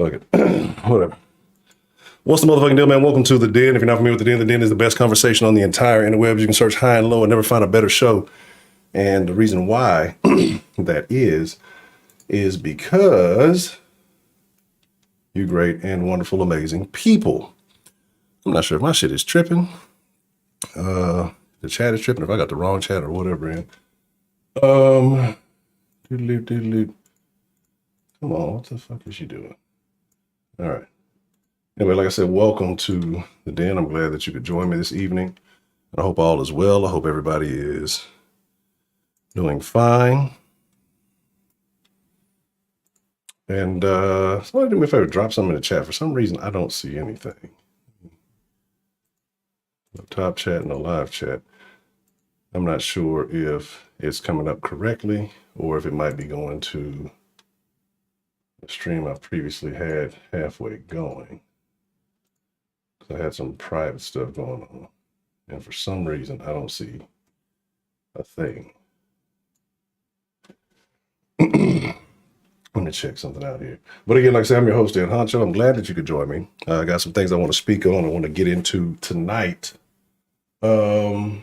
Fuck it. Whatever. What's the motherfucking deal, man? Welcome to The Den. If you're not familiar with The Den is the best conversation on the entire interwebs. You can search high and low and never find a better show. And the reason why that is because you great and wonderful, amazing people. I'm not sure if my shit is tripping. The chat is tripping, if I got the wrong chat or whatever in. Doodle-loop. Come on, what the fuck is she doing? All right. Anyway, like I said, welcome to The Den. I'm glad that you could join me this evening. I hope all is well. I hope everybody is doing fine. And somebody do me a favor, drop something in the chat. For some reason, I don't see anything. No top chat, no live chat. I'm not sure if it's coming up correctly or if it might be going to a stream I've previously had halfway going. I had some private stuff going on, and for some reason I don't see a thing. Let me check something out here. But again, like I said, I'm your host, Ed Honcho. I'm glad that you could join me. I got some things I want to speak on. I want to get into tonight. Let's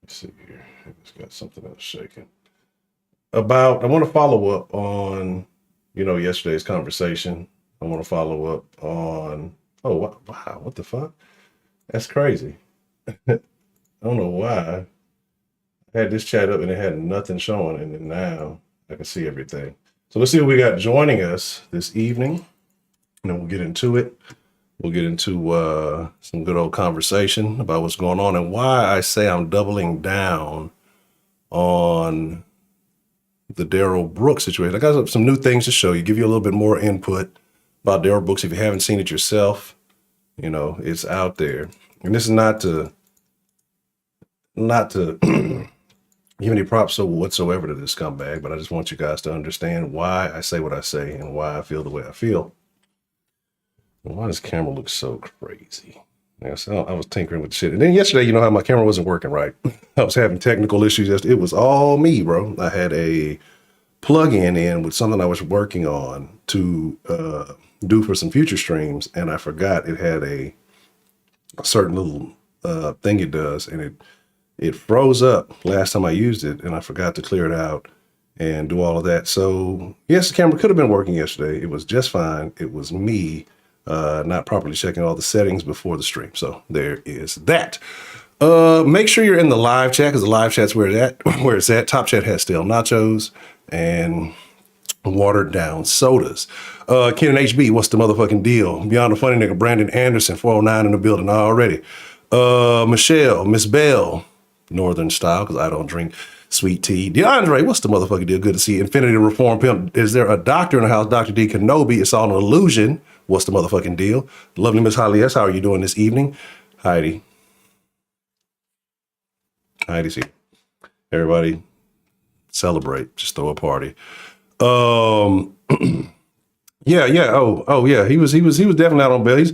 see here. I just got something else shaking. I want to follow up on, yesterday's conversation. I want to follow up on, wow, what the fuck? That's crazy. I don't know why. I had this chat up and it had nothing showing, and then now I can see everything. So let's see what we got joining us this evening, and then we'll get into it. We'll get into some good old conversation about what's going on and why I say I'm doubling down on the Darrell Brooks situation. I got some new things to show you, give you a little bit more input about Darrell Brooks. If you haven't seen it yourself, it's out there. And this is not to give any props whatsoever to this scumbag, but I just want you guys to understand why I say what I say and why I feel the way I feel. And why does camera look so crazy? I was tinkering with shit. And then yesterday, how my camera wasn't working right. I was having technical issues. It was all me, bro. I had a plug-in in with something I was working on to do for some future streams, and I forgot it had a certain little thing it does, and it froze up last time I used it, and I forgot to clear it out and do all of that. So yes, the camera could have been working yesterday. It was just fine. It was me not properly checking all the settings before the stream. So there is that. Make sure you're in the live chat, because the live chat's where it's at. Top chat has stale nachos and watered down sodas. Ken and HB, what's the motherfucking deal? Beyond the funny nigga, Brandon Anderson, 409 in the building already. Michelle, Miss Bell, Northern style, because I don't drink sweet tea. DeAndre, what's the motherfucking deal? Good to see you. Infinity Reform Pimp. Is there a doctor in the house? Dr. D Kenobi. It's all an illusion. What's the motherfucking deal? Lovely Miss Holly S. How are you doing this evening? Heidi's here. Everybody celebrate. Just throw a party. Yeah. Oh yeah. He was definitely out on bail. He's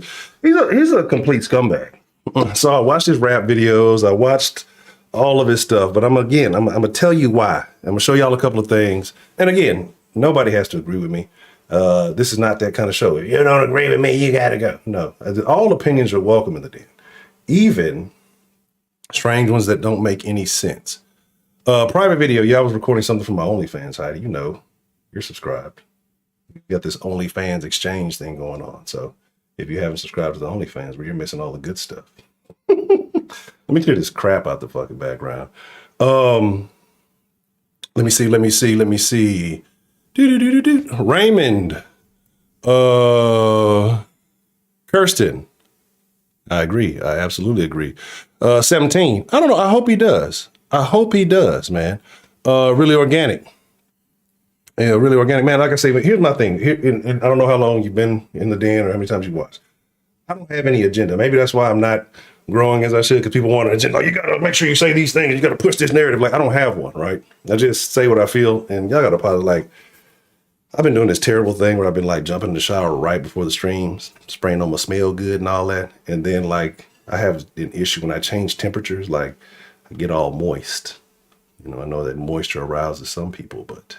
a complete scumbag. So I watched his rap videos. I watched all of his stuff, but I'm gonna tell you why. I'm gonna show y'all a couple of things. And again, nobody has to agree with me. This is not that kind of show. If you don't agree with me, you gotta go. No, all opinions are welcome in the Den, even strange ones that don't make any sense. Private video. Yeah, I was recording something from my OnlyFans, Heidi. You're subscribed. You got this OnlyFans exchange thing going on. So if you haven't subscribed to the OnlyFans, well, you're missing all the good stuff. Let me clear this crap out the fucking background. Let me see. Raymond. Kirsten. I agree. I absolutely agree. 17. I don't know. I hope he does. Man. Really organic. Yeah, really organic. Man, like I say, but here's my thing. And I don't know how long you've been in the Den or how many times you watched. I don't have any agenda. Maybe that's why I'm not growing as I should, because people want an agenda. You got to make sure you say these things. You got to push this narrative. Like, I don't have one, right? I just say what I feel, and y'all got to probably, I've been doing this terrible thing where I've been, jumping in the shower right before the streams, spraying on my smell good and all that. And then, I have an issue when I change temperatures, I get all moist. I know that moisture arouses some people, but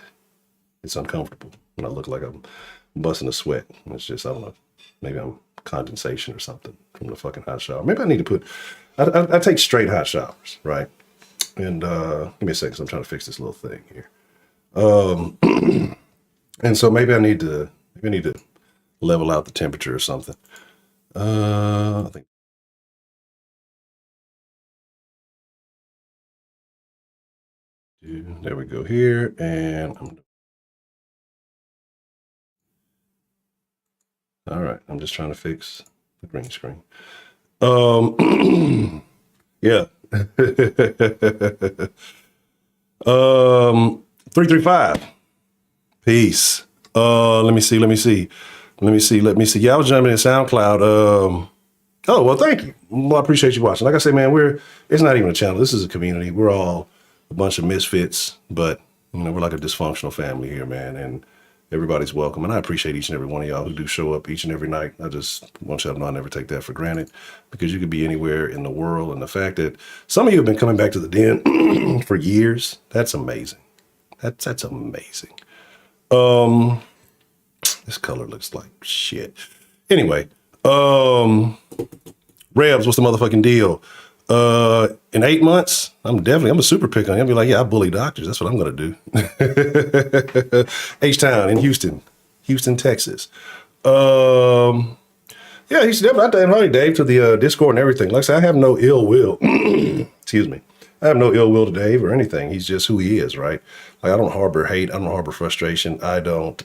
it's uncomfortable. And I look like I'm busting a sweat. It's just, I don't know, maybe I'm condensation or something from the fucking hot shower. Maybe I need to put, I take straight hot showers, right? And give me a second, I'm trying to fix this little thing here. And so maybe I need to level out the temperature or something. I think. There we go here, and all right, I'm just trying to fix the green screen. Yeah. 335. Peace. Let me see. Yeah, I was jumping in SoundCloud. Oh, well, thank you. Well, I appreciate you watching. Like I say, man, it's not even a channel. This is a community. We're all a bunch of misfits, but we're like a dysfunctional family here, man. And everybody's welcome. And I appreciate each and every one of y'all who do show up each and every night. I just want y'all to know I never take that for granted, because you could be anywhere in the world. And the fact that some of you have been coming back to the den for years, that's amazing. That's amazing. This color looks like shit. Anyway, Rebs, what's the motherfucking deal? In 8 months, I'm a super pick on him. I'll be like, yeah, I bully doctors. That's what I'm going to do. H-Town in Houston, Texas. Yeah, he's definitely, I invited Dave to the Discord and everything. Like I said, I have no ill will. Excuse me. I have no ill will to Dave or anything. He's just who he is, right? Like, I don't harbor hate. I don't harbor frustration. I don't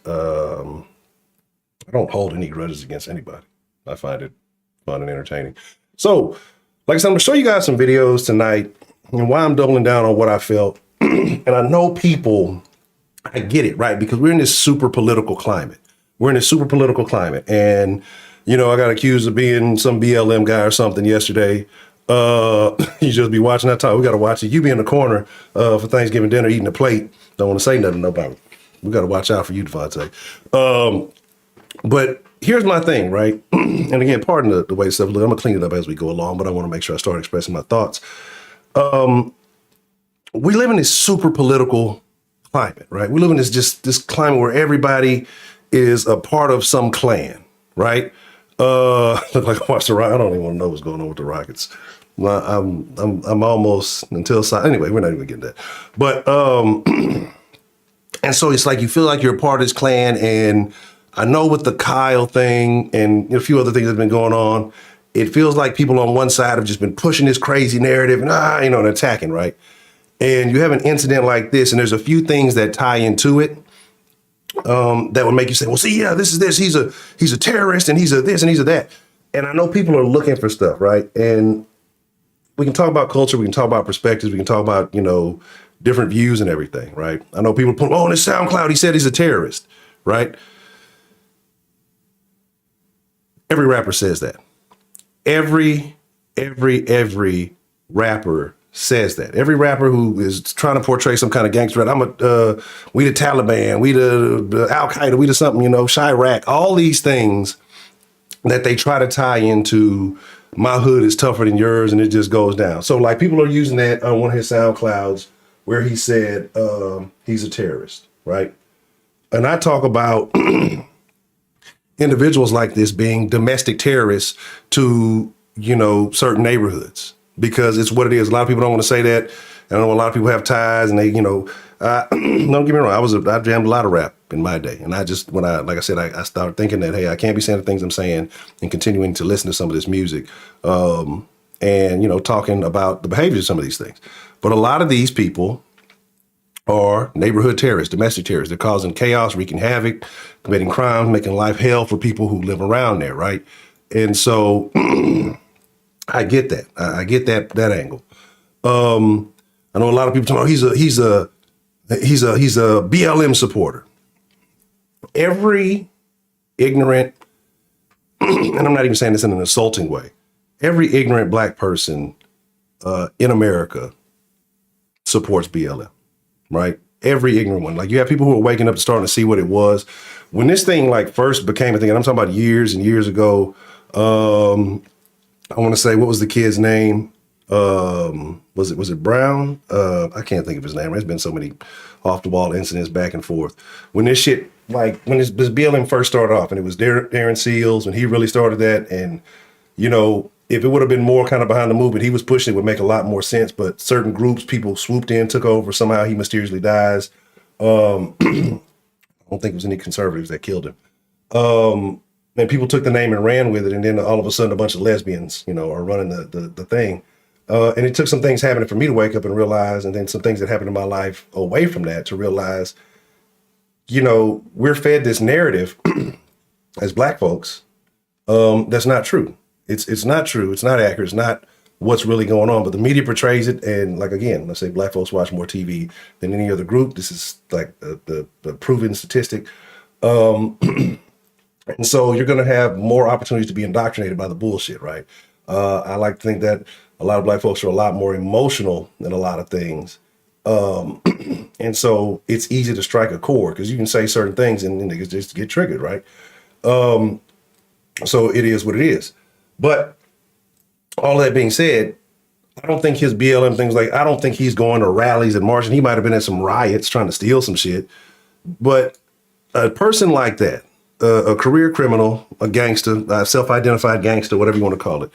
hold any grudges against anybody. I find it fun and entertaining. So, like I said, I'm gonna show you guys some videos tonight and why I'm doubling down on what I felt. And I know people, I get it, right? Because we're in this super political climate. And, I got accused of being some BLM guy or something yesterday. You just be watching that talk. We got to watch it. You be in the corner for Thanksgiving dinner eating a plate. Don't want to say nothing about it. We got to watch out for you, Devontae. But here's my thing, right? And again, pardon the way stuff looks. I'm gonna clean it up as we go along, but I want to make sure I start expressing my thoughts. We live in this super political climate, right? We live in this climate where everybody is a part of some clan, right? Look like I watched the Rockets. I don't even want to know what's going on with the Rockets. I'm almost until anyway. We're not even getting that, but and so it's like you feel like you're a part of this clan. And I know with the Kyle thing and a few other things that have been going on, it feels like people on one side have just been pushing this crazy narrative and and attacking, right? And you have an incident like this, and there's a few things that tie into it that would make you say, well, see, yeah, this is this. He's a terrorist, and he's a this, and he's a that. And I know people are looking for stuff, right? And we can talk about culture, we can talk about perspectives, we can talk about, different views and everything, right? I know people put, on his SoundCloud, he said he's a terrorist, right? Every rapper says that. Every rapper says that. Every rapper who is trying to portray some kind of gangster, we the Taliban, we the Al-Qaeda, we the something, Chirac, all these things that they try to tie into my hood is tougher than yours, and it just goes down. So like people are using that on one of his SoundClouds where he said he's a terrorist, right? And I talk about individuals like this being domestic terrorists to, certain neighborhoods, because it's what it is. A lot of people don't want to say that. I know a lot of people have ties, and they, don't get me wrong. I jammed a lot of rap in my day. And I just, like I said, I started thinking that, hey, I can't be saying the things I'm saying and continuing to listen to some of this music and, talking about the behaviors of some of these things. But a lot of these people are neighborhood terrorists, domestic terrorists. They're causing chaos, wreaking havoc, committing crimes, making life hell for people who live around there, right? And so I get that. I get that angle. I know a lot of people talk, he's a BLM supporter. Every ignorant, and I'm not even saying this in an insulting way, every ignorant black person in America supports BLM, right? Every ignorant one. Like, you have people who are waking up and starting to see what it was. When this thing first became a thing, and I'm talking about years and years ago, I want to say, what was the kid's name? Was it Brown? I can't think of his name. There's been so many off the wall incidents back and forth. When this shit, like when this BLM first started off, and it was Darren Seals, when he really started that, and if it would have been more kind of behind the movement, he was pushing, it would make a lot more sense. But certain groups, people swooped in, took over. Somehow he mysteriously dies. I don't think it was any conservatives that killed him. And people took the name and ran with it, and then all of a sudden a bunch of lesbians, are running the thing. And it took some things happening for me to wake up and realize, and then some things that happened in my life away from that to realize, we're fed this narrative as Black folks that's not true. It's not true. It's not accurate. It's not what's really going on. But the media portrays it, and like again, let's say Black folks watch more TV than any other group. This is like the proven statistic. And so you're going to have more opportunities to be indoctrinated by the bullshit, right? I like to think that a lot of Black folks are a lot more emotional than a lot of things. And so it's easy to strike a chord because you can say certain things and niggas just get triggered, right? So it is what it is. But all that being said, I don't think his BLM things, I don't think he's going to rallies and marching. He might have been at some riots trying to steal some shit. But a person like that, a career criminal, a gangster, a self-identified gangster, whatever you want to call it,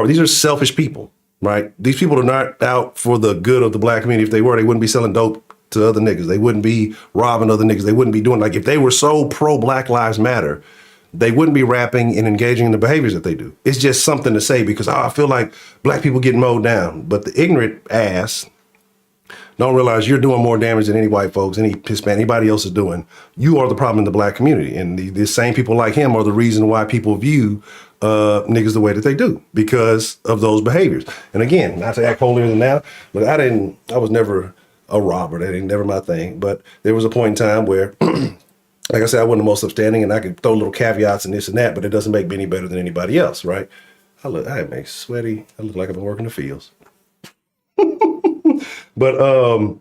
these are selfish people, right? These people are not out for the good of the Black community. If they were, they wouldn't be selling dope to other niggas. They wouldn't be robbing other niggas. They wouldn't be doing, if they were so pro-Black Lives Matter, they wouldn't be rapping and engaging in the behaviors that they do. It's just something to say because I feel like Black people getting mowed down. But the ignorant ass don't realize you're doing more damage than any white folks, any Hispanic, anybody else is doing. You are the problem in the Black community. And the same people like him are the reason why people view niggas the way that they do because of those behaviors. And again, not to act holier than thou, but I was never a robber. That ain't never my thing. But there was a point in time where, like I said, I wasn't the most upstanding and I could throw little caveats and this and that, but it doesn't make me any better than anybody else, right? I make sweaty. I look like I've been working the fields. But, so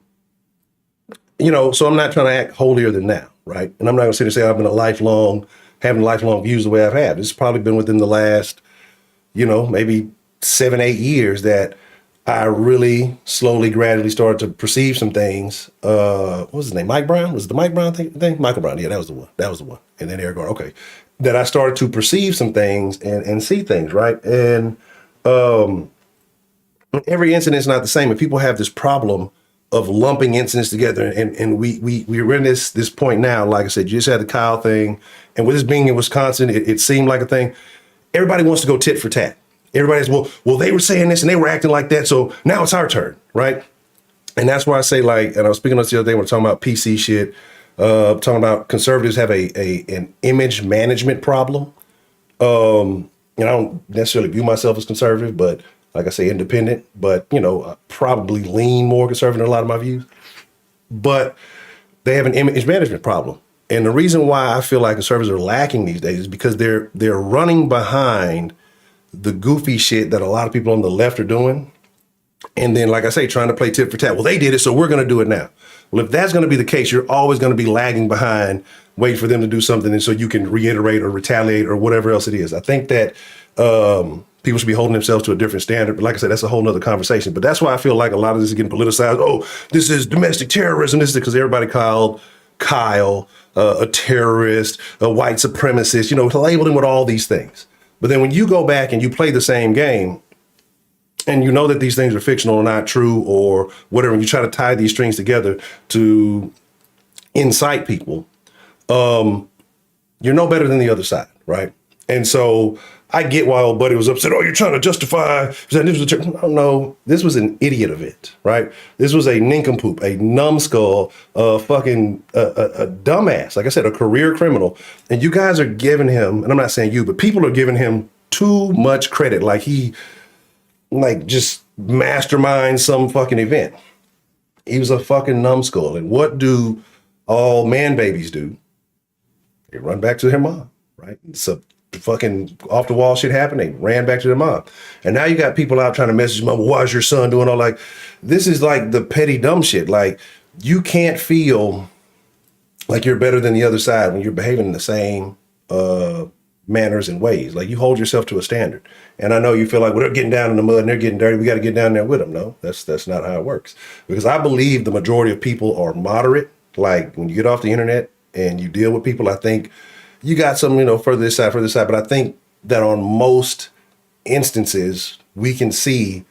I'm not trying to act holier than thou, right? And I'm not going to sit and say I've been having lifelong views the way I've had. It's probably been within the last, maybe 7-8 years that I really slowly, gradually started to perceive some things. What was his name? Mike Brown? Was it the Mike Brown thing? Michael Brown. Yeah, that was the one. And then Eric Gordon. Okay. That I started to perceive some things and see things, right? And every incident is not the same. And people have this problem of lumping incidents together. And we're in this point now, like I said, you just had the Kyle thing. And with this being in Wisconsin, it seemed like a thing. Everybody wants to go tit for tat. Everybody's, well, they were saying this and they were acting like that. So now it's our turn, right? And that's why I say, and I was speaking on this the other day when we're talking about PC shit, talking about conservatives have an image management problem. I don't necessarily view myself as conservative, but like I say, independent, but, probably lean more conservative than a lot of my views. But they have an image management problem. And the reason why I feel like conservatives are lacking these days is because they're running behind the goofy shit that a lot of people on the left are doing. And then, like I say, trying to play tit for tat. Well, they did it, so we're going to do it now. Well, if that's going to be the case, you're always going to be lagging behind, waiting for them to do something, and so you can reiterate or retaliate or whatever else it is. I think that people should be holding themselves to a different standard. But like I said, that's a whole nother conversation. But that's why I feel like a lot of this is getting politicized. Oh, this is domestic terrorism. This is because everybody called Kyle a terrorist, a white supremacist, labeled him with all these things. But then when you go back and you play the same game and you know that these things are fictional or not true or whatever, and you try to tie these strings together to incite people, you're no better than the other side, right? And so I get why old buddy was upset. Oh, you're trying to justify. No, this was an idiot event, right? This was a nincompoop, a numbskull, a dumbass. Like I said, a career criminal. And you guys are giving him, and I'm not saying you, but people are giving him too much credit. Like he, just mastermind some fucking event. He was a fucking numbskull. And what do all man babies do? They run back to their mom, right? So fucking off the wall shit happened. They ran back to their mom. And now you got people out trying to message mom, why is your son doing all this is like the petty dumb shit. Like you can't feel like you're better than the other side when you're behaving in the same manners and ways. Like, you hold yourself to a standard. And I know you feel like, well, they're getting down in the mud and they're getting dirty, we got to get down there with them. No, that's not how it works. Because I believe the majority of people are moderate. Like, when you get off the internet and you deal with people, I think you got some, further this side. But I think that on most instances, we can see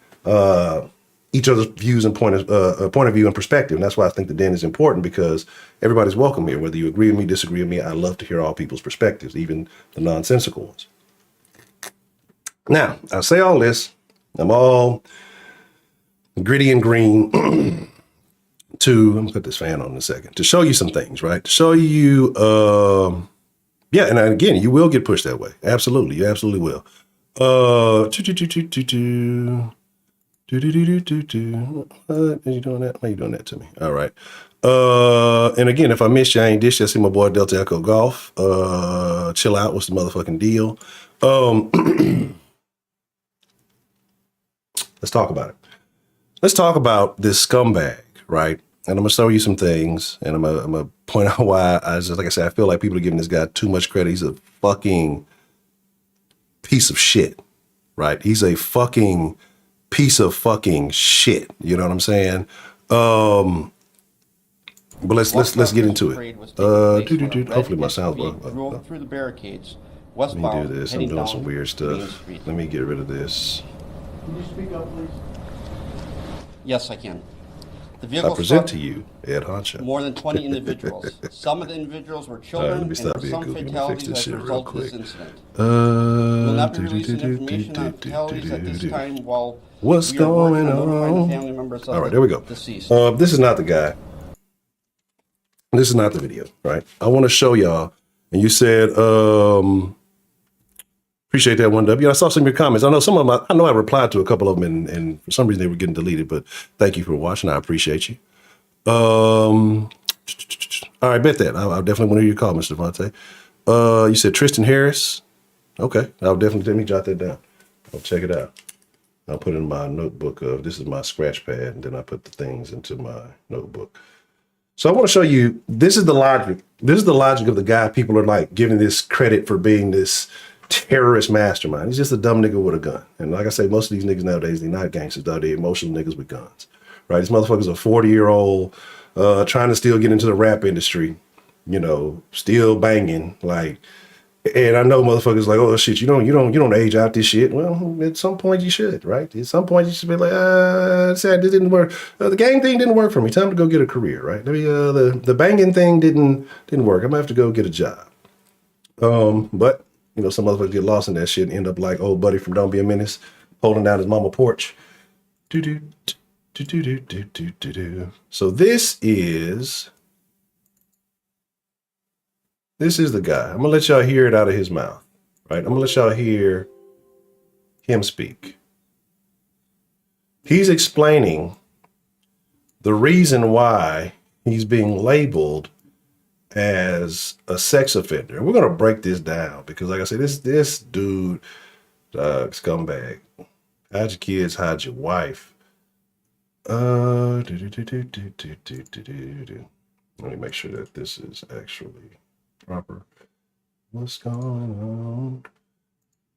each other's views and point of view and perspective. And that's why I think the den is important, because everybody's welcome here. Whether you agree with me, disagree with me, I love to hear all people's perspectives, even the nonsensical ones. Now, I say all this, I'm all gritty and green I'm gonna put this fan on in a second, to show you some things, right? To show you, yeah, and again, you will get pushed that way. Absolutely, you absolutely will. What are you doing that? Why are you doing that to me? All right. And again, if I missed you, I ain't dished. I see my boy Delta Echo Golf. Chill out. What's the motherfucking deal? Let's talk about it. Let's talk about this scumbag, right? And I'm gonna show you some things, and I'm gonna point out why. Like I said, I feel like people are giving this guy too much credit. He's a fucking piece of shit, right? He's a fucking piece of fucking shit. You know what I'm saying? But let's get into it. Hopefully my sound's well. Through the barricades. Let me do this. I'm doing some weird stuff. Let me get rid of this. Can you speak up, please? Yes, I can. The vehicle I present to you Ed Honcho. More than 20 individuals. Some of the individuals were children, and there were some fatalities as a result of this incident. We'll not be releasing information on fatalities at this time while what's going on? Family members of all right, there we go. Deceased. This is not the guy. This is not the video, right? I want to show y'all. And you said, appreciate that 1W. I saw some of your comments. I know some of them, I know I replied to a couple of them, and for some reason they were getting deleted, but thank you for watching. I appreciate you. All right, bet that. I definitely want to hear your comments, Devontae. You said Tristan Harris. Okay, I'll definitely, let me jot that down. I'll check it out. I'll put it in my notebook of, this is my scratch pad, and then I put the things into my notebook. So I want to show you, this is the logic. This is the logic of the guy people are like giving this credit for being this terrorist mastermind. He's just a dumb nigga with a gun. And like I say, most of these niggas nowadays, they're not gangsters, though. They're emotional niggas with guns, right? These motherfuckers are 40-year-old trying to still get into the rap industry, still banging, like. And I know motherfuckers like, oh shit, you don't age out this shit. Well, at some point you should, right? At some point you should be like, this didn't work. The gang thing didn't work for me. Time to go get a career, right? Maybe the banging thing didn't work. I'm gonna have to go get a job. But some motherfuckers get lost in that shit and end up like old buddy from Don't Be a Menace, holding down his mama porch. So this is the guy. I'm gonna let y'all hear it out of his mouth, right? I'm gonna let y'all hear him speak. He's explaining the reason why he's being labeled as a sex offender. We're gonna break this down because, like I said, this dude, scumbag. Hide your kids, hide your wife. Let me make sure that this is actually proper. What's going on?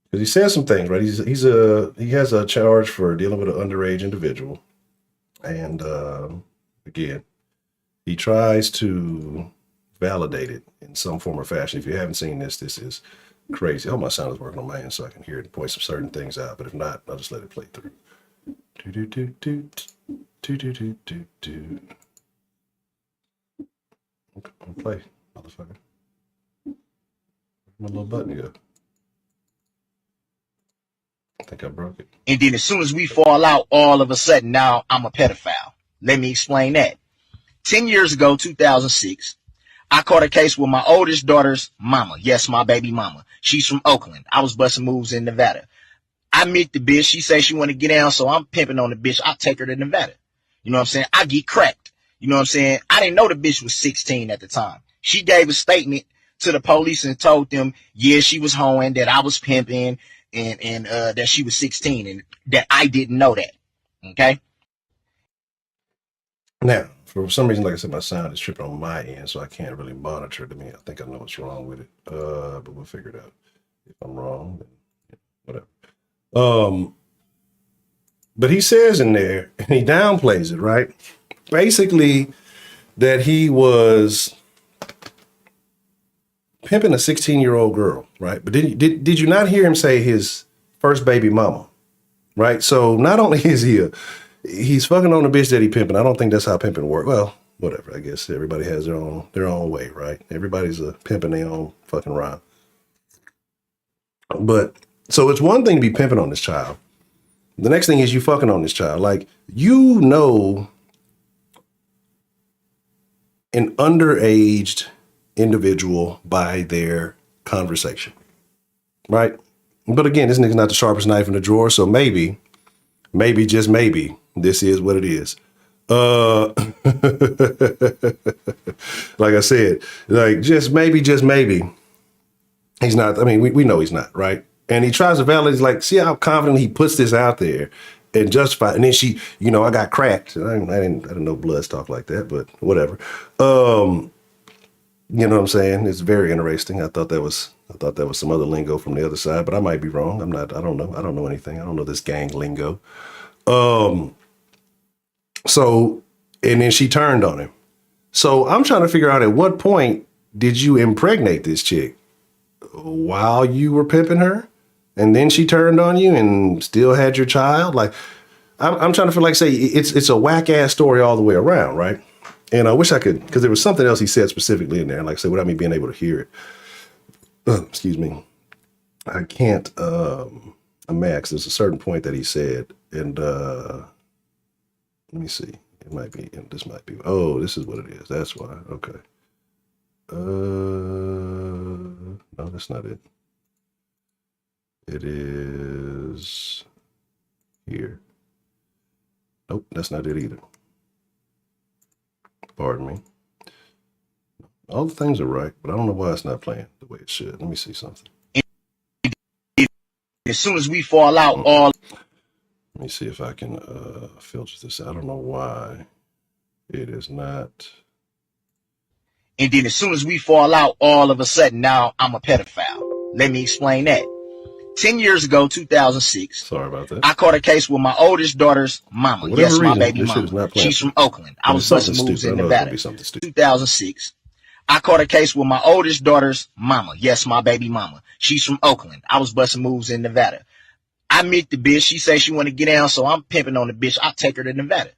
Because he says some things, right? He has a charge for dealing with an underage individual, and again, he tries to validate it in some form or fashion. If you haven't seen this, this is crazy. I hope my sound is working on my end so I can hear it and point some certain things out. But if not, I'll just let it play through. Okay, play, motherfucker. My little button go. I think I broke it. And then as soon as we fall out, all of a sudden now I'm a pedophile. Let me explain that. 10 years ago, 2006, I caught a case with my oldest daughter's mama. Yes, my baby mama. She's from Oakland. I was busting moves in Nevada. I meet the bitch. She says she want to get down, so I'm pimping on the bitch. I take her to Nevada. You know what I'm saying? I get cracked. You know what I'm saying? I didn't know the bitch was 16 at the time. She gave a statement to the police and told them, yeah, she was hoeing, that I was pimping, and that she was 16, and that I didn't know that. Okay? Now, for some reason, like I said, my sound is tripping on my end, so I can't really monitor it. I think I know what's wrong with it, but we'll figure it out. If I'm wrong, then whatever. But he says in there, and he downplays it, right? Basically, that he was pimping a 16-year-old girl, right? But did you not hear him say his first baby mama, right? So not only is he's fucking on the bitch that he pimping. I don't think that's how pimping works. Well, whatever. I guess everybody has their own way, right? Everybody's a pimping their own fucking rhyme. But so it's one thing to be pimping on this child. The next thing is you fucking on this child. Like, you know, an underaged individual by their conversation, right? But again, this nigga's not the sharpest knife in the drawer, so maybe, just maybe, this is what it is. Like I said, like just maybe, he's not. I mean, we know he's not, right? And he tries to validate. He's like, see how confident he puts this out there and justify. And then she, I got cracked. I didn't know bloods talk like that, but whatever. You know what I'm saying? It's very interesting. I thought that was some other lingo from the other side, but I might be wrong. I don't know. I don't know anything. I don't know this gang lingo. So, and then she turned on him. So I'm trying to figure out, at what point did you impregnate this chick? While you were pimping her? And then she turned on you and still had your child? Like, I'm trying to feel like, say, it's a whack ass story all the way around, right? And I wish I could, because there was something else he said specifically in there, like I said, without me being able to hear it. Excuse me. I can't, Max, there's a certain point that he said, and let me see. It might be, this might be, oh, this is what it is. That's why. Okay. No, that's not it. It is here. Nope, that's not it either. Pardon me. All the things are right, but I don't know why it's not playing the way it should. Let me see something. As soon as we fall out, all. Let me see if I can filter this out. I don't know why it is not. And then as soon as we fall out, all of a sudden, now I'm a pedophile. Let me explain that. 10 years ago, 2006. Sorry about that. I caught a case with my oldest daughter's mama. Yes, my baby mama. She's from Oakland. I was busting moves in Nevada. 2006. I caught a case with my oldest daughter's mama. Yes, my baby mama. She's from Oakland. I was busting moves in Nevada. I meet the bitch. She says she want to get down, so I'm pimping on the bitch. I take her to Nevada.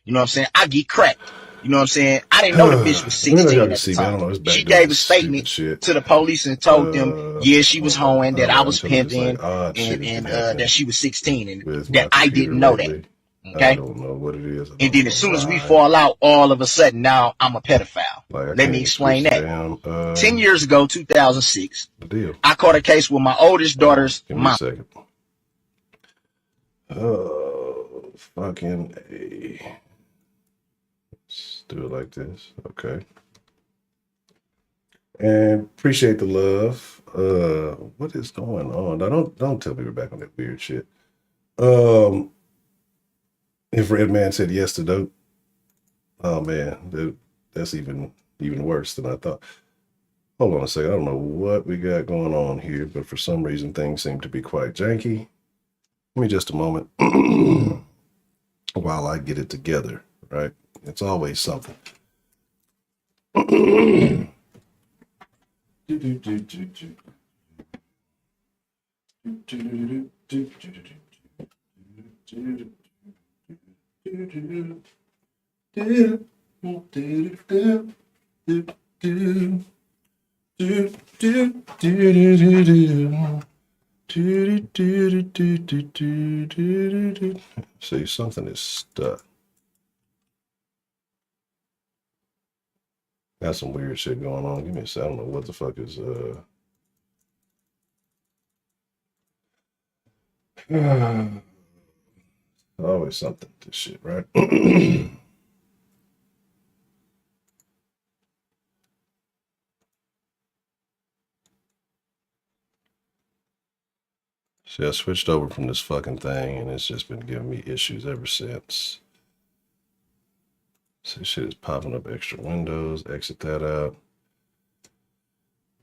You know what I'm saying? I get cracked. You know what I'm saying? I didn't know the bitch was 16 at the time. She gave a statement to the police and told them, yeah, she was hoeing, that I was pimping, and that she was 16, and that I didn't know that. Okay? I don't know what it is. And then as soon as we fall out, all of a sudden, now I'm a pedophile. Let me explain that. 10 years ago, 2006, I caught a case with my oldest daughter's mom. Give me a second. Oh, fucking A. Let's do it like this. Okay. And appreciate the love. What is going on? Now, don't tell me we're back on that weird shit. If Redman said yes to dope, oh man, that's even worse than I thought. Hold on a second. I don't know what we got going on here, but for some reason things seem to be quite janky. Give me just a moment while I get it together, right? It's always something. See, something is stuck. Got some weird shit going on. Give me a second. I don't know what the fuck is always something to this shit, right? See, I switched over from this fucking thing and it's just been giving me issues ever since. So this shit is popping up extra windows. Exit that out.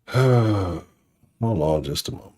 Hold on just a moment.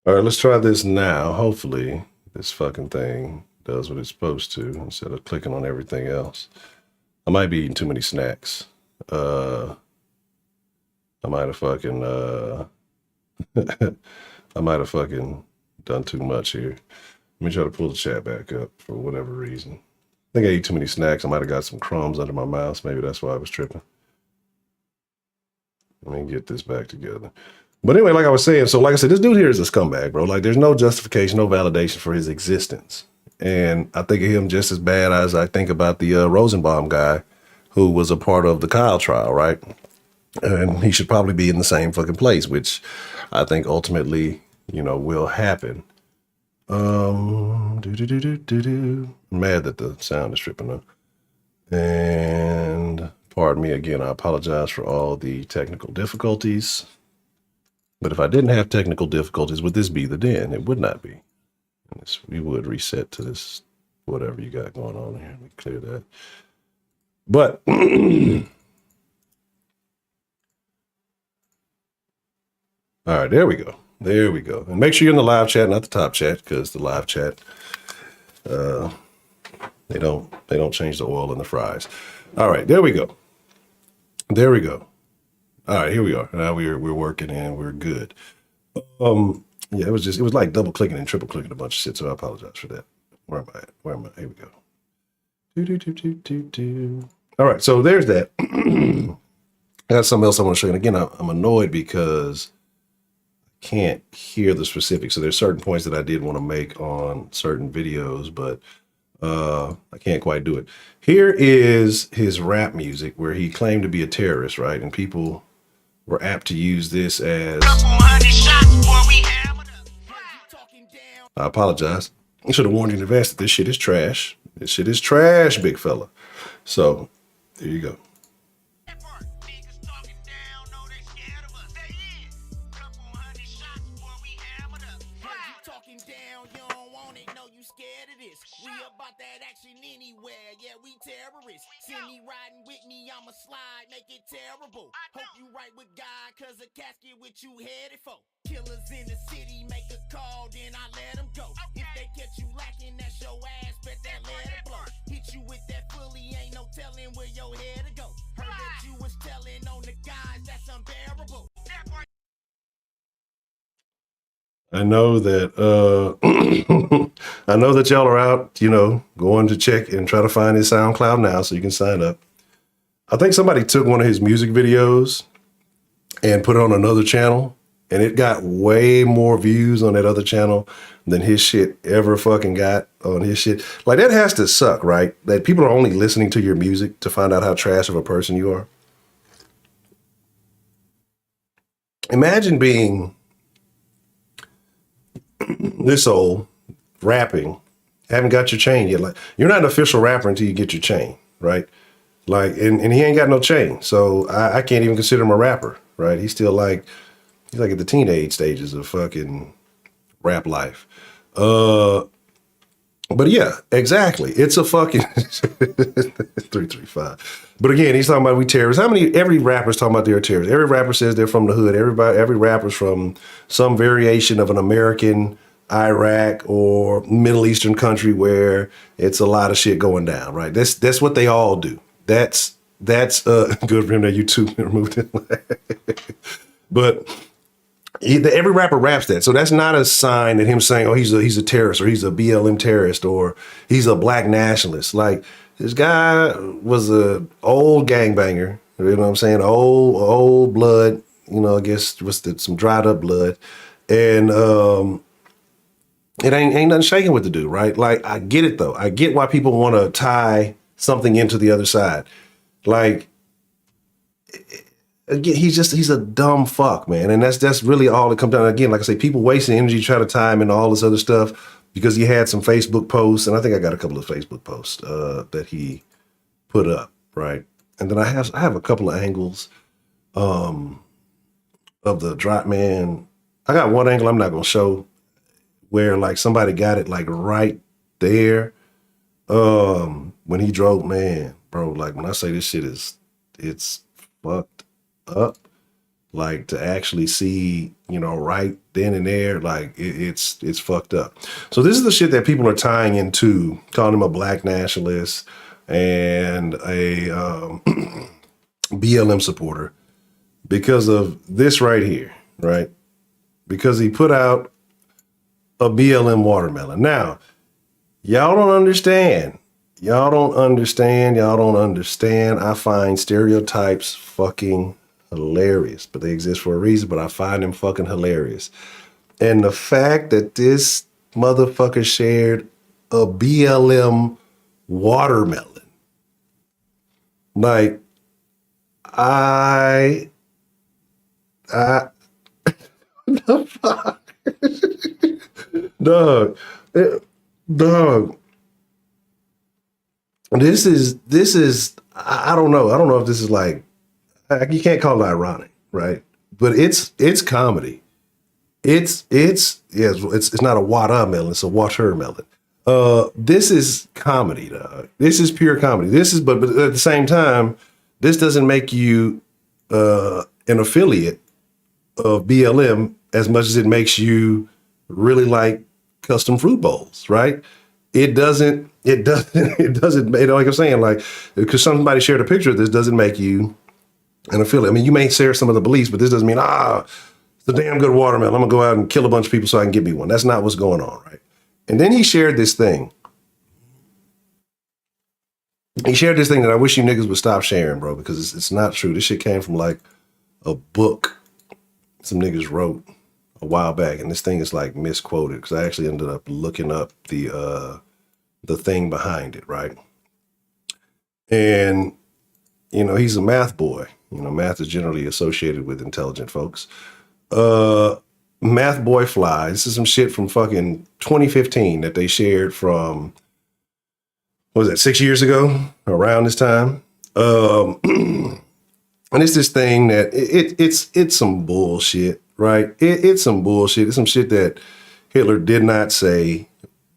All right, let's try this now. Hopefully this fucking thing does what it's supposed to instead of clicking on everything else. I might be eating too many snacks. I might have fucking I might have fucking done too much here. Let me try to pull the chat back up for whatever reason. I think I ate too many snacks. I might have got some crumbs under my mouse. Maybe that's why I was tripping. Let me get this back together. But anyway, like I was saying, so like I said, this dude here is a scumbag, bro. Like, there's no justification, no validation for his existence. And I think of him just as bad as I think about the Rosenbaum guy who was a part of the Kyle trial, right? And he should probably be in the same fucking place, which I think ultimately, you know, will happen. I'm mad that the sound is tripping up. And pardon me again, I apologize for all the technical difficulties. But if I didn't have technical difficulties, would this be the den? It would not be. We would reset to this, whatever you got going on here. Let me clear that. But all right, there we go. There we go. And make sure you're in the live chat, not the top chat, because the live chat, they don't change the oil in the fries. All right, there we go. There we go. All right, here we are. Now we're working and we're good. Yeah, it was like double clicking and triple clicking a bunch of shit, so I apologize for that. Where am I at? Where am I? Here we go. All right, so there's that. I got something else I want to show you. And again, I'm annoyed because I can't hear the specifics. So there's certain points that I did want to make on certain videos, but I can't quite do it. Here is his rap music where he claimed to be a terrorist, right? And people were apt to use this as... I apologize. I should have warned you in advance that this shit is trash. This shit is trash, big fella. So, there you go. Terrible. Hope you right with God, cause a casket with you headed for. Killers in the city make a call, then I let them go. If they catch you lacking, that's your ass, bet that let it blow. Hit you with that fully, ain't no telling where your head to go. Heard that you was telling on the guys, that's unbearable. I know that I know that y'all are out, you know, going to check and try to find his SoundCloud now so you can sign up. I think somebody took one of his music videos and put it on another channel, and it got way more views on that other channel than his shit ever fucking got on his shit. Like, that has to suck, right? That people are only listening to your music to find out how trash of a person you are. Imagine being this old, rapping, haven't got your chain yet. Like, you're not an official rapper until you get your chain, right? Like, and he ain't got no chain, so I can't even consider him a rapper, right? He's still like, he's like at the teenage stages of fucking rap life. But yeah, exactly. It's a fucking 335. But again, he's talking about we terrorists. Every rapper's talking about they're terrorists. Every rapper says they're from the hood. Every rapper's from some variation of an American, Iraq, or Middle Eastern country where it's a lot of shit going down, right? That's what they all do. That's good for him that YouTube removed it. But Every rapper raps that. So that's not a sign that him saying, oh, he's a terrorist or he's a BLM terrorist or he's a black nationalist. Like, this guy was a old gangbanger, you know what I'm saying? Old blood, you know, I guess just some dried up blood. And it ain't nothing shaking with the dude, right? Like, I get it though. I get why people want to tie something into the other side. Like, again, he's a dumb fuck, man. And that's really all it comes down to. Again, like I say, people wasting energy trying to tie him into all this other stuff because he had some Facebook posts, and I think I got a couple of Facebook posts that he put up, right? And then I have a couple of angles of the drop, man. I got one angle I'm not gonna show where like somebody got it like right there. When he drove, man, bro, like when I say this shit it's fucked up, like to actually see, you know, right then and there, like it's fucked up. So this is the shit that people are tying into, calling him a black nationalist and a BLM supporter because of this right here, right? Because he put out a BLM watermelon. Now, y'all don't understand. Y'all don't understand. I find stereotypes fucking hilarious, but they exist for a reason, but I find them fucking hilarious. And the fact that this motherfucker shared a BLM watermelon, like, the fuck? Dog. This is, I don't know. I don't know if this is like, you can't call it ironic, right? But it's comedy. It's not a watermelon, it's a watermelon. This is comedy, dog. This is pure comedy. But at the same time, this doesn't make you an affiliate of BLM as much as it makes you really like custom fruit bowls, right? It doesn't, like I'm saying, like, because somebody shared a picture of this doesn't make you an affiliate. I mean, you may share some of the beliefs, but this doesn't mean, it's a damn good watermelon, I'm gonna go out and kill a bunch of people so I can get me one. That's not what's going on, right? And then he shared this thing. He shared this thing that I wish you niggas would stop sharing, bro, because it's not true. This shit came from like a book some niggas wrote a while back, and this thing is like misquoted because I actually ended up looking up the thing behind it, right? And, you know, he's a math boy. You know, math is generally associated with intelligent folks. Math boy fly. This is some shit from fucking 2015 that they shared from, what was that, 6 years ago, around this time. And it's this thing that it's some bullshit, right? It's some bullshit. It's some shit that Hitler did not say.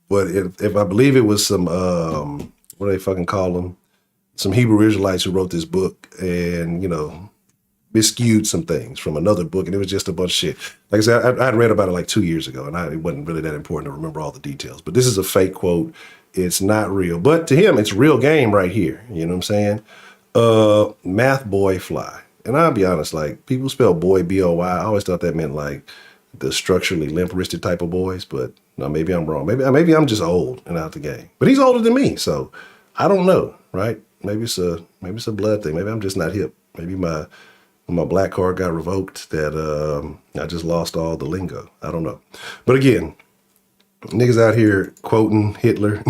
But if I believe it was some, what do they fucking call them? Some Hebrew Israelites who wrote this book and, you know, miscued some things from another book. And it was just a bunch of shit. Like I said, I'd read about it like 2 years ago, and it wasn't really that important to remember all the details. But this is a fake quote. It's not real. But to him, it's real game right here. You know what I'm saying? Math boy fly. And I'll be honest, like, people spell boy B-O-Y. I always thought that meant like the structurally limp-wristed type of boys, but no, maybe I'm wrong. Maybe I'm just old and out the game. But he's older than me, so I don't know, right? Maybe it's a blood thing. Maybe I'm just not hip. Maybe when my black card got revoked, that I just lost all the lingo. I don't know. But again, niggas out here quoting Hitler,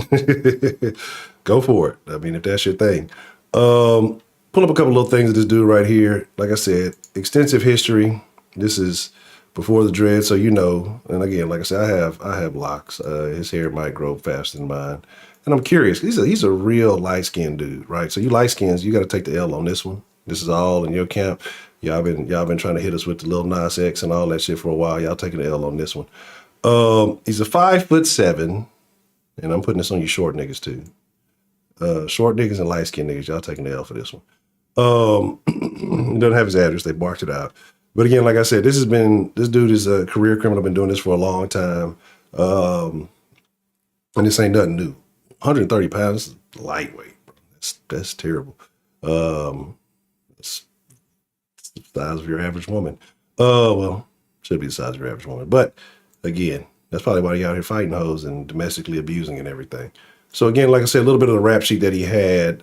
go for it. I mean, if that's your thing. Pull up a couple little things of this dude right here. Like I said, extensive history. This is before the dread, so you know. And again, like I said, I have locks. His hair might grow faster than mine. And I'm curious. He's a real light-skinned dude, right? So you light-skins, you got to take the L on this one. This is all in your camp. Y'all been trying to hit us with the Lil Nas X and all that shit for a while. Y'all taking the L on this one. He's a 5'7", and I'm putting this on you short niggas too. Short niggas and light-skinned niggas, y'all taking the L for this one. He doesn't have his address. They barked it out. But again, like I said, this dude is a career criminal. Been doing this for a long time. And this ain't nothing new. 130 pounds is lightweight, bro. That's terrible. It's the size of your average woman. Well, Should be the size of your average woman. But again, that's probably why you're out here fighting hoes and domestically abusing and everything. So again, like I said, a little bit of the rap sheet that he had.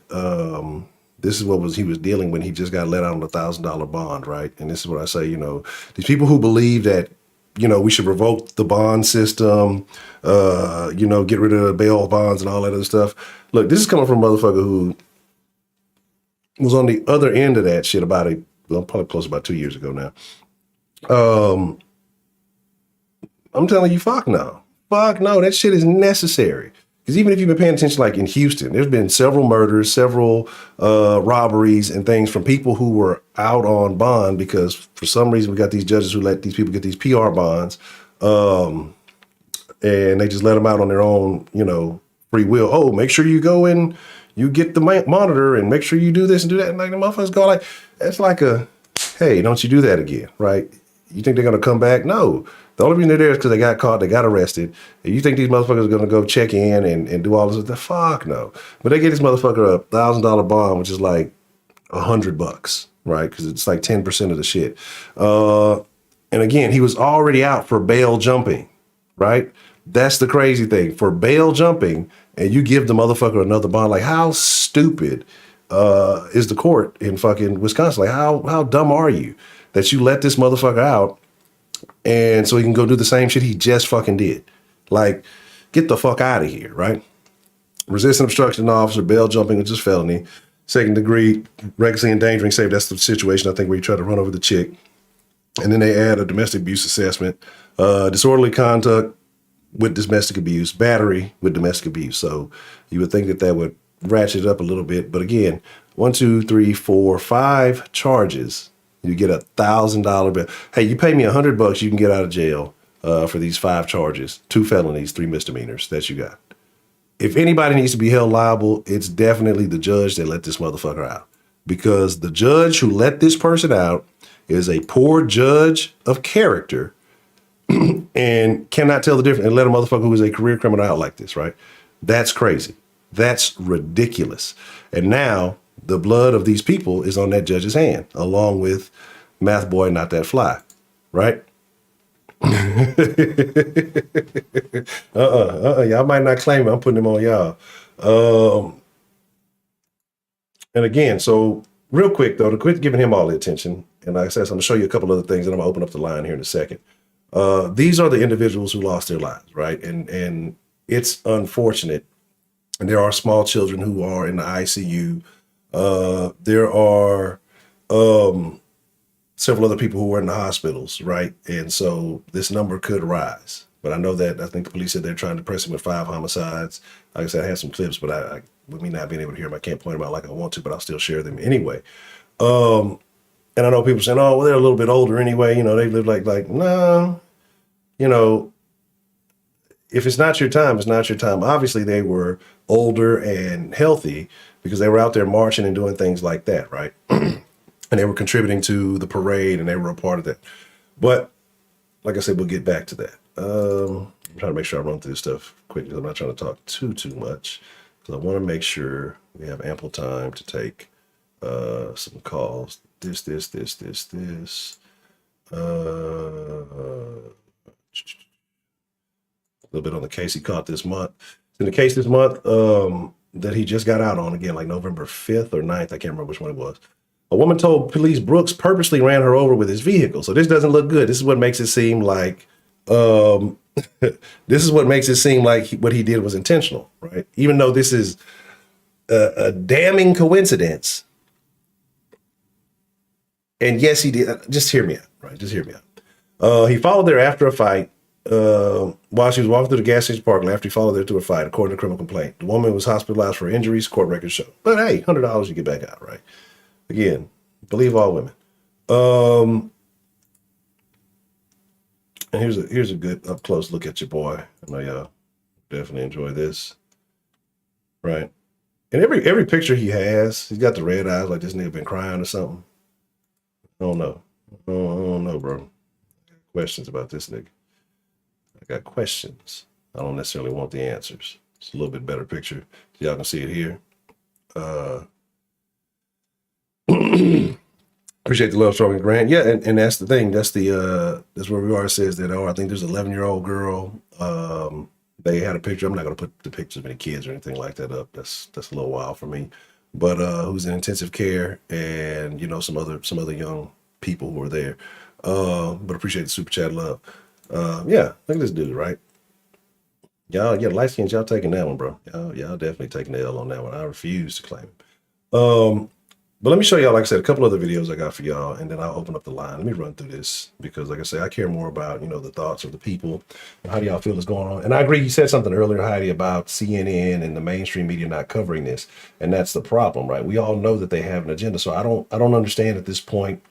This is what he was dealing when he just got let out on $1,000 bond, right? And this is what I say, these people who believe that, we should revoke the bond system, get rid of bail bonds and all that other stuff. Look, this is coming from a motherfucker who was on the other end of that shit probably close to about 2 years ago now. I'm telling you, fuck no. Fuck no, that shit is necessary. Because even if you've been paying attention, like in Houston, there's been several murders, several robberies and things from people who were out on bond because for some reason we got these judges who let these people get these PR bonds and they just let them out on their own, free will. Oh, make sure you go and you get the monitor and make sure you do this and do that. And like the motherfuckers go like, it's like hey, don't you do that again, right? You think they're going to come back? No. The only reason they're there is because they got caught, they got arrested. And you think these motherfuckers are going to go check in and do all this? The fuck no. But they get this motherfucker a $1,000 bond, which is like $100, right? Because it's like 10% of the shit. And again, he was already out for bail jumping, right? That's the crazy thing. For bail jumping, and you give the motherfucker another bond. Like, how stupid is the court in fucking Wisconsin? Like, how dumb are you that you let this motherfucker out and so he can go do the same shit he just fucking did? Like, get the fuck out of here, right? Resisting obstruction of officer, bail jumping, which is felony. Second degree, recklessly endangering safety. That's the situation, I think, where you try to run over the chick. And then they add a domestic abuse assessment, disorderly conduct with domestic abuse, battery with domestic abuse. So you would think that would ratchet it up a little bit. But again, 1, 2, 3, 4, 5 charges. You get $1,000 bill. Hey, you pay me $100, you can get out of jail for these 5 charges, 2 felonies, 3 misdemeanors that you got. If anybody needs to be held liable, it's definitely the judge that let this motherfucker out. Because the judge who let this person out is a poor judge of character and cannot tell the difference and let a motherfucker who is a career criminal out like this, right? That's crazy. That's ridiculous. And now the blood of these people is on that judge's hand, along with Math Boy Not That Fly, right? Y'all might not claim it. I'm putting him on y'all. And again, so real quick though, to quit giving him all the attention, and like I said, I'm gonna show you a couple other things, and I'm gonna open up the line here in a second. These are the individuals who lost their lives, right? And it's unfortunate. And there are small children who are in the ICU. There are several other people who are in the hospitals, right? And so this number could rise. But I know that I think the police said they're trying to press him with 5 homicides. Like I said, I had some clips, but I with me not being able to hear them, I can't point them out like I want to, but I'll still share them anyway. And I know people saying, oh, well, they're a little bit older anyway. They live like, no, if it's not your time, it's not your time. Obviously, they were older and healthy because they were out there marching and doing things like that, right? And they were contributing to the parade and they were a part of that. But like I said, we'll get back to that. I'm trying to make sure I run through this stuff quickly. I'm not trying to talk too much because I want to make sure we have ample time to take some calls. This. A little bit on the case he caught this month. In the case this month that he just got out on, again, like November 5th or 9th, I can't remember which one it was. A woman told police Brooks purposely ran her over with his vehicle. So this doesn't look good. This is what makes it seem like what he did was intentional, right? Even though this is a damning coincidence. And yes, he did. Just hear me out, right? Just hear me out. He followed there after a fight while she was walking through the gas station parking lot after he followed her to a fight, according to a criminal complaint. The woman was hospitalized for injuries, court records show. But hey, $100 you get back out, right? Again, believe all women. And here's a good up close look at your boy. I know y'all definitely enjoy this, right? And every picture he has, he's got the red eyes like this nigga been crying or something. I don't know. I don't know, bro. I got questions about this nigga. I got questions. I don't necessarily want the answers. It's a little bit better picture. Y'all can see it here. Appreciate the love, Strong and Grant. Yeah, and that's the thing. That's where we are. Says that, I think there's an 11-year-old girl. They had a picture. I'm not gonna put the pictures of any kids or anything like that up. That's a little wild for me. But who's in intensive care, and some other young people who are there. But appreciate the super chat love. Yeah, look at this dude, right? Y'all, yeah, light skins, y'all taking that one, bro. Y'all definitely taking the L on that one. I refuse to claim it. But let me show y'all, like I said, a couple other videos I got for y'all, and then I'll open up the line. Let me run through this because, like I say, I care more about, the thoughts of the people. How do y'all feel is going on? And I agree. You said something earlier, Heidi, about CNN and the mainstream media not covering this, and that's the problem, right? We all know that they have an agenda, so I don't understand at this point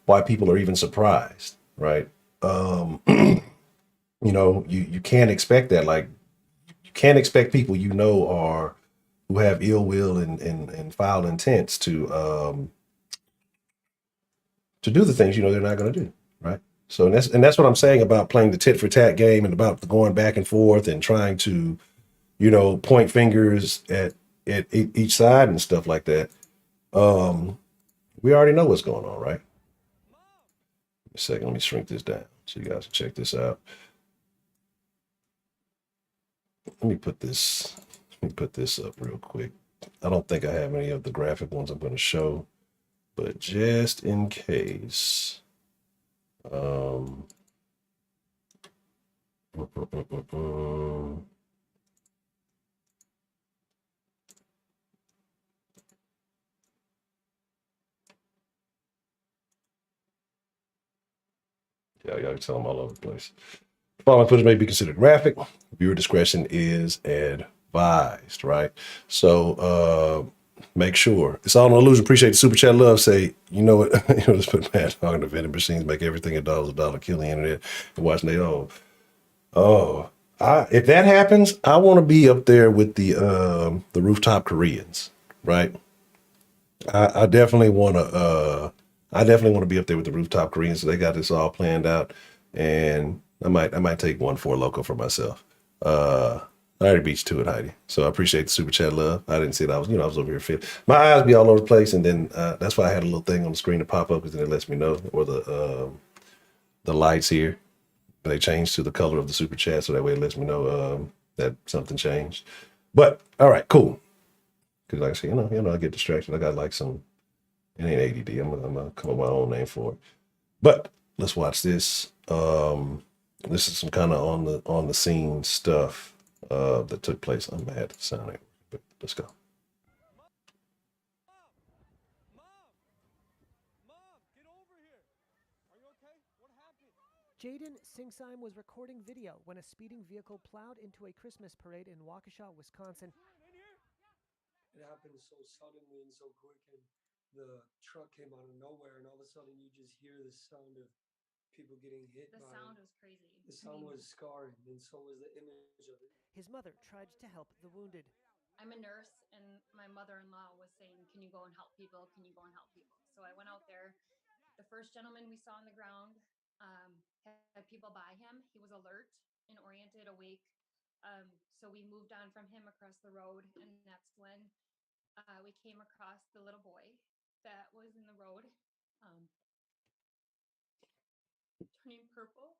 why people are even surprised, right? You can't expect that. Like, you can't expect people are who have ill will and foul intents to do the things they're not going to do, right? So that's what I'm saying about playing the tit for tat game and about going back and forth and trying to point fingers at each side and stuff like that. We already know what's going on, right? A second, let me shrink this down so you guys can check this out. Let me put this up real quick. I don't think I have any of the graphic ones I'm going to show, but just in case. Yeah, y'all can tell them all over the place. The following footage may be considered graphic. Viewer discretion is advised, right? So make sure. It's all an illusion. Appreciate the super chat love. Say, you know what? Let's put Matt talking to vending machines, make everything $1 kill the internet, and watching they if that happens, I want to be up there with the rooftop Koreans, right? I definitely want to. I definitely want to be up there with the rooftop Koreans. So they got this all planned out, and I might take one for local for myself. I already beat you to it, Heidi. So I appreciate the super chat love. I didn't see it. I was over here fit. My eyes be all over the place, and then that's why I had a little thing on the screen to pop up because then it lets me know, or the lights here. They changed to the color of the super chat, so that way it lets me know that something changed. But all right, cool. Because like I said, I get distracted. I got like some. It ain't ADD. I'm gonna come up with my own name for it. But let's watch this. This is some kind of on the scene stuff that took place. I'm mad at the sound, but let's go. Jaden Singsime was recording video when a speeding vehicle plowed into a Christmas parade in Waukesha, Wisconsin. It happened so suddenly and so quick, and the truck came out of nowhere, and all of a sudden you just hear the sound of people getting hit. The sound was crazy. The sound was scarring, and so was the image of it. His mother tried to help the wounded. I'm a nurse, and my mother-in-law was saying, can you go and help people? Can you go and help people? So I went out there. The first gentleman we saw on the ground had people by him. He was alert and oriented, awake. So we moved on from him across the road, and that's when we came across the little boy that was in the road, turning purple.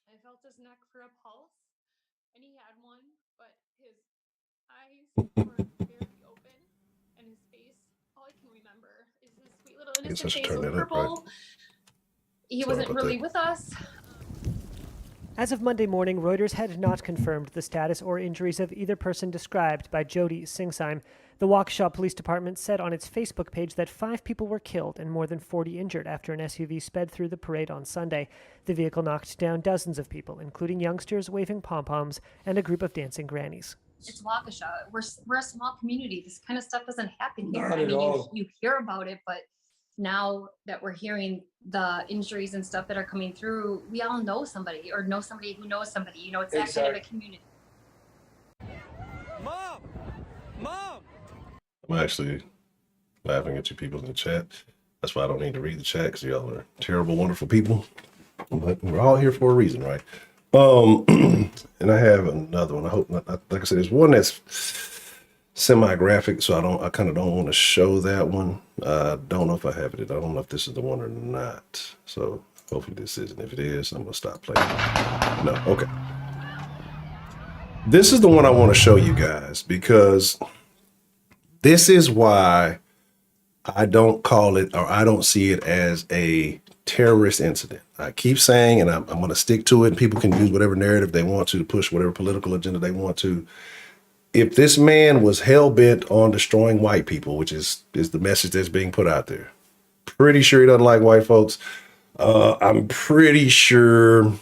I felt his neck for a pulse, and he had one, but his eyes were very open, and his face, all I can remember is his sweet little innocent face was purple. He wasn't really with us. As of Monday morning, Reuters had not confirmed the status or injuries of either person described by Jody Singsime. The Waukesha Police Department said on its Facebook page that 5 people were killed and more than 40 injured after an SUV sped through the parade on Sunday. The vehicle knocked down dozens of people, including youngsters waving pom-poms and a group of dancing grannies. It's Waukesha. We're a small community. This kind of stuff doesn't happen here. Not at all. You hear about it, but now that we're hearing the injuries and stuff that are coming through, we all know somebody or know somebody who knows somebody. It's that kind of a community. Mom! I'm actually laughing at you people in the chat. That's why I don't need to read the chat, because y'all are terrible, wonderful people. But we're all here for a reason, right? And I have another one. I hope not. Like I said, there's one that's semi-graphic, so I kind of don't want to show that one. I don't know if I have it. I don't know if this is the one or not. So hopefully this isn't. If it is, I'm gonna stop playing. No, okay. This is the one I want to show you guys because this is why I don't call it, or I don't see it as a terrorist incident. I keep saying, and I'm going to stick to it, and people can use whatever narrative they want to push whatever political agenda they want to. If this man was hell-bent on destroying white people, which is the message that's being put out there, pretty sure he doesn't like white folks. I'm pretty sure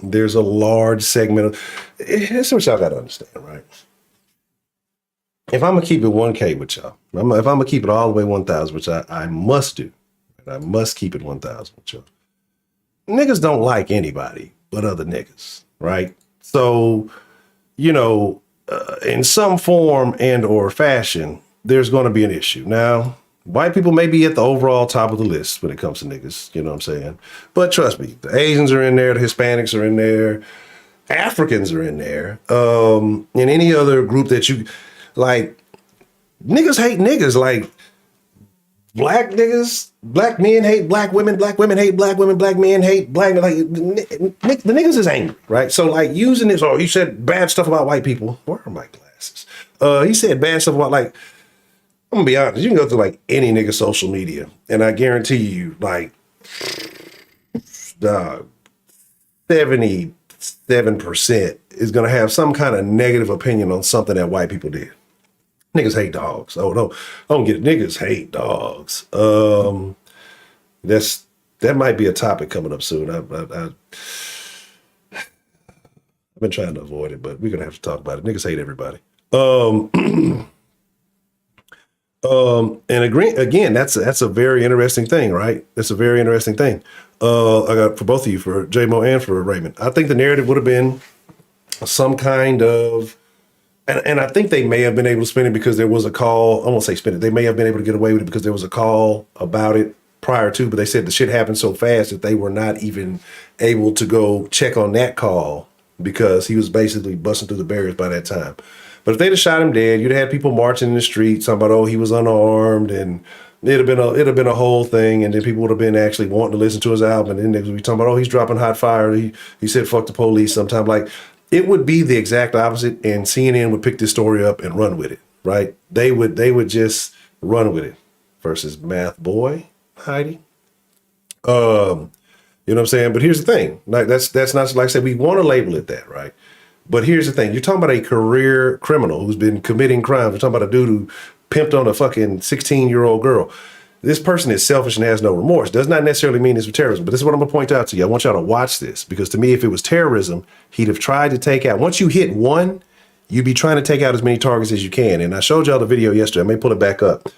there's a large segment of, here's what y'all got to understand, right? If I'm gonna keep it 1K with y'all, if I'm gonna keep it all the way 1,000, which I must do, and I must keep it 1,000 with y'all. Niggas don't like anybody but other niggas, right? So, in some form and or fashion, there's going to be an issue. Now, white people may be at the overall top of the list when it comes to niggas, you know what I'm saying? But trust me, the Asians are in there, the Hispanics are in there, Africans are in there, and any other group that you like. Niggas hate niggas. Like, black niggas, black men hate black women hate black women, black men hate black, like, the niggas is angry, right? So, like, using this, he said bad stuff about white people. Where are my glasses? He said bad stuff about, like, I'm gonna be honest, you can go through, like, any nigga social media, and I guarantee you, like, 77% is gonna have some kind of negative opinion on something that white people did. Niggas hate dogs. Oh no, I don't get it. Niggas hate dogs. That might be a topic coming up soon. I've been trying to avoid it, but we're gonna have to talk about it. Niggas hate everybody. And again, that's a very interesting thing, right? That's a very interesting thing. I got for both of you, for J-Mo and for Raymond. I think the narrative would have been some kind of. And I think they may have been able to spin it because there was a call. I won't say spin it. They may have been able to get away with it because there was a call about it prior to, but they said the shit happened so fast that they were not even able to go check on that call because he was basically busting through the barriers by that time. But if they'd have shot him dead, you'd have had people marching in the streets talking about, he was unarmed, and it'd have been a whole thing, and then people would have been actually wanting to listen to his album, and then they would be talking about, he's dropping hot fire. He said fuck the police sometime. Like, it would be the exact opposite, and CNN would pick this story up and run with it, right? They would just run with it. Versus Math Boy, Heidi. You know what I'm saying? But here's the thing. Like, that's not, like I said, we want to label it that, right? But here's the thing. You're talking about a career criminal who's been committing crimes. You're talking about a dude who pimped on a fucking 16-year-old girl. This person is selfish and has no remorse. Does not necessarily mean it's for terrorism, but this is what I'm going to point out to you. I want y'all to watch this, because to me, if it was terrorism, he'd have tried to take out. Once you hit one, you'd be trying to take out as many targets as you can. And I showed y'all the video yesterday. I may pull it back up.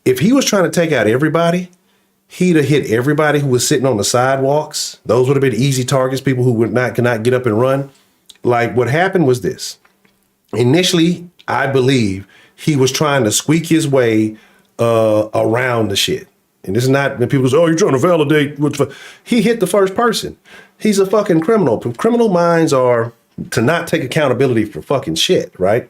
If he was trying to take out everybody, he'd have hit everybody who was sitting on the sidewalks. Those would have been easy targets, people who cannot get up and run. Like, what happened was this. Initially, I believe he was trying to squeak his way around the shit. And this is not, when people say, you're trying to validate. He hit the first person. He's a fucking criminal. Criminal minds are to not take accountability for fucking shit, right?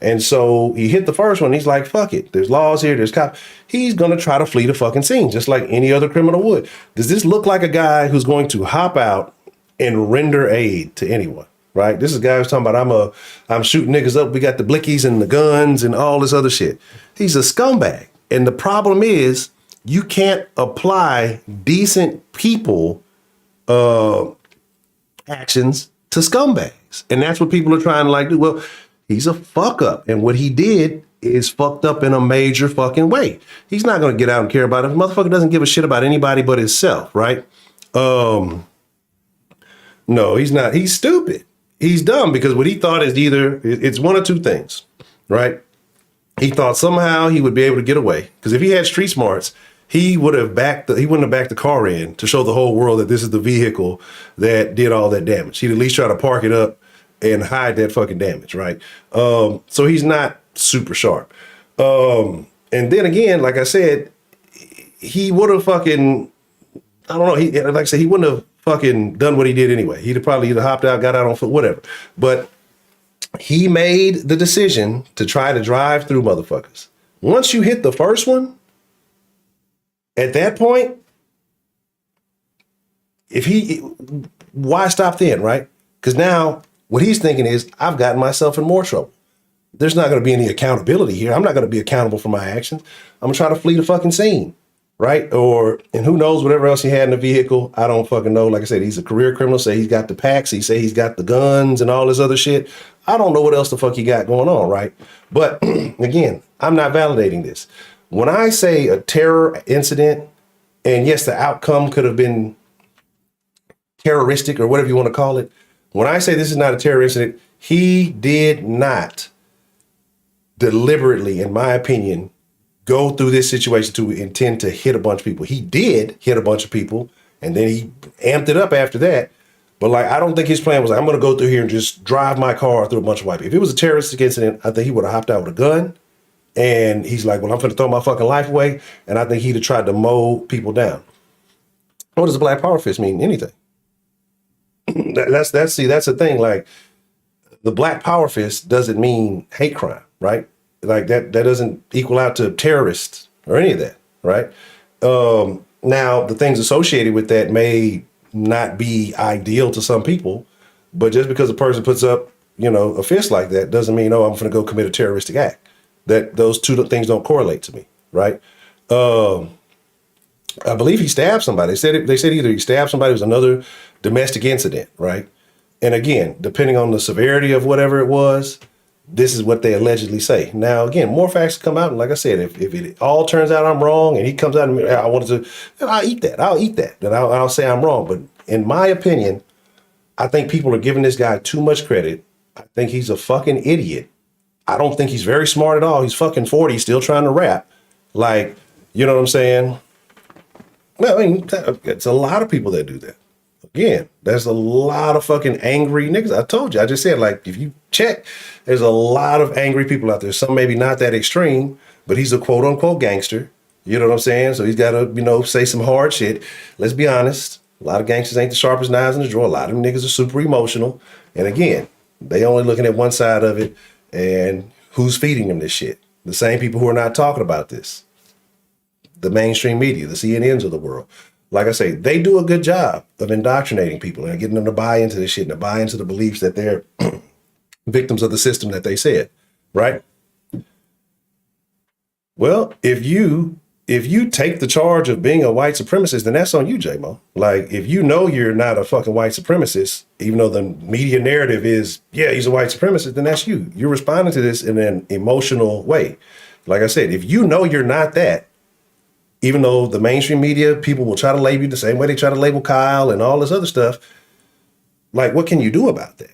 And so he hit the first one. He's like, fuck it. There's laws here. There's cops. He's going to try to flee the fucking scene, just like any other criminal would. Does this look like a guy who's going to hop out and render aid to anyone? Right? This is a guy who's talking about, I'm shooting niggas up. We got the blickies and the guns and all this other shit. He's a scumbag. And the problem is, you can't apply decent people actions to scumbags. And that's what people are trying to do. Well, he's a fuck up. And what he did is fucked up in a major fucking way. He's not going to get out and care about it. The motherfucker doesn't give a shit about anybody but himself, right? No, he's not. He's stupid. He's dumb, because what he thought is it's one of two things, right? He thought somehow he would be able to get away, because if he had street smarts, he wouldn't have backed the car in to show the whole world that this is the vehicle that did all that damage. He'd at least try to park it up and hide that fucking damage, right? So he's not super sharp. And then again, like I said, he would have fucking, I don't know. Like I said, he wouldn't have fucking done what he did anyway. He'd have probably either hopped out, got out on foot, whatever. But he made the decision to try to drive through motherfuckers. Once you hit the first one, at that point, why stop then, right? Because now what he's thinking is, I've gotten myself in more trouble. There's not going to be any accountability here. I'm not going to be accountable for my actions. I'm going to try to flee the fucking scene, right? And who knows whatever else he had in the vehicle. I don't fucking know. Like I said, he's a career criminal. Say he's got the packs. He say he's got the guns and all this other shit. I don't know what else the fuck he got going on, right? But again, I'm not validating this. When I say a terror incident, and yes, the outcome could have been terroristic or whatever you want to call it. When I say this is not a terror incident, he did not deliberately, in my opinion, go through this situation to intend to hit a bunch of people. He did hit a bunch of people, and then he amped it up after that. But like, I don't think his plan was like, I'm going to go through here and just drive my car through a bunch of white people. If it was a terroristic incident, I think he would have hopped out with a gun. And he's like, well, I'm going to throw my fucking life away. And I think he'd have tried to mow people down. What does a black power fist mean? Anything. That's the thing. Like, the black power fist doesn't mean hate crime, right? Like that doesn't equal out to terrorists or any of that, right? Now the things associated with that may not be ideal to some people, but just because a person puts up, a fist like that doesn't mean, oh, I'm going to go commit a terroristic act. That those two things don't correlate to me, right? I believe he stabbed somebody. They said either he stabbed somebody, it was another domestic incident, right? And again, depending on the severity of whatever it was, this is what they allegedly say. Now, again, more facts come out. And like I said, if it all turns out I'm wrong and he comes out and I wanted to, then I'll eat that. Then I'll say I'm wrong. But in my opinion, I think people are giving this guy too much credit. I think he's a fucking idiot. I don't think he's very smart at all. He's fucking 40, still trying to rap. Like, you know what I'm saying? Well, I mean, it's a lot of people that do that. Again, there's a lot of fucking angry niggas. I told you, I just said, like, if you check, there's a lot of angry people out there. Some maybe not that extreme, but he's a quote unquote gangster. You know what I'm saying? So he's got to, say some hard shit. Let's be honest. A lot of gangsters ain't the sharpest knives in the drawer. A lot of them niggas are super emotional. And again, they only looking at one side of it. And who's feeding them this shit? The same people who are not talking about this. The mainstream media, the CNNs of the world. Like I say, they do a good job of indoctrinating people and getting them to buy into this shit and to buy into the beliefs that they're victims of the system that they said, right? Well, if you take the charge of being a white supremacist, then that's on you, J-Mo. Like, if you know you're not a fucking white supremacist, even though the media narrative is, yeah, he's a white supremacist, then that's you. You're responding to this in an emotional way. Like I said, if you know you're not that, even though the mainstream media, people will try to label you the same way they try to label Kyle and all this other stuff, like, what can you do about that?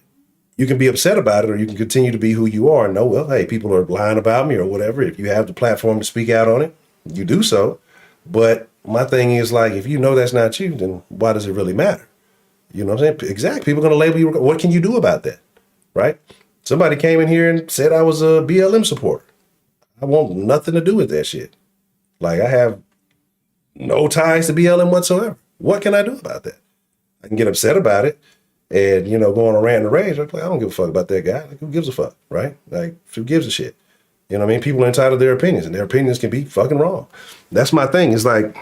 You can be upset about it, or you can continue to be who you are and know, well, hey, people are lying about me or whatever. If you have the platform to speak out on it, you do so. But my thing is, like, if you know that's not you, then why does it really matter? You know what I'm saying? Exactly. People are going to label you. What can you do about that? Right? Somebody came in here and said I was a BLM supporter. I want nothing to do with that shit. Like, I have no ties to BLM whatsoever. What can I do about that? I can get upset about it and, go on a rant and rage. Like, I don't give a fuck about that guy. Like, who gives a fuck, right? Like, who gives a shit? You know what I mean? People are entitled to their opinions, and their opinions can be fucking wrong. That's my thing. It's like,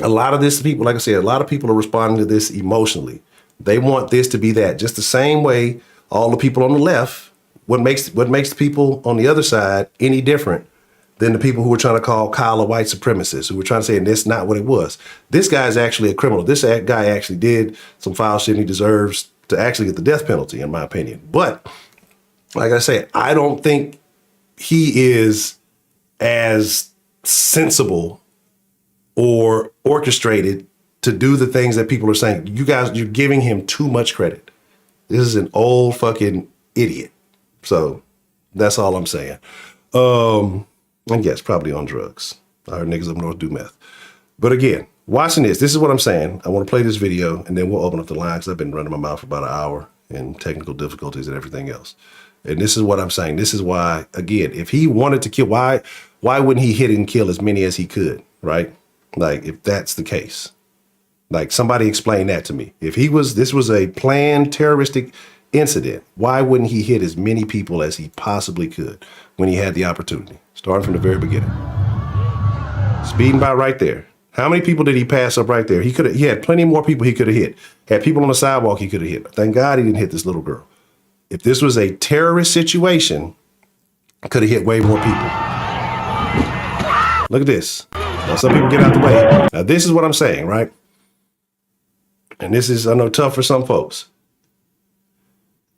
a lot of this people, like I said, a lot of people are responding to this emotionally. They want this to be that. Just the same way all the people on the left, what makes the people on the other side any different than the people who were trying to call Kyle a white supremacist, who were trying to say, and that's not what it was. This guy is actually a criminal. This guy actually did some foul shit, and he deserves to actually get the death penalty, in my opinion. But, like I said, I don't think he is as sensible or orchestrated to do the things that people are saying. You guys, you're giving him too much credit. This is an old fucking idiot. So that's all I'm saying. And yes, probably on drugs. I heard niggas up north do meth. But again, watching this is what I'm saying. I want to play this video and then we'll open up the line because I've been running my mouth for about an hour and technical difficulties and everything else. And this is what I'm saying. This is why, again, if he wanted to kill, why wouldn't he hit and kill as many as he could, right? Like, if that's the case. Like, somebody explain that to me. If this was a planned terroristic incident, why wouldn't he hit as many people as he possibly could when he had the opportunity? Starting from the very beginning. Speeding by right there. How many people did he pass up right there? He had plenty more people he could have hit. Had people on the sidewalk he could have hit. Thank God he didn't hit this little girl. If this was a terrorist situation, could have hit way more people. Look at this. Now, some people get out the way. Now, this is what I'm saying, right? And this is, I know, tough for some folks.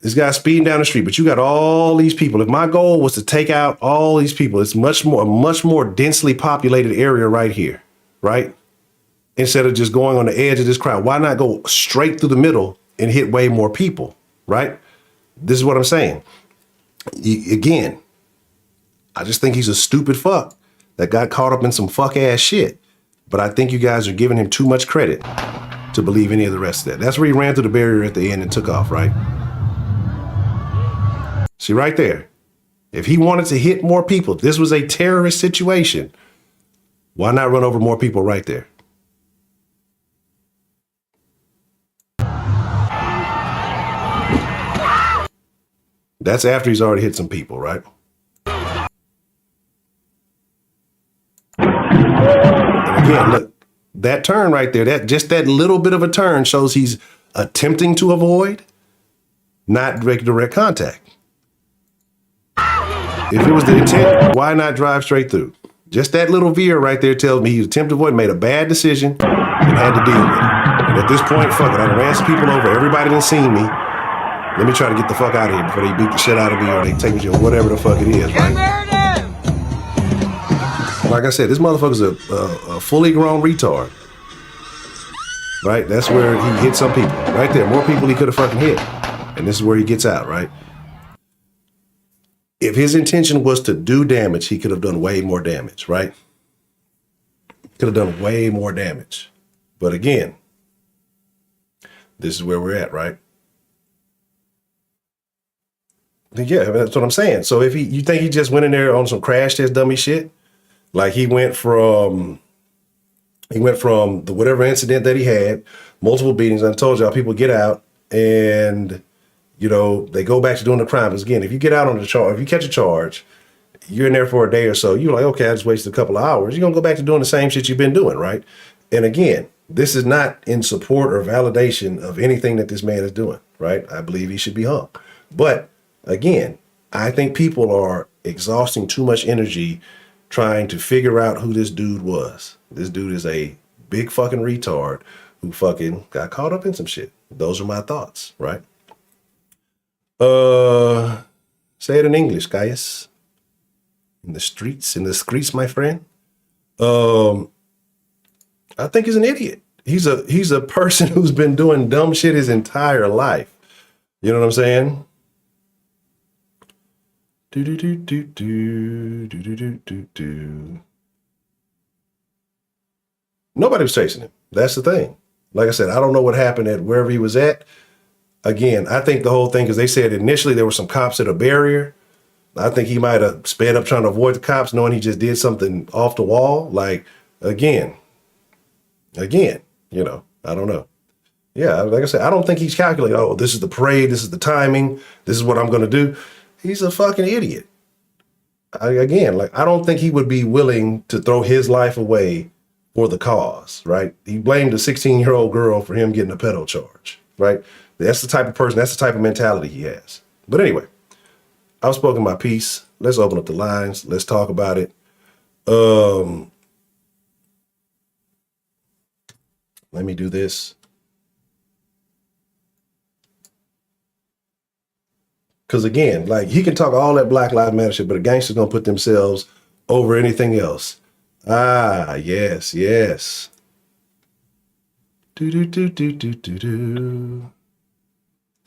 This guy's speeding down the street, but you got all these people. If my goal was to take out all these people, it's a much more densely populated area right here, right? Instead of just going on the edge of this crowd, why not go straight through the middle and hit way more people, right? This is what I'm saying. Again, I just think he's a stupid fuck that got caught up in some fuck ass shit. But I think you guys are giving him too much credit to believe any of the rest of that. That's where he ran through the barrier at the end and took off, right? See right there. If he wanted to hit more people, this was a terrorist situation, why not run over more people right there? That's after he's already hit some people, right? And again, look, that turn right there, that little bit of a turn shows he's attempting to avoid, not direct contact. If it was the intent, why not drive straight through? Just that little veer right there tells me he attempted to avoid, made a bad decision, and had to deal with it. And at this point, fuck it, I ran some people over. Everybody done seen me. Let me try to get the fuck out of here before they beat the shit out of me or they take me to whatever the fuck it is, right? Like I said, this motherfucker's a fully grown retard. Right? That's where he hit some people. Right there. More people he could have fucking hit. And this is where he gets out, right? If his intention was to do damage, he could have done way more damage, right? Could have done way more damage. But again, this is where we're at, right? Yeah, that's what I'm saying. So if you think he just went in there on some crash test dummy shit, like he went from the whatever incident that he had, multiple beatings. I told y'all people get out and they go back to doing the crime. Because again, if you get out on the charge, if you catch a charge, you're in there for a day or so. You're like, okay, I just wasted a couple of hours. You're gonna go back to doing the same shit you've been doing, right? And again, this is not in support or validation of anything that this man is doing, right? I believe he should be hung. But again, I think people are exhausting too much energy trying to figure out who this dude was. This dude is a big fucking retard who fucking got caught up in some shit. Those are my thoughts, right? Say it in English, guys. In the streets, my friend. I think he's an idiot. He's a person who's been doing dumb shit his entire life. You know what I'm saying? Nobody was chasing him. That's the thing. Like I said, I don't know what happened at wherever he was at. Again, I think the whole thing, because they said initially there were some cops at a barrier. I think he might have sped up trying to avoid the cops, knowing he just did something off the wall. Like, again, I don't know. Yeah, like I said, I don't think he's calculating, oh, this is the parade, this is the timing, this is what I'm going to do. He's a fucking idiot. I don't think he would be willing to throw his life away for the cause, right? He blamed a 16-year-old girl for him getting a pedo charge, right? That's the type of person, that's the type of mentality he has. But anyway, I've spoken my piece. Let's open up the lines. Let's talk about it. Let me do this. Because again, like he can talk all that Black Lives Matter shit, but a gangster's gonna put themselves over anything else. Ah, yes.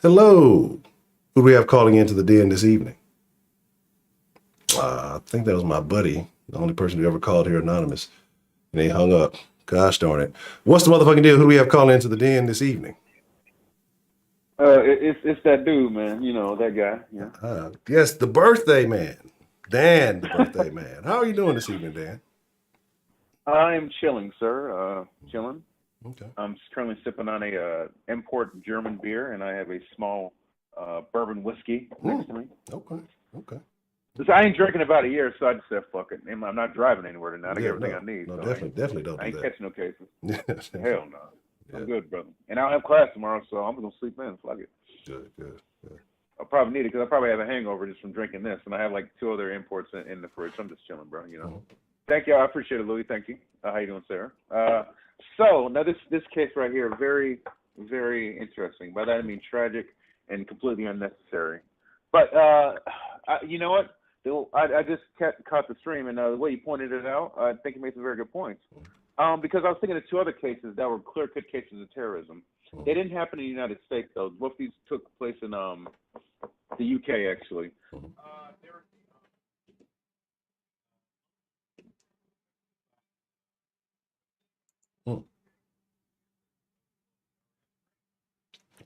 Hello. Who do we have calling into the den this evening? I think that was my buddy, the only person who ever called here anonymous. And they hung up. Gosh darn it. What's the motherfucking deal? Who do we have calling into the den this evening? It's that dude, man. You know, that guy. Yeah. Yes, the birthday man. Dan, the birthday man. How are you doing this evening, Dan? I'm chilling, sir. Chilling. Okay. I'm currently sipping on a import German beer, and I have a small bourbon whiskey next to me. Okay. So I ain't drinking about a year, so I just said, fuck it. I'm not driving anywhere tonight. I got everything I need. No, so definitely don't I do ain't that. catching no cases. Yeah. Hell no. I'm good, brother. And I'll have class tomorrow, so I'm going to sleep in. Fuck it. Good. I'll probably need it because I probably have a hangover just from drinking this. And I have like 2 other imports in the fridge. I'm just chilling, bro, you know. Thank you. I appreciate it, Louis. Thank you. How you doing, Sarah? So now this case right here, very, very interesting. By that I mean tragic and completely unnecessary. But you know what? I just caught the stream, and the way you pointed it out, I think you made some very good points. Because I was thinking of 2 other cases that were clear-cut cases of terrorism. They didn't happen in the United States, though. Both of these took place in the UK, actually.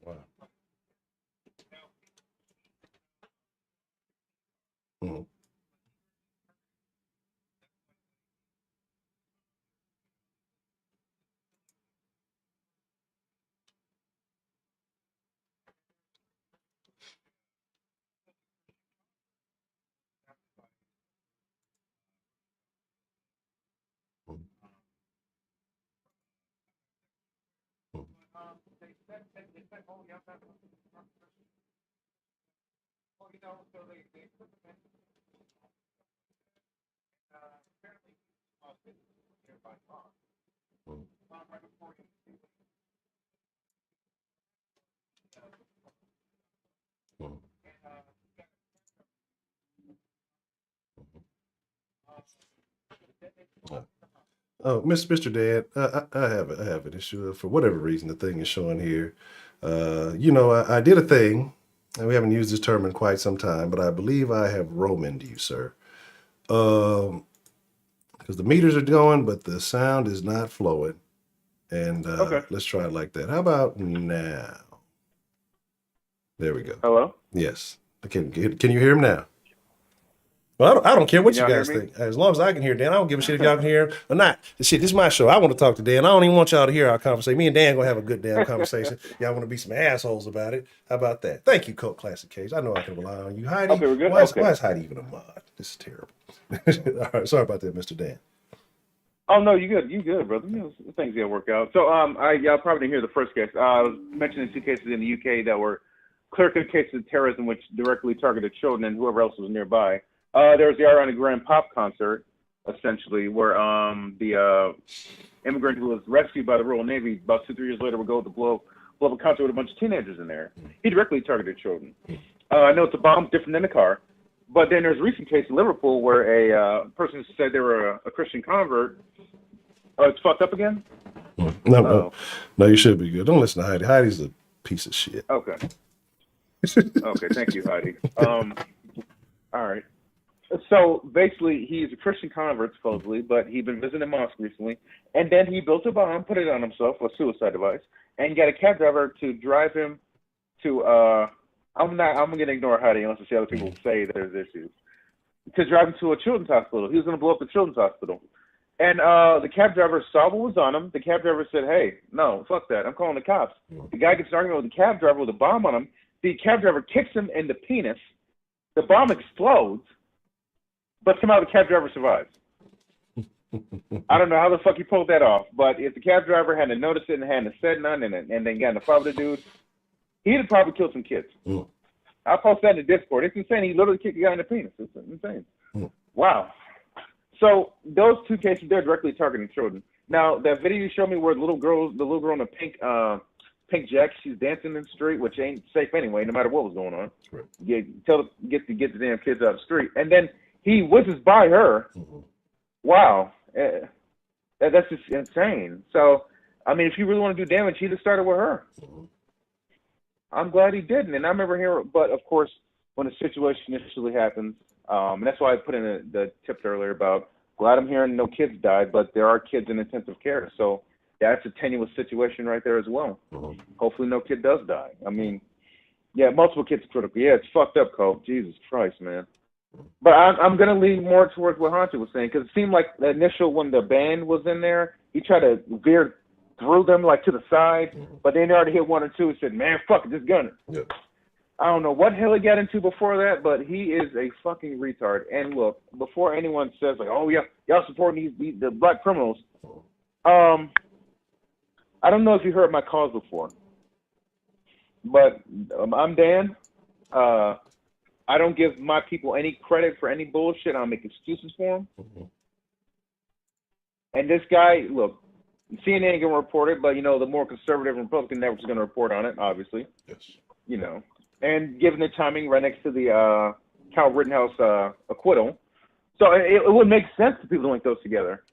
Wow. Mm. Oh, Mr. Dad, I have an issue. For whatever reason, the thing is showing here. I did a thing, and we haven't used this term in quite some time, but I believe I have Romaned you, sir. Because the meters are going, but the sound is not flowing. And Okay. Let's try it like that. How about now? There we go. Hello? Yes. Can you hear him now? Well, I don't care what Can you y'all guys hear me? think. As long as I can hear Dan, I don't give a shit if y'all can hear him or not. Shit, this is my show. I want to talk to Dan. I don't even want y'all to hear our conversation. Me and Dan gonna have a good damn conversation. Y'all want to be some assholes about it? How about that? Thank you, Cult Classic Cage. I know I can rely on you, Heidi. Okay, we're good? Why Okay. is Heidi even a mod? This is terrible. All right, sorry about that, Mr. Dan. Oh, no, you good, brother. You know, things gotta work out. So, y'all probably didn't hear the first case. I was mentioning 2 cases in the UK that were clear-cut cases of terrorism, which directly targeted children and whoever else was nearby. There was the Ariana Grande pop concert, essentially, where the immigrant who was rescued by the Royal Navy about 2-3 years later would go to blow up a concert with a bunch of teenagers in there. He directly targeted children. I know it's a bomb, different than a car. But then there's a recent case in Liverpool where a person said they were a Christian convert. Oh, it's fucked up again? No, you should be good. Don't listen to Heidi. Heidi's a piece of shit. Okay. Okay, thank you, Heidi. All right. So basically, he's a Christian convert, supposedly, but he'd been visiting a mosque recently. And then he built a bomb, put it on himself, a suicide device, and got a cab driver to drive him to, I'm going to ignore Heidi unless I see other people say there's issues, to drive him to a children's hospital. He was going to blow up the children's hospital. And the cab driver saw what was on him. The cab driver said, hey, no, fuck that. I'm calling the cops. The guy gets an argument with the cab driver with a bomb on him. The cab driver kicks him in the penis. The bomb explodes, but somehow the cab driver survives. I don't know how the fuck he pulled that off, but if the cab driver hadn't noticed it and hadn't said none and then got in a fight with the dude, he'd have probably killed some kids. I'll post that in the Discord. It's insane. He literally kicked the guy in the penis. It's insane. Wow. So those 2 cases, they're directly targeting children. Now, that video you showed me where the little girl in a pink jacket, she's dancing in the street, which ain't safe anyway, no matter what was going on. Right. Get the damn kids out of the street. And then he whizzes by her. Wow. That's just insane. So, I mean, if you really want to do damage, he'd have started with her. I'm glad he didn't. And I remember hearing, but of course, when the situation initially happens, and that's why I put in the tip earlier about, glad I'm hearing no kids died, but there are kids in intensive care. So that's a tenuous situation right there as well. Hopefully no kid does die. I mean, yeah, multiple kids critical. Yeah, it's fucked up, Cole. Jesus Christ, man. But I'm going to lean more towards what Honcho was saying, because it seemed like the initial, when the band was in there, he tried to veer through them, like, to the side, but then they already hit 1 or 2 and said, man, fuck it, just gun it. Yeah. I don't know what hell he got into before that, but he is a fucking retard. And look, before anyone says like, "Oh yeah, y'all supporting the black criminals," I don't know if you heard my calls before, but I'm Dan. I don't give my people any credit for any bullshit. I'll make excuses for them. And this guy, look, CNN ain't gonna report it, but you know the more conservative Republican networks are gonna report on it, obviously. Yes. You know. And given the timing right next to the Kyle Rittenhouse acquittal. So it would make sense to people to link those together.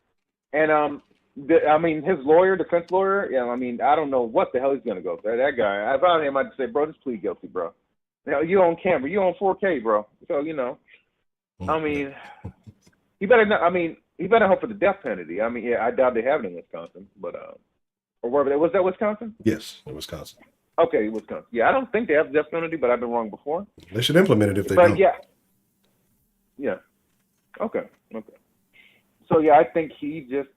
And, I mean, his lawyer, defense lawyer, you know, I mean, I don't know what the hell he's going to go through. That guy, if I him, I'd say, bro, just plead guilty, bro. You know, you on camera. You on 4K, bro. So, you know, I mean, he better not, I mean, he better hope for the death penalty. I mean, yeah, I doubt they have it in Wisconsin, but, or wherever, was that Wisconsin? Yes, in Wisconsin. Okay, Wisconsin. Yeah, I don't think they have the death penalty, but I've been wrong before. They should implement it if they but don't. Yeah. Okay. So yeah, I think he just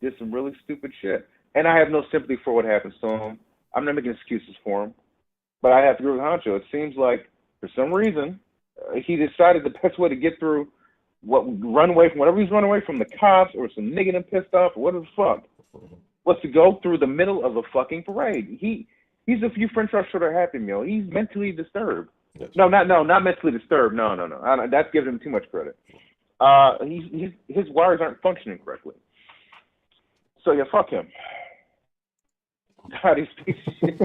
did some really stupid shit, and I have no sympathy for what happens to him. I'm not making excuses for him, but I have to agree with Honcho. It seems like for some reason he decided the best way to get through run away from whatever he's running away from, the cops or some nigga him pissed off or whatever the fuck, was to go through the middle of a fucking parade. He's a few French fries short of Happy Meal. He's mentally disturbed. Yes. No, not mentally disturbed. No. That's giving him too much credit. His wires aren't functioning correctly. So yeah, fuck him. God, he's piece of shit.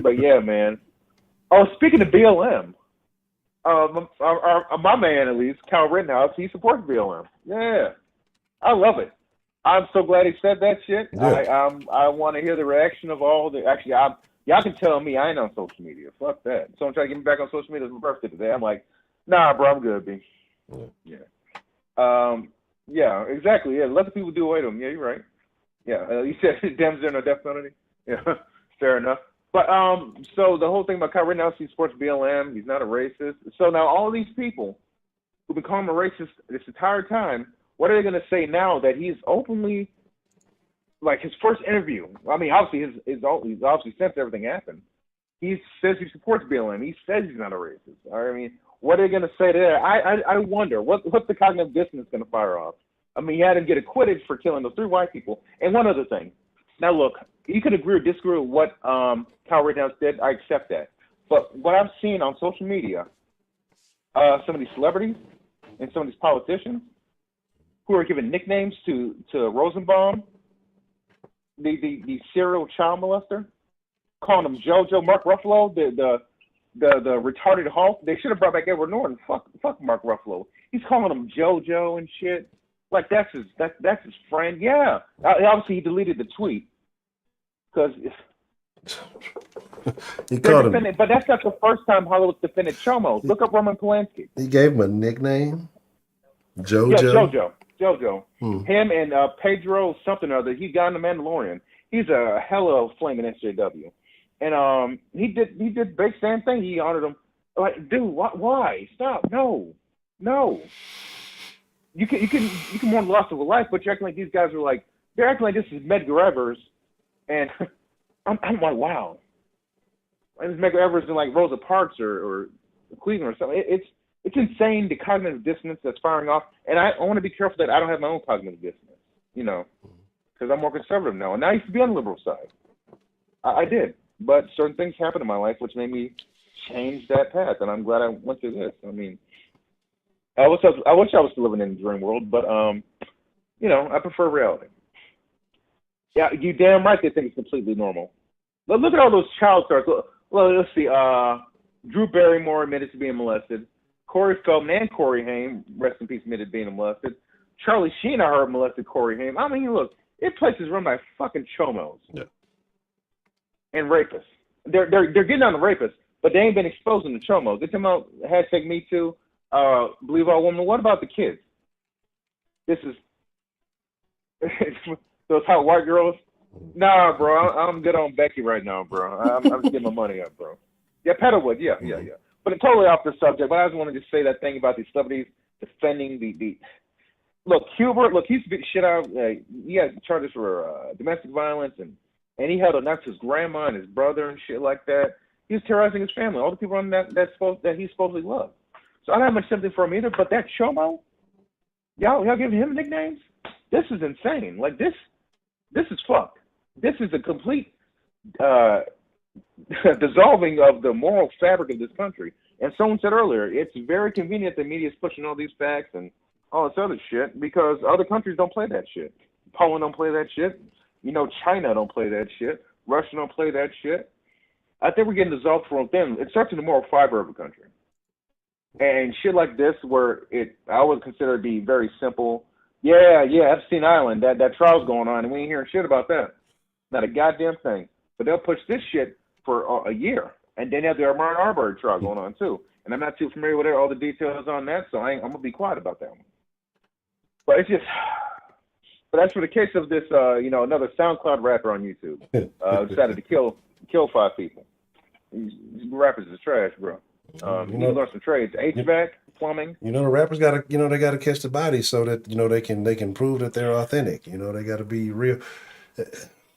But yeah, man. Oh, speaking of BLM, my man at least, Kyle Rittenhouse, he supports BLM. Yeah, I love it. I'm so glad he said that shit. Yeah. I want to hear the reaction of all the. Actually, y'all can tell me I ain't on social media. Fuck that. Someone try to get me back on social media. It's my birthday today. I'm like, nah, bro, I'm good, B. Yeah. Yeah, exactly. Yeah, let the people do away to them. Yeah, you're right. Yeah, you said Dems there no death penalty. Yeah, fair enough. But so the whole thing about Kyle Rittenhouse, he supports BLM. He's not a racist. So now all these people who've been calling him a racist this entire time, what are they going to say now that he's openly, like his first interview? I mean, obviously he's obviously since everything happened, he says he supports BLM. He says he's not a racist. I mean, what are they going to say to that? I wonder what's the cognitive dissonance going to fire off? I mean, he had him get acquitted for killing those 3 white people. And one other thing. Now look, you could agree or disagree with what Kyle Rittenhouse did. I accept that. But what I've seen on social media, some of these celebrities and some of these politicians who are giving nicknames to Rosenbaum, the serial child molester, calling him JoJo, Mark Ruffalo, the retarded Hulk. They should have brought back Edward Norton. Fuck Mark Ruffalo. He's calling him JoJo and shit. Like that's his friend. Yeah. Obviously he deleted the tweet because he called him. But that's not the first time Hollywood's defended chomos. Look up Roman Polanski. He gave him a nickname. JoJo. Yeah, JoJo. Him and Pedro something or other. He got in the Mandalorian. He's a hella flaming SJW, and he did the same thing. He honored him. Like, dude, why? Stop! No. You can mourn the loss of a life, but you're acting like these guys are like they're acting like this is Medgar Evers, and I'm like, wow. And Medgar Evers in like Rosa Parks or Cleveland or something. It's insane the cognitive dissonance that's firing off, and I want to be careful that I don't have my own cognitive dissonance, because I'm more conservative now. And I used to be on the liberal side. I did, but certain things happened in my life which made me change that path, and I'm glad I went through this. I mean, I wish I was still living in the dream world, but I prefer reality. Yeah, you damn right they think it's completely normal. But look at all those child stars. Well, let's see. Drew Barrymore admitted to being molested. Corey Feldman and Corey Haim, rest in peace, admitted being molested. Charlie Sheen, I heard, molested Corey Haim. I mean, look, it places run by fucking chomos and rapists. They're getting on the rapists, but they ain't been exposing the chomos. They're talking about hashtag Me Too, believe all women. What about the kids? This is those hot white girls. Nah, bro, I'm good on Becky right now, bro. I'm just getting my money up, bro. Yeah, Petalwood, yeah. But it's totally off the subject. But I just wanted to say that thing about these celebrities defending the. Look, Hubert. Look, he's beat shit out. He had charges for domestic violence and and he held a knife to his grandma and his brother and shit like that. He was terrorizing his family, all the people on that he supposedly loved. So I don't have much sympathy for him either. But that Chomo, y'all giving him nicknames? This is insane. Like this is fucked. This is a complete dissolving of the moral fabric of this country. And someone said earlier, it's very convenient the media is pushing all these facts and all this other shit because other countries don't play that shit. Poland don't play that shit. You know, China don't play that shit. Russia don't play that shit. I think we're getting dissolved from within. It starts in the moral fiber of a country. And shit like this, where I would consider it to be very simple. Yeah, Epstein Island, that trial's going on, and we ain't hearing shit about that. Not a goddamn thing. But they'll push this shit for a year. And then they have the Ahmaud Arbery trial going on, too. And I'm not too familiar with all the details on that, so I'm going to be quiet about that one. But it's just, but as for the case of this, another SoundCloud rapper on YouTube, decided to kill 5 people. These rappers is trash, bro. You learn some trades: HVAC, plumbing. The rappers got to, they got to catch the bodies so that they can prove that they're authentic. They got to be real.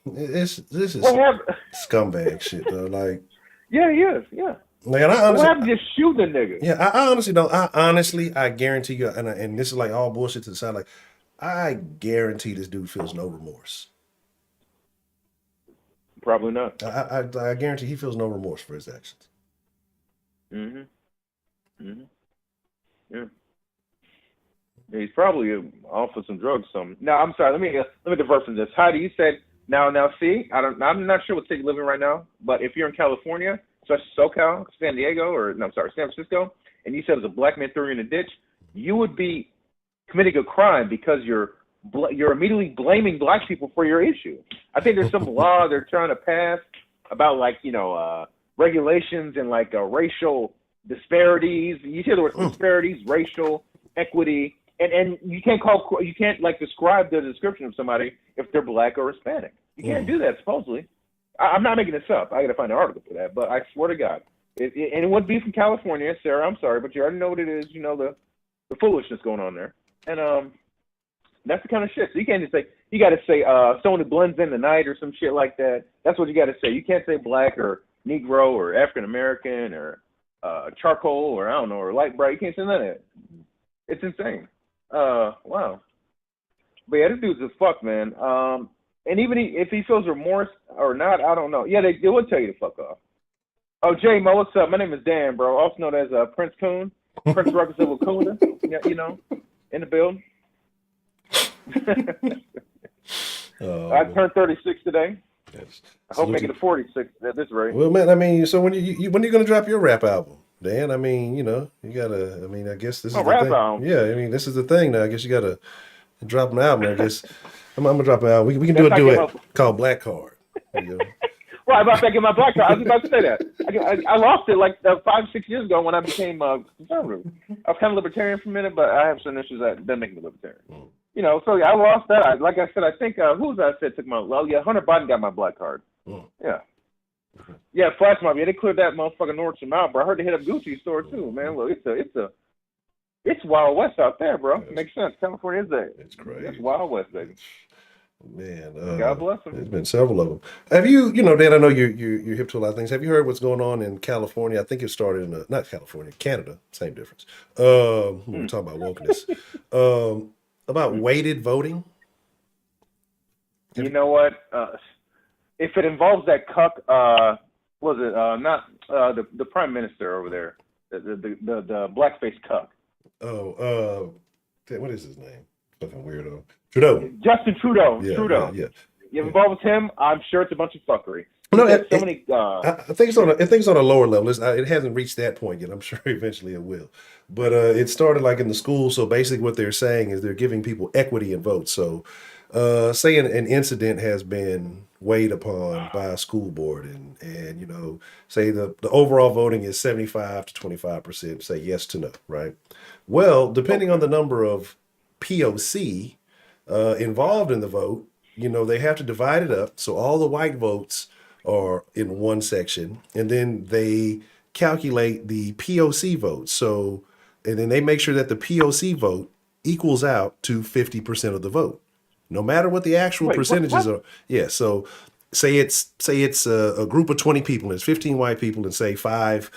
This is scumbag shit though. Like, yeah, he is. Yeah. Like, and I honestly, what happened to just shoot the nigga? Yeah, I guarantee you, and this is like all bullshit to the side. Like, I guarantee this dude feels no remorse. Probably not. I guarantee he feels no remorse for his actions. Yeah. He's probably off of some drugs. Now, I'm sorry. Let me divert from this. Heidi, you said now. See, I'm not sure what city you live in right now, but if you're in California, such as SoCal, San Francisco, and you said there's a black man threw you in a ditch, you would be committing a crime because you're immediately blaming black people for your issue. I think there's some law they're trying to pass about regulations and racial disparities. You hear the word disparities, racial equity, and you can't describe the description of somebody if they're black or Hispanic. You can't do that supposedly. I'm not making this up. I got to find an article for that, but I swear to God, it wouldn't be from California, Sarah. I'm sorry, but you already know what it is. You know the foolishness going on there, and that's the kind of shit. So you can't just say, you got to say someone who blends in the night or some shit like that. That's what you got to say. You can't say black or Negro or African American or charcoal or I don't know or light bright. You can't say none of that. It's insane. Wow. But yeah, this dude's a fuck, man. And even if he feels remorse or not, I don't know. Yeah, they will tell you to fuck off. Oh, Jay Mo, what's up? My name is Dan, bro. Also known as Prince Coon. Prince Ruckus of Wakunda. Yeah, in the building. I turned 36 today. Yes. I hope making it 46 at this rate. Well, man, I mean, so when you gonna drop your rap album, Dan? I mean, you gotta. I mean, I guess this is the rap thing. Album. Yeah, I mean, this is the thing now. I guess you gotta drop an album. I guess I'm gonna drop an album. We can do a duet called Black Card. Well, I'm about to get my black card. I was about to say that. I lost it 5-6 years ago when I became conservative. I was kind of libertarian for a minute, but I have some issues that make me libertarian. So yeah, I lost that. Like I said, I think who was that I said took my? Well, yeah, Hunter Biden got my black card. Yeah, flash mob. Yeah, they cleared that motherfucking Nordstrom out, bro. I heard they hit up Gucci store too, man. Look, it's Wild West out there, bro. It makes sense. California is there. It's crazy. It's Wild West, baby. Man, God bless them. There's been several of them. Have you, Dan? I know you're hip to a lot of things. Have you heard what's going on in California? I think it started in not California, Canada. Same difference. We're talking about wokeness. About weighted voting. You know what? If it involves that cuck, was it not the prime minister over there, the blackface cuck? What is his name? Fucking weirdo. Trudeau. Justin Trudeau. Yeah, Trudeau. Yeah. You involved with him? I'm sure it's a bunch of fuckery. No, I think it's on a lower level. It hasn't reached that point yet. I'm sure eventually it will. But it started in the school. So basically what they're saying is they're giving people equity in votes. So say an incident has been weighed upon by a school board and say the overall voting is 75 to 25%, say yes to no, right? Well, depending on the number of POC involved in the vote, they have to divide it up. So all the white votes are in one section, and then they calculate the POC votes. So, and then they make sure that the POC vote equals out to 50% of the vote, no matter what the actual percentages are. Yeah. So say it's a group of 20 people. There's 15 white people and say 5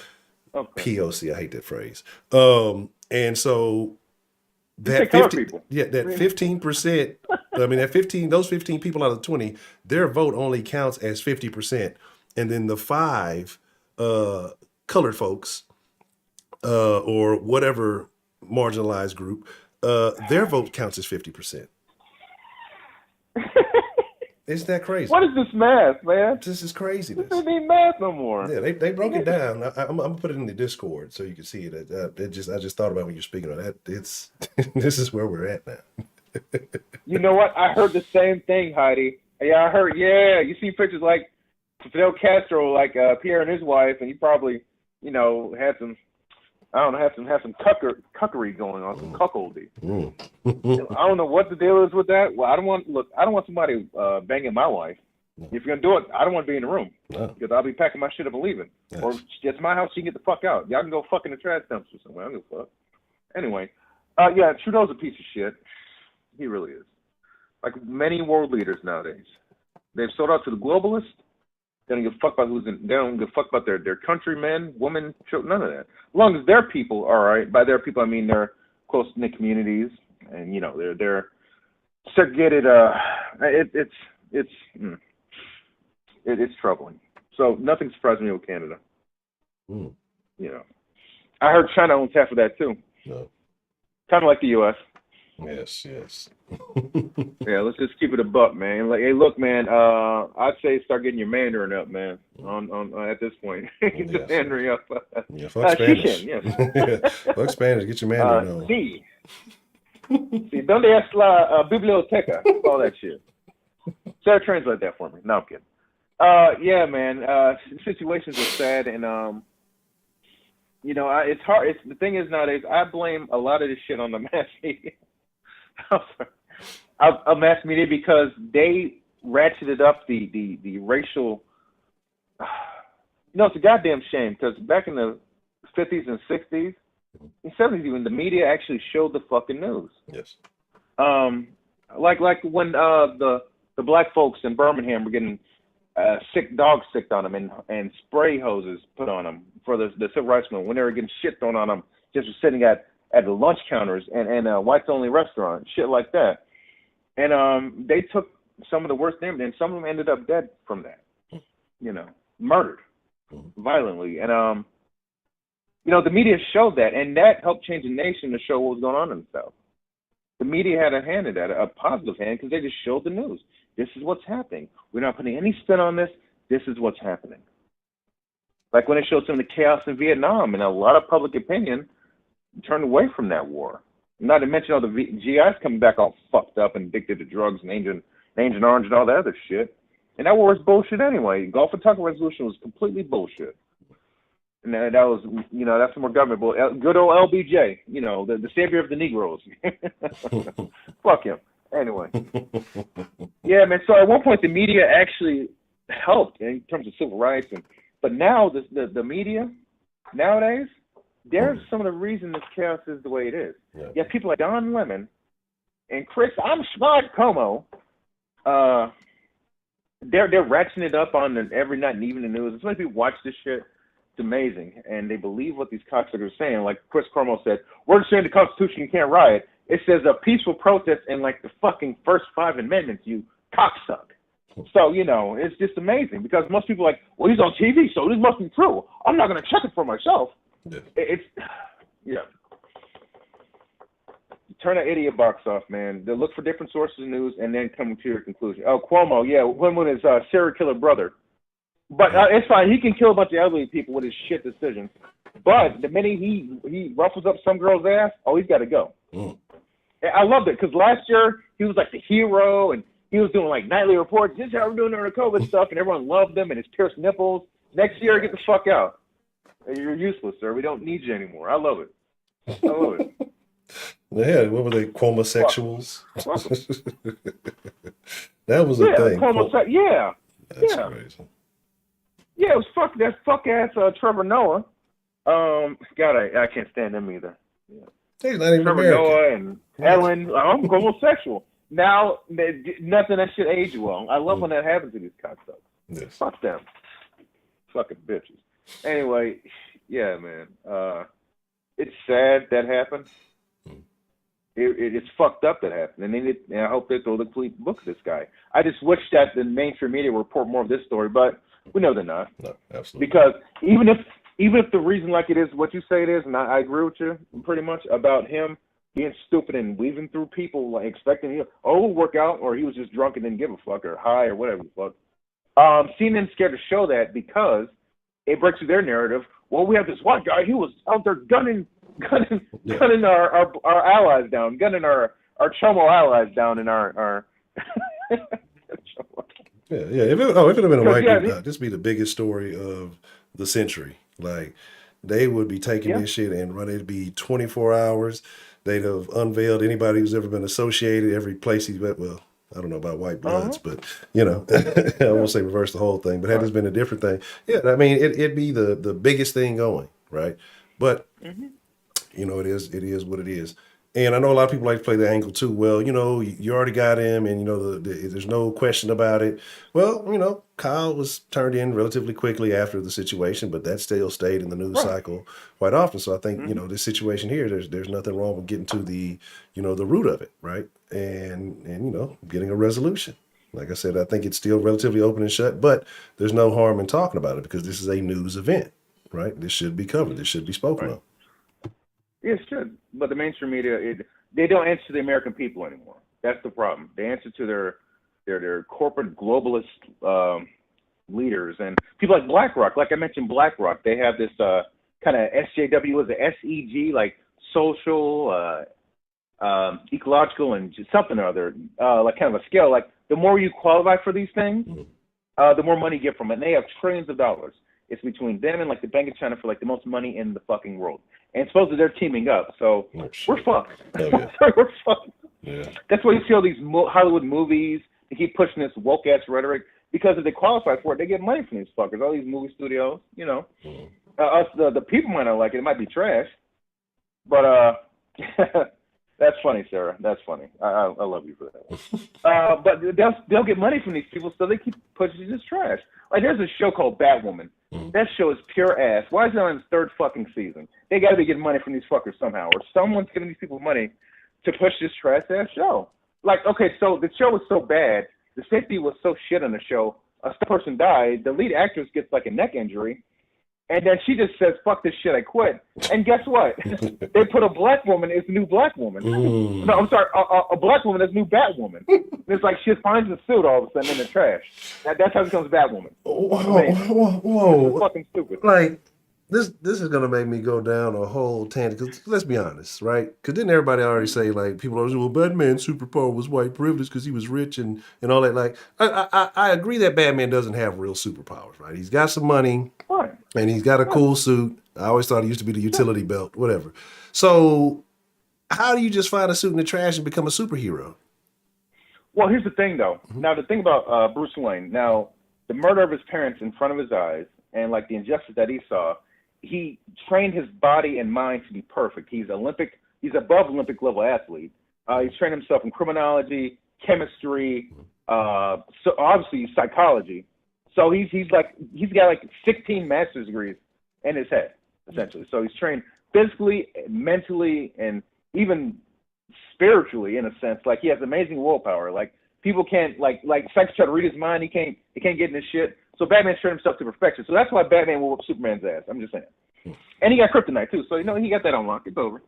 POC. I hate that phrase. And so that 50, yeah, that 15%. I mean, those 15 people out of 20, their vote only counts as 50%, and then the 5 colored folks or whatever marginalized group, their vote counts as 50%. Isn't that crazy? What is this math, man? This is craziness. This ain't math no more. Yeah, they broke it down. I'm gonna put it in the Discord so you can see it. I just thought about when you're speaking of that. It's this is where we're at now. You know what? I heard the same thing, Heidi. Yeah, I heard. Yeah, you see pictures like Fidel Castro, like Pierre and his wife, and he probably, you know, had some. I don't know, have some cuckery going on, some cuckoldry. I don't know what the deal is with that. Well, I don't want somebody banging my wife. If you're gonna do it, I don't want to be in the room because I'll be packing my shit up and leaving. Yes. Or it's my house, you can get the fuck out. Y'all can go fuck in the trash dumpster somewhere. I don't give a fuck. Anyway, yeah, Trudeau's a piece of shit. He really is. Like many world leaders nowadays, they've sold out to the globalists. They don't give a fuck about they don't give a fuck about their countrymen, women, children, none of that. As long as their people are all right. By their people, I mean their close-knit communities, and you know they're segregated. It's troubling. So nothing surprised me with Canada. You know, I heard China owns half of that too. No. Kind of like the U.S. Yes. Yeah, let's just keep it a buck, man. Like, hey, look, man. I'd say start getting your Mandarin up, man. On at this point, get your Mandarin up. Yeah, fuck Spanish. Fuck Spanish. Get your Mandarin on. Sí, ¿dónde es la biblioteca? All that shit. Sarah, translate that for me. No, I'm kidding. Yeah, man. Situations are sad, and you know, it's hard. The thing is nowadays, I blame a lot of this shit on the mass media. Mass media because they ratcheted up the racial. You know, it's a goddamn shame because back in the 50s and 60s, and 70s even, the media actually showed the fucking news. Yes. Like when the black folks in Birmingham were getting dogs sicked on them and spray hoses put on them for the civil rights movement, when they were getting shit thrown on them just for sitting at the lunch counters and whites only restaurant, shit like that. And they took some of the worst names, and some of them ended up dead from that. You know, murdered violently. And you know, the media showed that, and that helped change the nation to show what was going on in the South. The media had a hand in that, a positive hand, because they just showed the news. This is what's happening. We're not putting any spin on this. This is what's happening. Like when it showed some of the chaos in Vietnam, and a lot of public opinion turned away from that war. Not to mention all the GIs coming back all fucked up and addicted to drugs and Agent Orange and all that other shit. And that war was bullshit anyway. Gulf of Tonkin resolution was completely bullshit. And that was, you know, that's some more government bull. Good old LBJ, you know, the savior of the Negroes. Fuck him. Anyway. Yeah, man. So at one point, the media actually helped in terms of civil rights. But now the media nowadays, there's some of the reason this chaos is the way it is. Yeah. You have people like Don Lemon and Chris Como. They're ratcheting it up on every night and even the news. It's like people watch this shit. It's amazing, and they believe what these cocksuckers are saying. Like Chris Cuomo said, "We're saying the Constitution, you can't riot." It says a peaceful protest in like the fucking first 5 amendments. You cocksuck. So you know, it's just amazing because most people are like, "Well, he's on TV, so this must be true. I'm not gonna check it for myself." Yeah. It's turn that idiot box off, man. They look for different sources of news and then come to your conclusion. Oh, Cuomo, yeah, when his serial killer brother. But it's fine. He can kill a bunch of elderly people with his shit decisions. But the minute he ruffles up some girl's ass, he's got to go. I loved it because last year he was like the hero and he was doing like nightly reports. This is how we're doing our COVID stuff, and everyone loved him and his pierced nipples. Next year, get the fuck out. You're useless, sir. We don't need you anymore. I love it. Yeah, what were they? Quomosexuals? That was a thing. That's crazy. Yeah, it was that fuck ass Trevor Noah. God, I can't stand him either. Yeah. He's not even Trevor American. Noah and Ellen. I'm homosexual. now nothing that should age well. I love when that happens to these cocksuckers. Yes. Fuck them. Fucking bitches. Anyway, yeah, man. It's sad that happened. It's fucked up that happened. And I hope they throw the complete book at this guy. I just wish that the mainstream media would report more of this story, but we know they're not. No, absolutely. Because even if the reason like it is what you say it is, and I agree with you pretty much about him being stupid and weaving through people, like expecting, we'll work out, or he was just drunk and didn't give a fuck, or high, or whatever the fuck. CNN's scared to show that because it breaks through their narrative. Well, we have this one guy, he was out there gunning our allies down, gunning our Chomo allies down in our Yeah. If it had been a white dude, this would be the biggest story of the century. Like, they would be taking this shit and it'd be 24 hours. They'd have unveiled anybody who's ever been associated, every place he went. Well, I don't know about white bloods, but I won't say reverse the whole thing. But had this been a different thing, I mean, it'd be the biggest thing going, right? But it is what it is. And I know a lot of people like to play the angle too. Well, you already got him, and there's no question about it. Well, Kyle was turned in relatively quickly after the situation, but that still stayed in the news cycle quite often. So I think this situation here, there's nothing wrong with getting to the the root of it, right? And getting a resolution. Like I said, I think it's still relatively open and shut, but there's no harm in talking about it because this is a news event, right? This should be covered. This should be spoken of. Yeah, it should. But the mainstream media, they don't answer to the American people anymore. That's the problem. They answer to their corporate globalist leaders and people like BlackRock. Like I mentioned, BlackRock, they have this kind of SJW, SEG, like social, ecological, and just something or other, like kind of a scale. Like the more you qualify for these things, the more money you get from it. And they have trillions of dollars. It's between them and like the Bank of China for like the most money in the fucking world. And supposedly they're teaming up, so we're fucked. We're fucked. Yeah. That's why you see all these Hollywood movies. They keep pushing this woke ass rhetoric because if they qualify for it, they get money from these fuckers. All these movie studios, us the people might not like it. It might be trash, but that's funny, Sarah. That's funny. I love you for that. But they'll get money from these people, so they keep pushing this trash. Like there's a show called Batwoman. That show is pure ass. Why is it on its third fucking season? They got to be getting money from these fuckers somehow, or someone's giving these people money to push this trash ass show. Like, okay, so the show was so bad, the safety was so shit on the show. A person died. The lead actress gets like a neck injury, and then she just says, "Fuck this shit, I quit." And guess what? They put a black woman as the new black woman. No, I'm sorry, a black woman as new Batwoman. It's like she finds the suit all of a sudden in the trash. That's how it becomes Batwoman. Whoa. It's fucking stupid. Like, this is gonna make me go down a whole tangent. Because let's be honest, right? Because didn't everybody already say, like, people always say, well, Batman's superpower was white privilege because he was rich and all that. Like, I agree that Batman doesn't have real superpowers, right? He's got some money, and he's got a cool suit. I always thought it used to be the utility belt, whatever. So, how do you just find a suit in the trash and become a superhero? Well, here's the thing, though. Now, the thing about Bruce Wayne, now, the murder of his parents in front of his eyes and, like, the injustice that he saw, he trained his body and mind to be perfect. He's above Olympic level athlete. He's trained himself in criminology, chemistry, so obviously psychology. So he's got like 16 master's degrees in his head, essentially. So he's trained physically, mentally, and even spiritually in a sense. Like he has amazing willpower. Like people can't like psychics try to read his mind. He can't get in his shit. So Batman trained himself to perfection. So that's why Batman will whip Superman's ass. I'm just saying. And he got kryptonite too. So he got that on lock. It's over.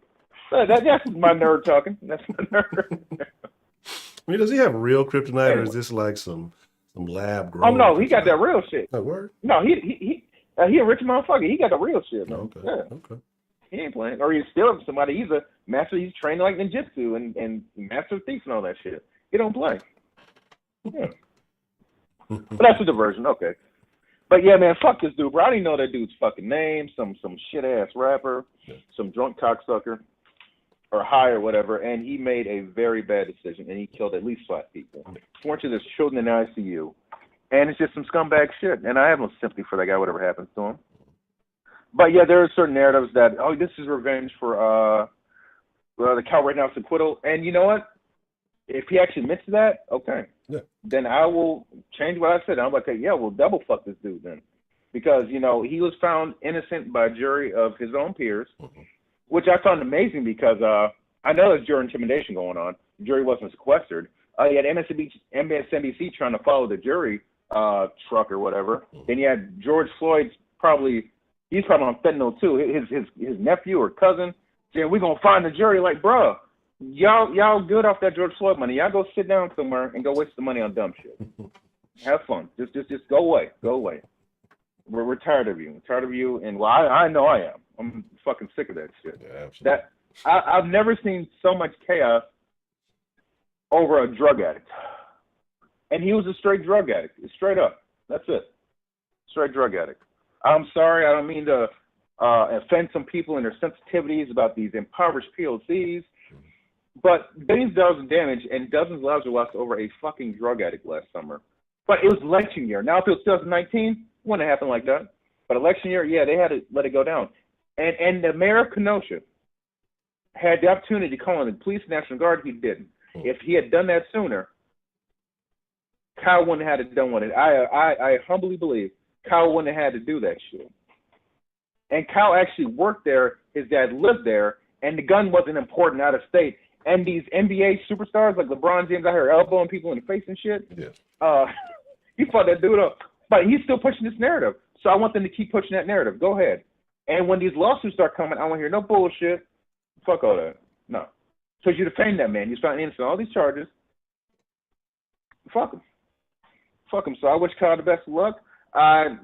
That's my nerd talking. That's my nerd. I mean, does he have real kryptonite, or is this like some lab grown? Oh no, he got that real shit. Oh, word? No, he a rich motherfucker. He got the real shit, man. Okay. Yeah. Okay. He ain't playing. Or he's stealing from somebody. He's a master. He's trained like ninjutsu and master thief and all that shit. He don't play. Yeah. But that's a diversion. Okay. But yeah, man, fuck this dude, bro. I didn't know that dude's fucking name. Some shit ass rapper, some drunk cocksucker, or high or whatever. And he made a very bad decision, and he killed at least 5 people. Fortunately, there's children in ICU, and it's just some scumbag shit. And I have no sympathy for that guy, whatever happens to him. But yeah, there are certain narratives that, oh, this is revenge for the Cairnway Dr acquittal. And you know what? If he actually admits to that, okay. Yeah. Then I will change what I said. I'm like, yeah, we'll double fuck this dude then. Because, you know, he was found innocent by a jury of his own peers, which I found amazing because I know there's jury intimidation going on. The jury wasn't sequestered. You had MSNBC trying to follow the jury truck or whatever. Then you had George Floyd's he's probably on fentanyl too. His nephew or cousin saying, we're going to find the jury. Like, bruh, y'all good off that George Floyd money. Y'all go sit down somewhere and go waste the money on dumb shit. Have fun. Just go away. Go away. We're tired of you. We're tired of you. And well, I know I am. I'm fucking sick of that shit. Yeah, absolutely. I've never seen so much chaos over a drug addict. And he was a straight drug addict. Straight up. That's it. Straight drug addict. I'm sorry. I don't mean to offend some people and their sensitivities about these impoverished POCs. But billions of dollars in damage and dozens of lives were lost over a fucking drug addict last summer. But it was election year. Now, if it was 2019, it wouldn't have happened like that. But election year, yeah, they had to let it go down. And the mayor of Kenosha had the opportunity to call in the police and National Guard. He didn't. If he had done that sooner, Kyle wouldn't have had it done with it. I humbly believe Kyle wouldn't have had to do that shit. And Kyle actually worked there. His dad lived there. And the gun wasn't important out of state. And these NBA superstars like LeBron James out here elbowing people in the face and shit, he fought that dude up. But he's still pushing this narrative. So I want them to keep pushing that narrative. Go ahead. And when these lawsuits start coming, I want to hear no bullshit. Fuck all that. No. Because you defend that man. He's found innocent on all these charges. Fuck him. Fuck him. So I wish Kyle the best of luck. I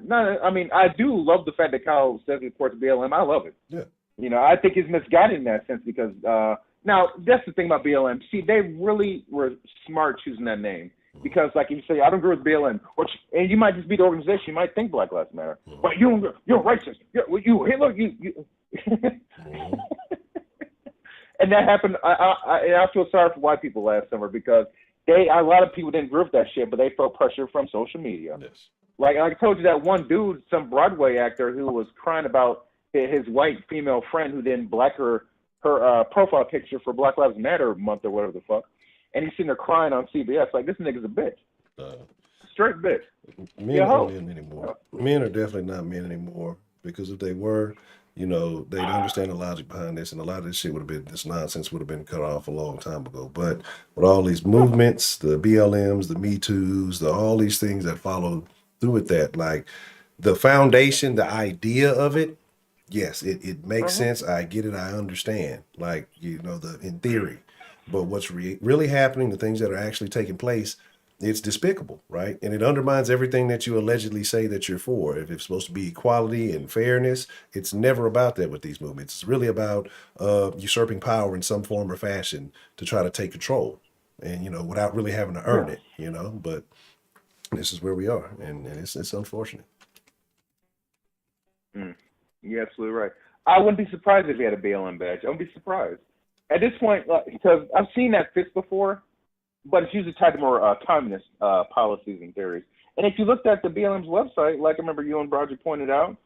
do love the fact that Kyle says he reports BLM. I love it. Yeah. You know, I think he's misguided in that sense because now that's the thing about BLM. See, they really were smart choosing that name because, like, if you say I don't agree with BLM, and you might just be the organization, you might think Black Lives Matter, but you're racist. You Hitler. You. And that happened. I feel sorry for white people last summer because a lot of people didn't agree with that shit, but they felt pressure from social media. Yes. Like I told you, that one dude, some Broadway actor who was crying about his white female friend who didn't black her profile picture for Black Lives Matter month or whatever the fuck, and he's sitting there crying on CBS like this nigga's a bitch, straight bitch. Men aren't men anymore. Men are definitely not men anymore because if they were, you know, they'd understand the logic behind this, and a lot of this shit this nonsense would have been cut off a long time ago. But with all these movements, the BLMs, the Me Too's, all these things that follow through with that, like the foundation, the idea of it, yes, it makes sense. I get it. I understand. Like, you know, in theory, but what's really happening, the things that are actually taking place, it's despicable, right? And it undermines everything that you allegedly say that you're for. If it's supposed to be equality and fairness, it's never about that with these movements. It's really about usurping power in some form or fashion to try to take control, and, you know, without really having to earn it, you know. But this is where we are, and it's unfortunate. You're absolutely right. I wouldn't be surprised if he had a BLM badge. I wouldn't be surprised. At this point, because I've seen that fist before, but it's usually tied to more communist policies and theories. And if you looked at the BLM's website, like I remember you and Broderick pointed out,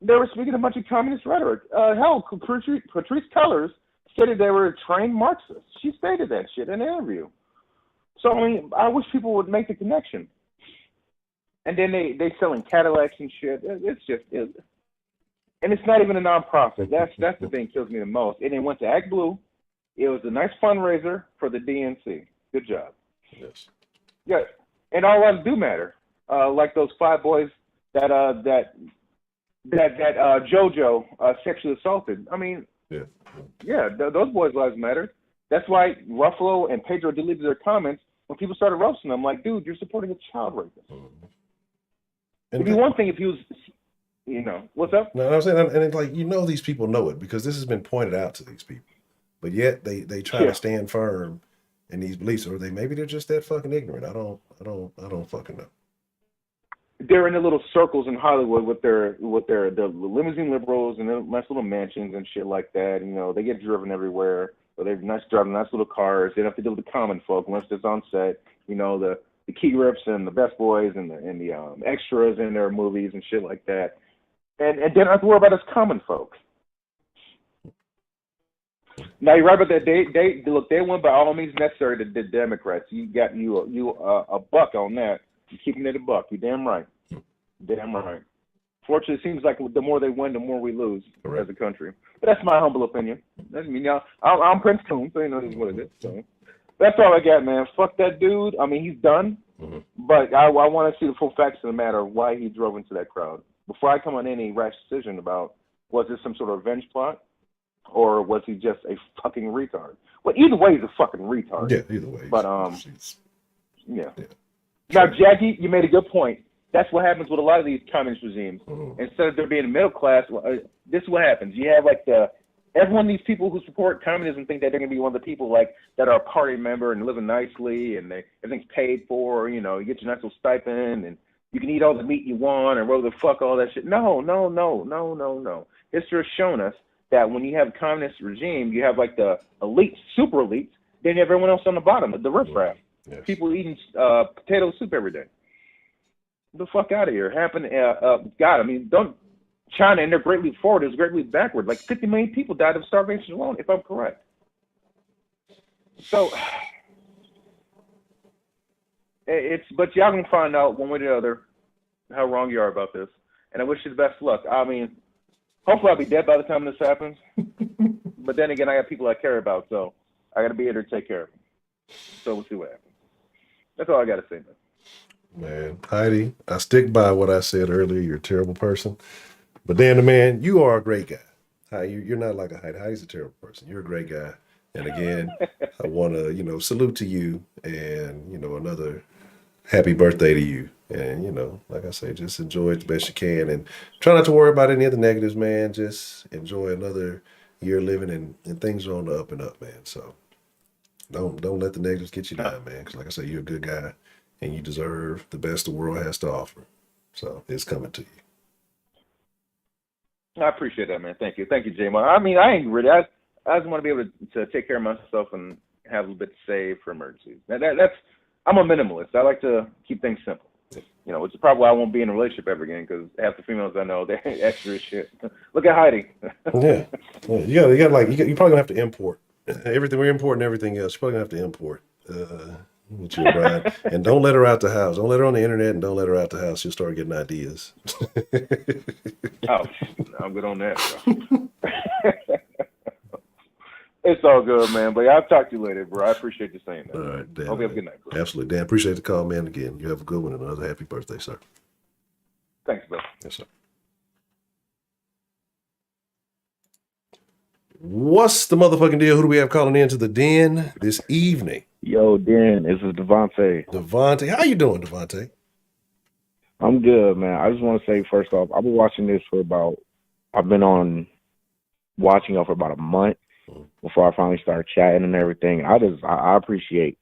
they were speaking a bunch of communist rhetoric. Hell, Patrice Cullors stated they were trained Marxists. She stated that shit in an interview. So, I mean, I wish people would make the connection. And then they selling Cadillacs and shit. And it's not even a nonprofit. That's the thing that kills me the most. And it went to Act Blue. It was a nice fundraiser for the DNC. Good job. Yes. Yeah, and all lives do matter. Like those 5 boys that JoJo sexually assaulted. I mean, those boys' lives matter. That's why Ruffalo and Pedro deleted their comments when people started roasting them. Like, dude, you're supporting a child rapist. It'd be one thing if he was, you know, what's up? No, I'm saying, and it's like, you know, these people know it because this has been pointed out to these people, but yet they try to stand firm in these beliefs, or maybe they're just that fucking ignorant. I don't fucking know. They're in the little circles in Hollywood with their limousine liberals and their nice little mansions and shit like that. You know, they get driven everywhere, or they're driving nice little cars. They don't have to deal with the common folk unless it's on set. You know, the key rips and the best boys and the extras in their movies and shit like that. And they don't have to worry about us common folks. Now you're right about that. They went by all means necessary to the Democrats. You got a buck on that. You're keeping it a buck. You're damn right. Damn right. Fortunately, it seems like the more they win, the more we lose as a country. But that's my humble opinion. I'm Prince Coon, so you know what it is. So that's all I got, man. Fuck that dude. I mean, he's done. Mm-hmm. But I want to see the full facts of the matter of why he drove into that crowd before I come on any rash decision about was this some sort of revenge plot or was he just a fucking retard? Well, either way, he's a fucking retard. Yeah, either way. But yeah. Now, Jackie, you made a good point. That's what happens with a lot of these communist regimes. Mm-hmm. Instead of there being a middle class, this is what happens. You have like everyone, these people who support communism think that they're going to be one of the people like that are a party member and living nicely and everything's paid for. You know, you get your nice little stipend and you can eat all the meat you want and whatever the fuck all that shit. No. History has shown us that when you have a communist regime, you have like the elites, super elites, then you have everyone else on the bottom, the riffraff. Yes. People eating potato soup every day. The fuck out of here. God, I mean, China, and their Great Leap Forward is Great Leap Backward. Like 50 million people died of starvation alone, if I'm correct. So, but y'all can find out one way or the other how wrong you are about this. And I wish you the best luck. I mean, hopefully I'll be dead by the time this happens. But then again, I got people I care about, so I got to be here to take care of them. So we'll see what happens. That's all I got to say, man. Man, Heidi, I stick by what I said earlier. You're a terrible person. But Dan the man, you are a great guy. You're not like a Heidi. Heidi's a terrible person. You're a great guy. And again, I want to, salute to you and, another happy birthday to you. And, like I say, just enjoy it the best you can. And try not to worry about any of the negatives, man. Just enjoy another year living and things are on the up and up, man. So don't let the negatives get you down, man. Because like I say, you're a good guy. And you deserve the best the world has to offer. So it's coming to you. I appreciate that, man. Thank you, J-Mo. I mean, I ain't really. I just want to be able to take care of myself and have a little bit saved for emergencies. That's. I'm a minimalist. I like to keep things simple. Which is probably why I won't be in a relationship ever again because half the females I know they're extra as shit. Look at Heidi. Yeah. You got you're probably gonna have to import everything. We're importing everything else. You're probably gonna have to import. With your bride. And don't let her out the house. Don't let her on the internet and don't let her out the house. She'll start getting ideas. Oh, I'm good on that. It's all good, man. But I'll talk to you later, bro. I appreciate you saying that. All right, Dan. Hope you have a good night, bro. Absolutely. Dan, appreciate the call, man. Again, you have a good one and another happy birthday, sir. Thanks, bro. Yes, sir. What's the motherfucking deal? Who do we have calling into the den this evening? Yo, Dan, this is Devontae. Devontae, how you doing, Devontae? I'm good, man. I just want to say, first off, I've been watching this for about a month before I finally started chatting and everything. I appreciate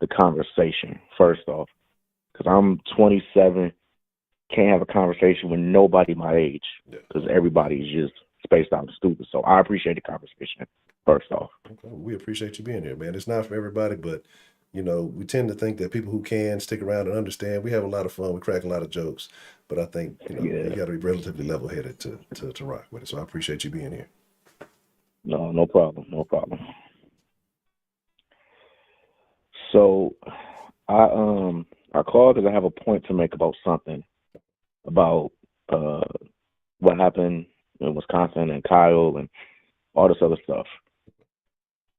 the conversation, first off, because I'm 27, can't have a conversation with nobody my age because everybody's just spaced out and stupid. So I appreciate the conversation, first off. Okay. We appreciate you being here, man. It's not for everybody, but, we tend to think that people who can stick around and understand, we have a lot of fun. We crack a lot of jokes, but I think, you got to be relatively level-headed to rock with it. So I appreciate you being here. No problem. So I called because I have a point to make about something about what happened in Wisconsin and Kyle and all this other stuff.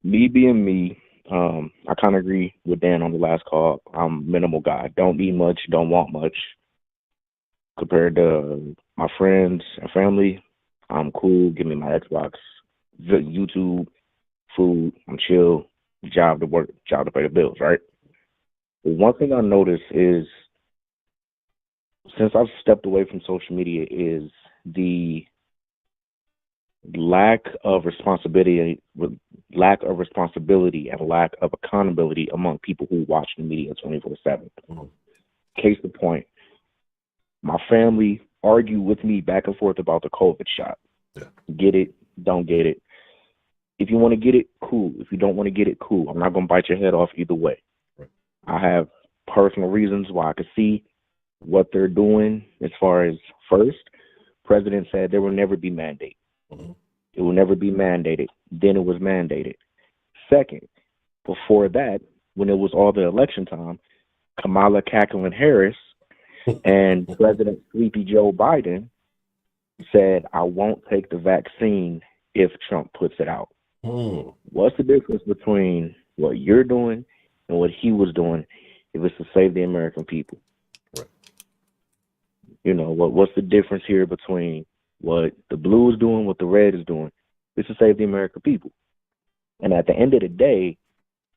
Me being me, I kind of agree with Dan on the last call. I'm a minimal guy. Don't need much, don't want much. Compared to my friends and family, I'm cool. Give me my Xbox, YouTube, food. I'm chill. Job to work, job to pay the bills, right? But one thing I noticed is since I've stepped away from social media is the lack of responsibility and lack of accountability among people who watch the media 24/7. Case in point, my family argue with me back and forth about the COVID shot. Yeah. Get it, don't get it. If you want to get it, cool. If you don't want to get it, cool. I'm not going to bite your head off either way. Right. I have personal reasons why I could see what they're doing as far as first, President said there will never be mandate. Mm-hmm. It will never be mandated. Then it was mandated. Second, before that, when it was all the election time, Kamala Cackling Harris and President Sleepy Joe Biden said, I won't take the vaccine if Trump puts it out. What's the difference between what you're doing and what he was doing if it's to save the American people? Right. You know, what's the difference here between what the blue is doing, what the red is doing? It's to save the American people. And at the end of the day,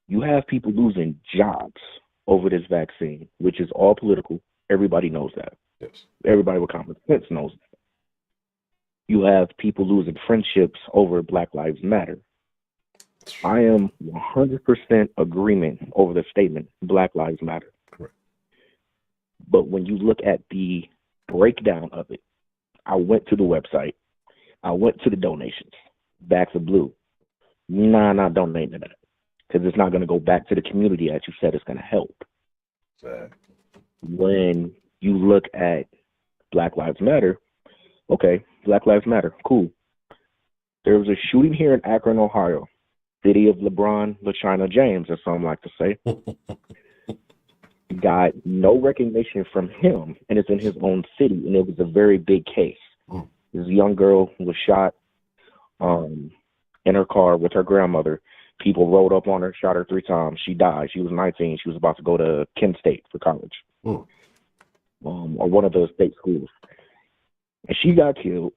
you have people losing jobs over this vaccine, which is all political. Everybody knows that. Yes. Everybody with common sense knows that. You have people losing friendships over Black Lives Matter. I am 100% agreement over the statement, Black Lives Matter. Correct. But when you look at the breakdown of it, I went to the website. I went to the donations. Backs of blue. Not donating to that. Because it's not going to go back to the community that you said it's going to help. Exactly. When you look at Black Lives Matter, okay, Black Lives Matter, cool. There was a shooting here in Akron, Ohio, city of LeBron, LaChina James, as some like to say. Got no recognition from him, and it's in his own city, and it was a very big case. This young girl was shot in her car with her grandmother. People rolled up on her, shot her 3 times. She died. She was 19. She was about to go to Kent State for college, or one of the state schools. And she got killed.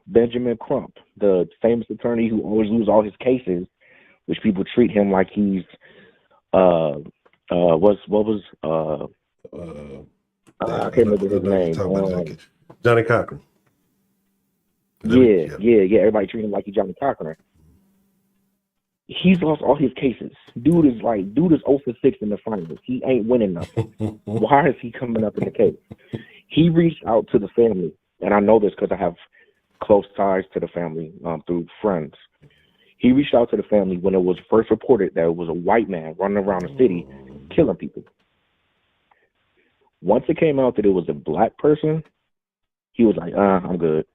Benjamin Crump, the famous attorney who always loses all his cases, which people treat him like he's I can't remember his name. Johnny Cochran. Yeah. Everybody treat him like he's Johnny Cochran. He's lost all his cases. Dude is 0 for 6 in the finals. He ain't winning nothing. Why is he coming up in the case? He reached out to the family, and I know this because I have close ties to the family through friends. He reached out to the family when it was first reported that it was a white man running around the city killing people. Once it came out that it was a black person, he was like, I'm good.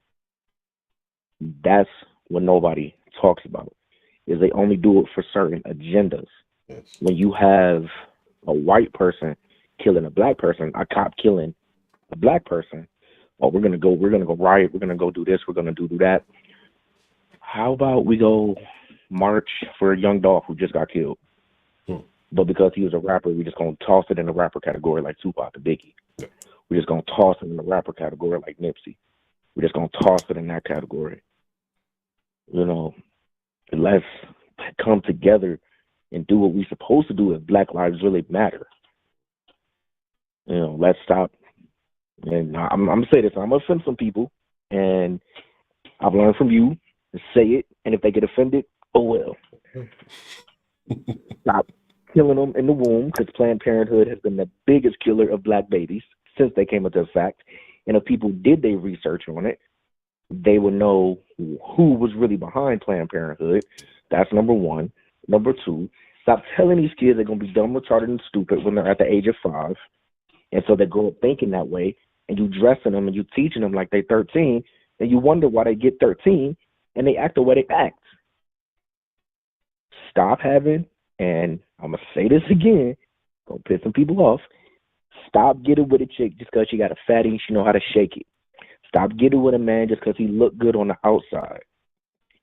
That's what nobody talks about, is they only do it for certain agendas. Yes. When you have a white person killing a black person, a cop killing a black person, oh, we're gonna go riot, we're gonna go do this, we're gonna do that. How about we go march for a young dog who just got killed? But because he was a rapper, we're just gonna toss it in the rapper category like Tupac and Biggie. Yeah. We're just gonna toss it in the rapper category like Nipsey. We're just gonna toss it in that category. You know, let's come together and do what we're supposed to do if Black lives really matter. You know, let's stop. And I'm gonna say this, I'm gonna offend some people, and I've learned from you to say it, and if they get offended, oh well. Stop killing them in the womb, because Planned Parenthood has been the biggest killer of black babies since they came into effect. And if people did their research on it, they would know who was really behind Planned Parenthood. That's number one. Number two, stop telling these kids they're going to be dumb, retarded, and stupid when they're at the age of 5. And so they grow up thinking that way, and you dressing them and you teaching them like they're 13, and you wonder why they get 13 and they act the way they act. Stop having, and I'm going to say this again, going to piss some people off, stop getting with a chick just because she got a fatty and she know how to shake it. Stop getting with a man just because he look good on the outside.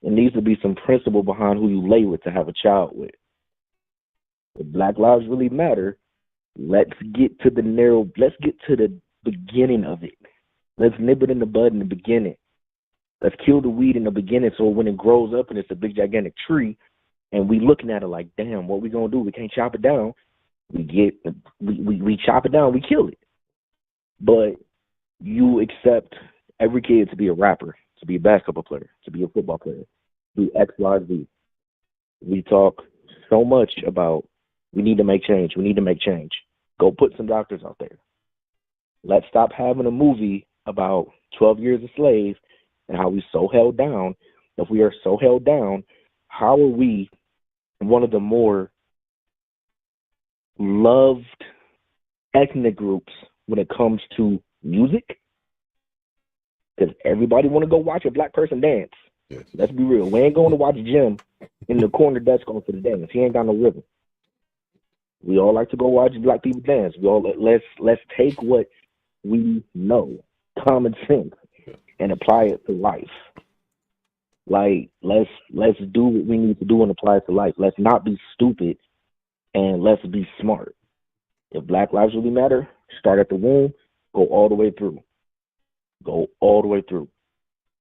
There needs to be some principle behind who you lay with to have a child with. If Black lives really matter, let's get to the beginning of it. Let's nip it in the bud in the beginning. Let's kill the weed in the beginning so when it grows up and it's a big gigantic tree and we looking at it like, damn, what we gonna do? We can't chop it down. We chop it down, we kill it. But you accept every kid to be a rapper, to be a basketball player, to be a football player, do X, Y, Z. We talk so much about we need to make change. Go put some doctors out there. Let's stop having a movie about 12 years a slave and how we so held down. If we are so held down, how are we one of the more loved ethnic groups when it comes to music? Because everybody want to go watch a black person dance. Yes. Let's be real. We ain't going to watch Jim in the corner desk on for the dance. He ain't got no rhythm. We all like to go watch black people dance. We all let's take what we know, common sense, and apply it to life. Like let's do what we need to do and apply it to life. Let's not be stupid and let's be smart. If Black lives really matter, start at the womb, go all the way through. Go all the way through.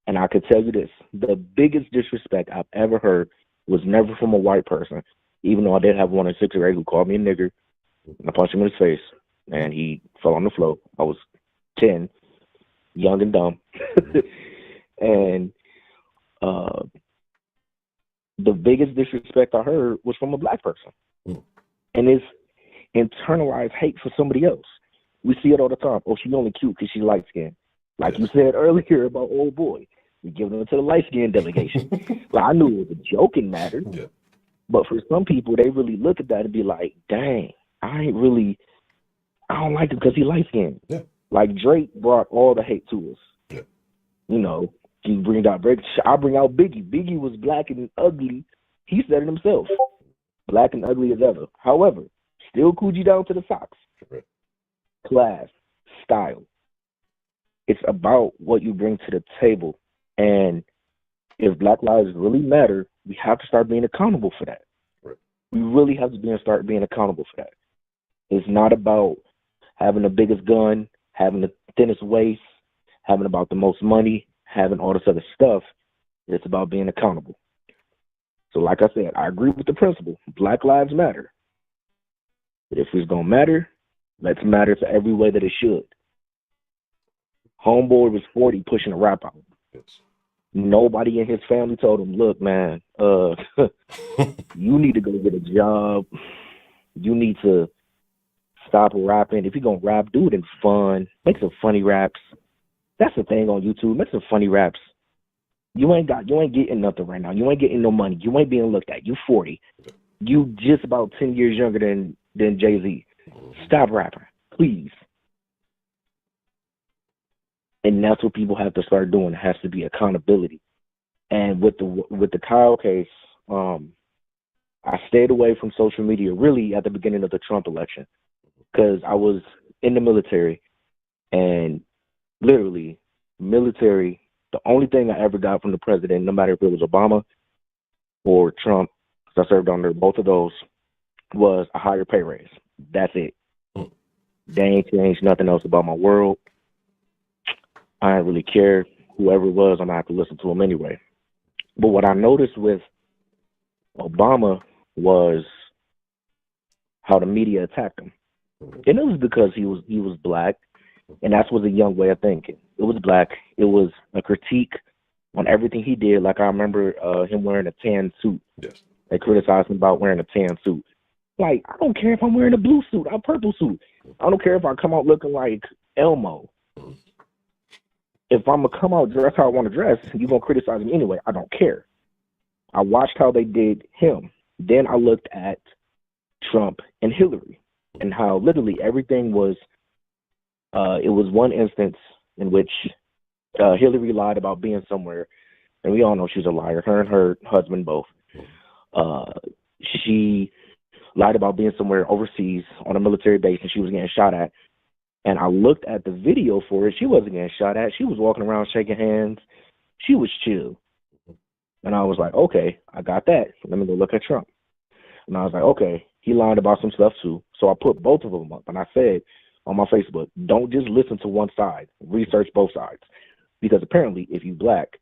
And I could tell you this, the biggest disrespect I've ever heard was never from a white person, even though I did have one in sixth grade who called me a nigger, and I punched him in his face, and he fell on the floor. I was 10, young and dumb. And the biggest disrespect I heard was from a black person. And it's internalized hate for somebody else. We see it all the time. Oh, she's only cute because she's light-skinned. Like you said earlier about old boy. We give them to the light-skinned delegation. Well, I knew it was a joke and mattered. Yeah. But for some people, they really look at that and be like, dang, I don't like him because he light-skinned. Yeah. Like Drake brought all the hate to us. Yeah. You know, he bring out Drake. I bring out Biggie. Biggie was black and ugly. He said it himself. Black and ugly as ever. However, still Coogee down to the socks. Correct. Class, style. It's about what you bring to the table. And if Black lives really matter, we have to start being accountable for that. Right. We really have to start being accountable for that. It's not about having the biggest gun, having the thinnest waist, having about the most money, having all this other stuff. It's about being accountable. So like I said, I agree with the principle. Black lives matter. But if it's going to matter, let's matter for every way that it should. Homeboy was 40 pushing a rap album. Yes. Nobody in his family told him, look, man, you need to go get a job. You need to stop rapping. If you're going to rap, do it in fun. Make some funny raps. That's the thing on YouTube. Make some funny raps. You ain't getting nothing right now. You ain't getting no money. You ain't being looked at. You 40. You just about 10 years younger than Jay-Z. Stop rapping, please. And that's what people have to start doing. It has to be accountability. And with the Kyle case, I stayed away from social media really at the beginning of the Trump election because I was in the military, and literally military, the only thing I ever got from the president, no matter if it was Obama or Trump, because I served under both of those, was a higher pay raise. That's it. They ain't changed nothing else about my world. I didn't really care. Whoever it was, I'm going to have to listen to him anyway. But what I noticed with Obama was how the media attacked him. And it was because he was black, and that was a young way of thinking. It was black. It was a critique on everything he did. Like I remember him wearing a tan suit. Yes. They criticized him about wearing a tan suit. Like, I don't care if I'm wearing a blue suit, a purple suit. I don't care if I come out looking like Elmo. If I'm going to come out dressed how I want to dress, you're going to criticize me anyway. I don't care. I watched how they did him. Then I looked at Trump and Hillary and how literally everything was, it was one instance in which Hillary lied about being somewhere. And we all know she's a liar, her and her husband both. She lied about being somewhere overseas on a military base and she was getting shot at. And I looked at the video for it. She wasn't getting shot at. She was walking around shaking hands. She was chill. And I was like, okay, I got that. Let me go look at Trump. And I was like, okay, he lied about some stuff too. So I put both of them up. And I said on my Facebook, don't just listen to one side. Research both sides. Because apparently, if you black,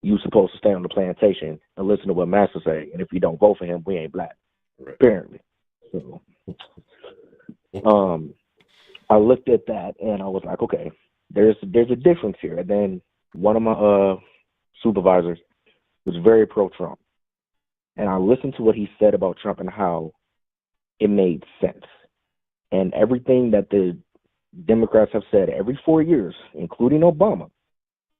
you supposed to stay on the plantation and listen to what Master say. And if you don't vote for him, we ain't black. Right. Apparently. So, I looked at that and I was like, okay, there's a difference here. And then one of my supervisors was very pro-Trump. And I listened to what he said about Trump and how it made sense. And everything that the Democrats have said every 4 years, including Obama,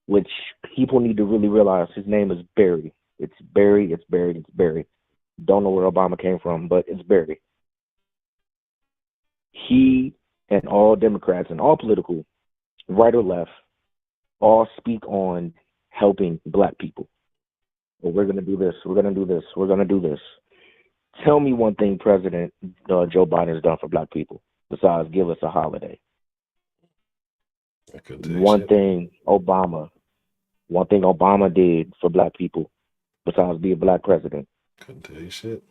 which people need to really realize his name is Barry. It's Barry, it's Barry, it's Barry. Don't know where Obama came from, but it's Barry. He and all Democrats and all political, right or left, all speak on helping black people. Well, we're gonna do this. We're gonna do this. We're gonna do this. Tell me one thing President Joe Biden has done for Black people besides give us a holiday. I couldn't tell you One shit. thing Obama did for Black people besides be a Black president. Couldn't tell you shit.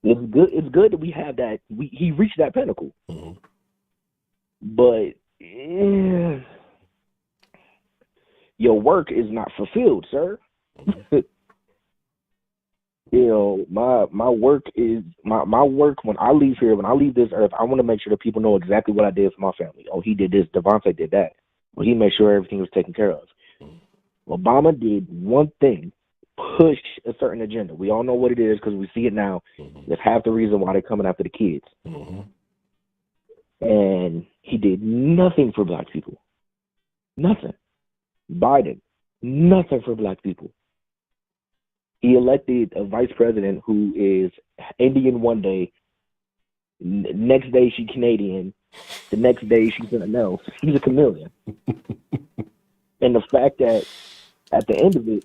It's good. It's good that we have that. He reached that pinnacle, but your work is not fulfilled, sir. You know, my work is my work when I leave here, when I leave this earth, I want to make sure that people know exactly what I did for my family. Oh, he did this, Devontae did that. Well, he made sure everything was taken care of. Obama did one thing, push a certain agenda. We all know what it is because we see it now. That's half the reason why they're coming after the kids. And he did nothing for Black people. Nothing. Biden, nothing for Black people. He elected a vice president who is Indian one day, next day she's Canadian, the next day she's something else. He's a chameleon. And the fact that at the end of it,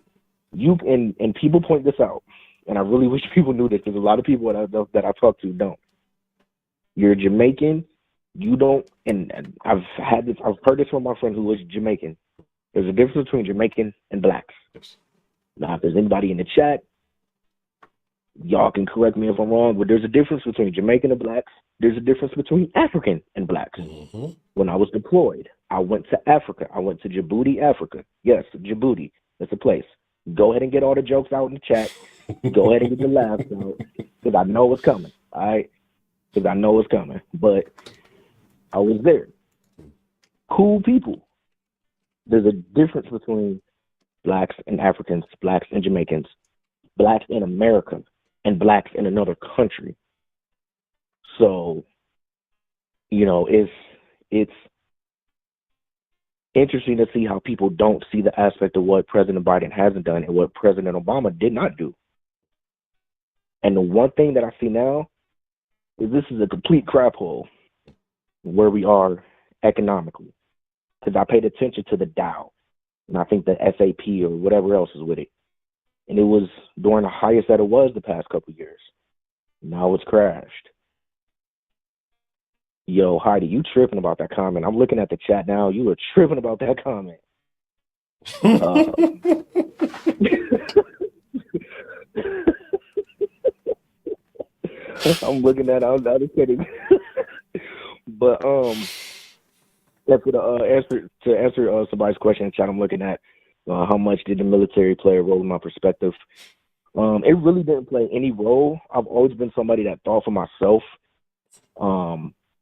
and people point this out, and I really wish people knew this because a lot of people that I talk to don't. You're Jamaican, you don't, and I've heard this from my friend who was Jamaican. There's a difference between Jamaican and Blacks. Yes. Now, if there's anybody in the chat, y'all can correct me if I'm wrong, but there's a difference between Jamaican and Blacks. There's a difference between African and Blacks. When I was deployed, I went to Africa. I went to Djibouti, Africa. Yes, Djibouti. That's a place. Go ahead and get all the jokes out in the chat. Go ahead and get the laughs out because I know it's coming. All right? Because I know it's coming. But I was there. Cool people. There's a difference between Blacks and Africans, Blacks and Jamaicans, Blacks in America, and Blacks in another country. So, you know, it's interesting to see how people don't see the aspect of what President Biden hasn't done and what President Obama did not do. And the one thing that I see now is this is a complete crap hole where we are economically. Because I paid attention to the Dow, and I think the SAP or whatever else is with it. And it was during the highest that it was the past couple of years. Now it's crashed. Yo, Heidi, you tripping about that comment. I'm looking at the chat now. You were tripping about that comment. I'm looking at it. I was kidding. But that's what answer somebody's question in chat. I'm looking at how much did the military play a role in my perspective. It really didn't play any role. I've always been somebody that thought for myself.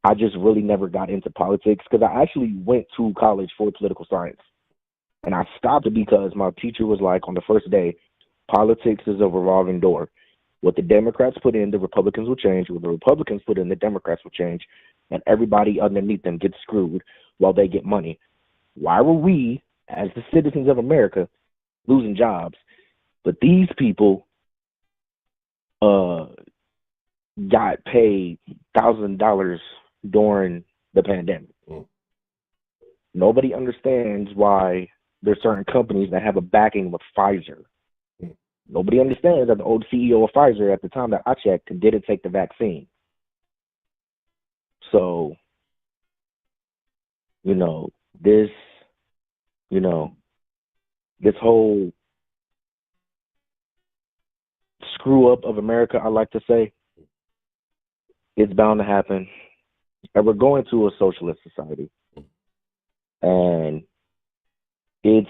I just really never got into politics because I actually went to college for political science. And I stopped because my teacher was like, on the first day, politics is a revolving door. What the Democrats put in, the Republicans will change. What the Republicans put in, the Democrats will change. And everybody underneath them gets screwed while they get money. Why were we, as the citizens of America, losing jobs? But these people got paid $1,000 during the pandemic. Nobody understands why there's certain companies that have a backing with Pfizer. Nobody understands that the old CEO of Pfizer at the time that I checked didn't take the vaccine. So, this whole screw up of America, I like to say, it's bound to happen. And we're going to a socialist society. And it's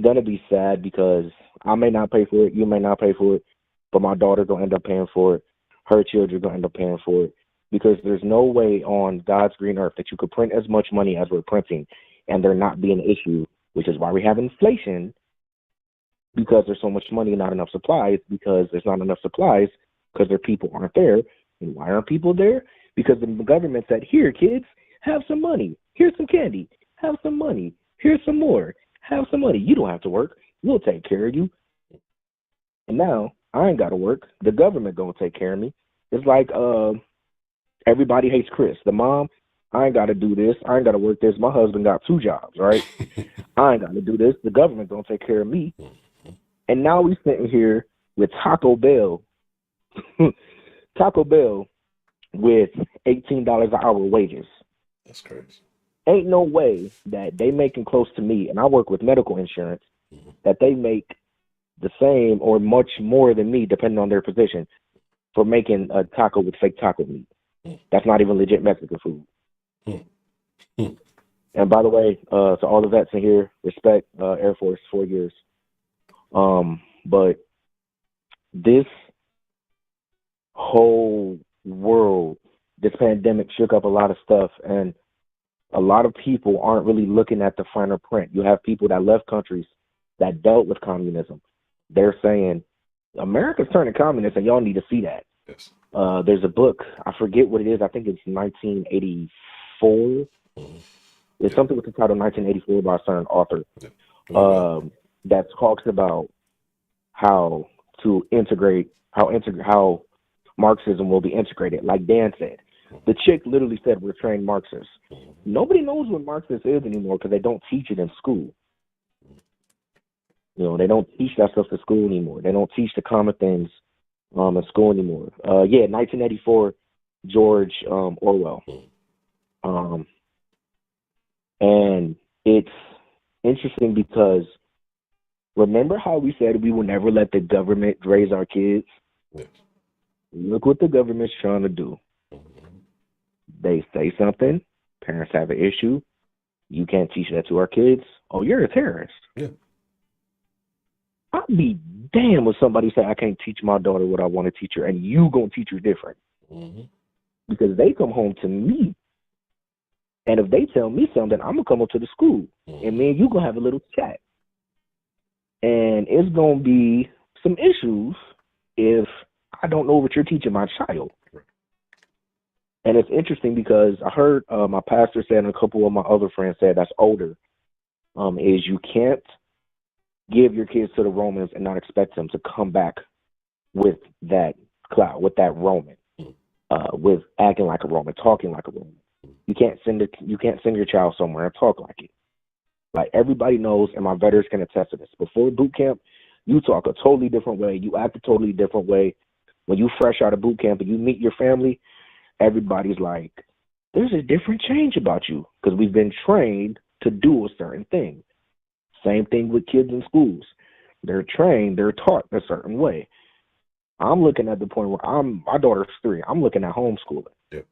going to be sad because I may not pay for it, you may not pay for it, but my daughter going to end up paying for it. Her children going to end up paying for it. Because there's no way on God's green earth that you could print as much money as we're printing and there not be an issue, which is why we have inflation, because there's so much money and not enough supplies, because there's not enough supplies, because their people aren't there. And why aren't people there? Because the government said, here, kids, have some money. Here's some candy. Have some money. Here's some more. Have some money. You don't have to work. We'll take care of you. And now I ain't got to work. The government going to take care of me. It's like everybody hates Chris. The mom, I ain't got to do this. I ain't got to work this. My husband got 2 jobs, right? I ain't got to do this. The government going to take care of me. And now we sitting here with Taco Bell, Taco Bell with $18 an hour wages. That's crazy. Ain't no way that they making close to me, and I work with medical insurance, that they make the same or much more than me, depending on their position, for making a taco with fake taco meat. That's not even legit Mexican food. And by the way, to all the vets in here, respect Air Force, 4 years. But this whole world, this pandemic shook up a lot of stuff, and a lot of people aren't really looking at the finer print. You have people that left countries that dealt with communism. They're saying, America's turning communist, and y'all need to see that. Yes. There's a book, I forget what it is, I think it's 1984. It's something with the title 1984 by a certain author that talks about how Marxism will be integrated. Like Dan said, the chick literally said we're trained Marxists. Nobody knows what Marxist is anymore because they don't teach it in school. You know, they don't teach that stuff in school anymore. They don't teach the common things in school anymore. 1984, George Orwell. And it's interesting because remember how we said we will never let the government raise our kids? Yes. Look what the government's trying to do. They say something, parents have an issue, you can't teach that to our kids. Oh, you're a terrorist. Yeah. I'd be damned if somebody say I can't teach my daughter what I want to teach her, and you gonna teach her different. Because they come home to me, and if they tell me something, I'm gonna come up to the school, and me and you gonna have a little chat, and it's gonna be some issues if I don't know what you're teaching my child. And it's interesting because I heard my pastor say, and a couple of my other friends said that's older, is you can't give your kids to the Romans and not expect them to come back with that cloud, with that Roman, with acting like a Roman, talking like a Roman. You can't send your child somewhere and talk like it. Like everybody knows, and my veterans can attest to this. Before boot camp, you talk a totally different way. You act a totally different way. When you fresh out of boot camp and you meet your family, everybody's like, there's a different change about you because we've been trained to do a certain thing. Same thing with kids in schools. They're trained, they're taught a certain way. I'm looking at the point where my daughter's 3. I'm looking at homeschooling. Yep.